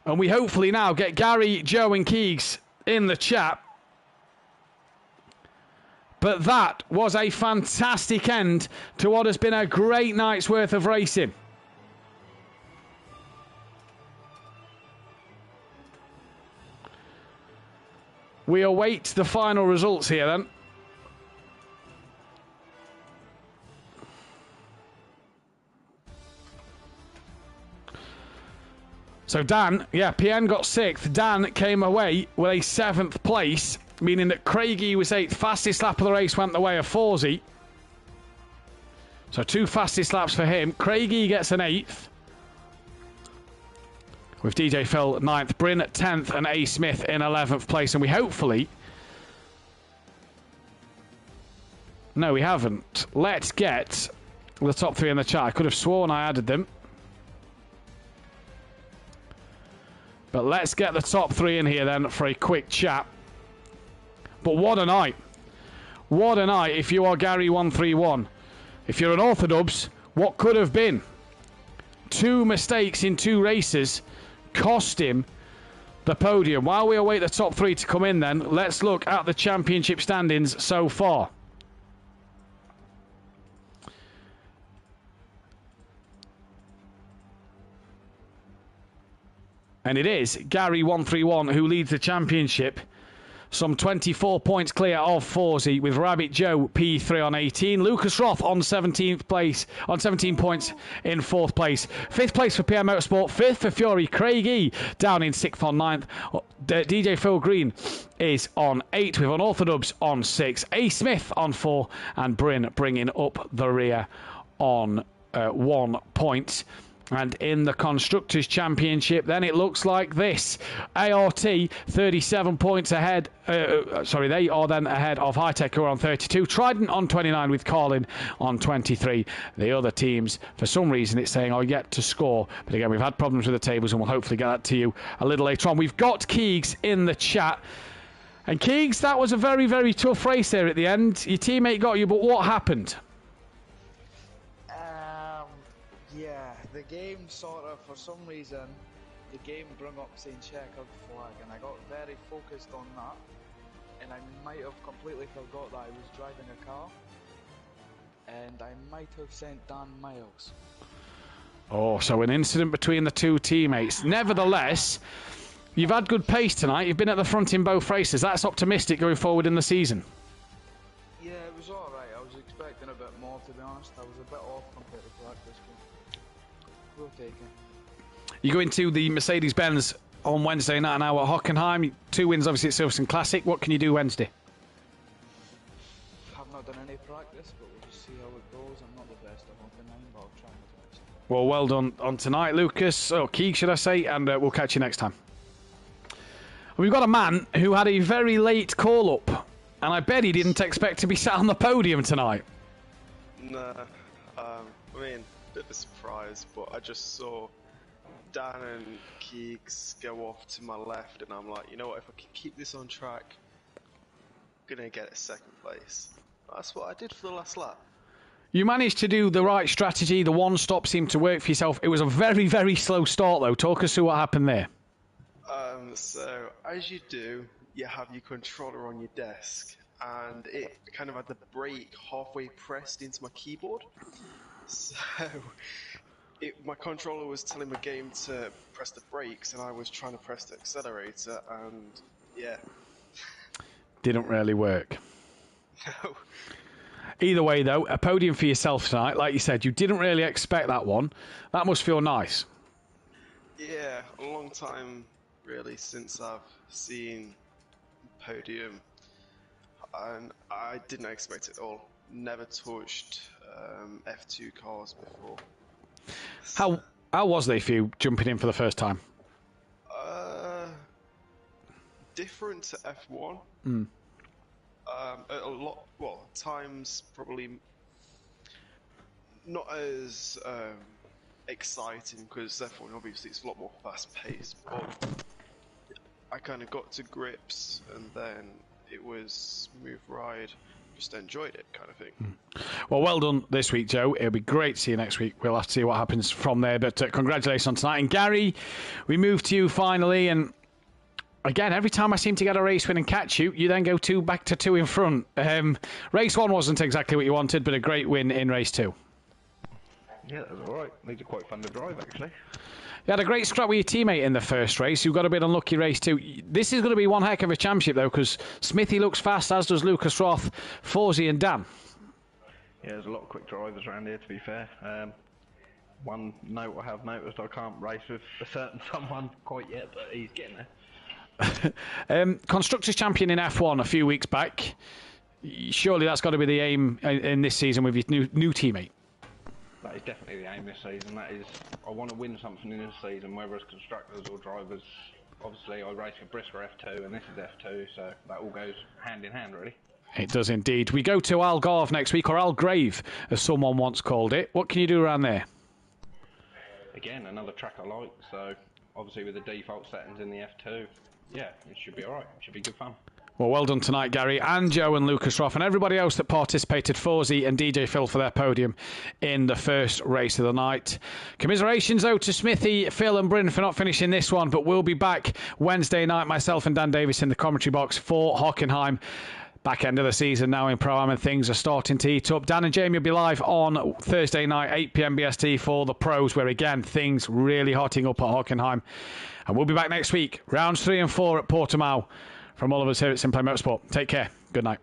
And we hopefully now get Gary, Joe and Keegs in the chat. But that was a fantastic end to what has been a great night's worth of racing. We await the final results here then. So Dan, PN got sixth. Dan came away with a seventh place, meaning that Craigie was eighth. Fastest lap of the race went the way of Forsey. So 2 fastest laps for him. Craigie gets an eighth, with DJ Phil 9th, Bryn 10th, and A. Smith in 11th place. And we hopefully... No, we haven't. Let's get the top 3 in the chat. I could have sworn I added them. But let's get the top 3 in here then for a quick chat. But what a night. What a night if you are Gary 131. If you're an Orthodubs, what could have been? 2 mistakes in 2 races cost him the podium. While we await the top 3 to come in then, let's look at the championship standings so far. And it is Gary 131 who leads the championship. Some 24 points clear of Forsey, with Rabbit Joe P3 on 18. Lucas Roth on 17th place, on 17 points in 4th place. 5th place for PM Motorsport, 5th for Fury. Craig E down in 6th on 9th. DJ Phil Green is on 8th, with Unorthodox on 6. A Smith on 4, and Bryn bringing up the rear on 1 point. And in the Constructors' Championship, then it looks like this. ART, 37 points ahead. They are then ahead of High Tech, who are on 32. Trident on 29, with Carlin on 23. The other teams, for some reason, it's saying are yet to score. But again, we've had problems with the tables, and we'll hopefully get that to you a little later on. We've got Keegs in the chat. And Keegs, that was a very, very tough race there at the end. Your teammate got you, but what happened? Yeah, the game sort of, for some reason, the game brought up saying checkered flag, and I got very focused on that, and I might have completely forgot that I was driving a car, and I might have sent Dan Miles. Oh, so an incident between the 2 teammates. Nevertheless, you've had good pace tonight. You've been at the front in both races. That's optimistic going forward in the season. Yeah, it was alright. I was expecting a bit more, to be honest. I was a bit off compared to practice. We'll take it. You go into the Mercedes-Benz on Wednesday night now at Hockenheim. 2 wins, obviously, at Silverstone Classic. What can you do Wednesday? I've not done any practice, but we'll just see how it goes. I'm not the best at Hockenheim, but I'll try my best. Well, well done on tonight, Lucas. Or Keeg, should I say. And we'll catch you next time. We've got a man who had a very late call-up. And I bet he didn't expect to be sat on the podium tonight. Nah, I mean, bit of a surprise, but I just saw Dan and Keegs go off to my left, and I'm like, you know what, if I can keep this on track, I'm gonna get a 2nd place. That's what I did for the last lap. You managed to do the right strategy. The one stop seemed to work for yourself. It was a very, very slow start, though. Talk us through what happened there. So, as you do, you have your controller on your desk, and it kind of had the brake halfway pressed into my keyboard. So, my controller was telling my game to press the brakes, and I was trying to press the accelerator, and yeah. Didn't really work. No. Either way, though, a podium for yourself tonight. Like you said, you didn't really expect that one. That must feel nice. Yeah, a long time, really, since I've seen podium, and I didn't expect it at all. Never touched F2 cars before. How was they for you jumping in for the first time? Different to F1. A lot. Well, times probably not as exciting, because F1 obviously it's a lot more fast paced. But I kind of got to grips, and then it was smooth ride. Just enjoyed it, kind of thing. Well done this week, Joe. It'll be great to see you next week. We'll have to see what happens from there. But congratulations on tonight. And Gary, we move to you finally. And again, every time I seem to get a race win and catch you, you then go back to 2 in front. Race 1 wasn't exactly what you wanted, but a great win in race 2. Yeah, that was alright. These are quite fun to drive, actually. You had a great scrap with your teammate in the first race. You got a bit unlucky race 2. This is going to be one heck of a championship, though, because Smithy looks fast, as does Lucas Roth, Forsey and Dan. Yeah, there's a lot of quick drivers around here, to be fair. One note I have noticed, I can't race with a certain someone quite yet, but he's getting there. Constructors champion in F1 a few weeks back. Surely that's got to be the aim in this season with your new teammate. That is definitely the aim this season. That is, I want to win something in this season, whether it's constructors or drivers. Obviously, I race for Brisker F2, and this is F2, so that all goes hand in hand, really. It does indeed. We go to Algarve next week, or Algrave, as someone once called it. What can you do around there? Again, another track I like, so obviously with the default settings in the F2, yeah, it should be alright. It should be good fun. Well done tonight, Gary, and Joe and Lucas Roth, and everybody else that participated, Forzy and DJ Phil, for their podium in the first race of the night. Commiserations, though, to Smithy, Phil and Bryn for not finishing this one, but we'll be back Wednesday night, myself and Dan Davis in the commentary box for Hockenheim. Back end of the season now in Pro-Am, and things are starting to heat up. Dan and Jamie will be live on Thursday night, 8 p.m. BST for the pros, where again, things really hotting up at Hockenheim. And we'll be back next week, rounds 3 and 4 at Portimao. From all of us here at Simplay Motorsport, take care. Good night.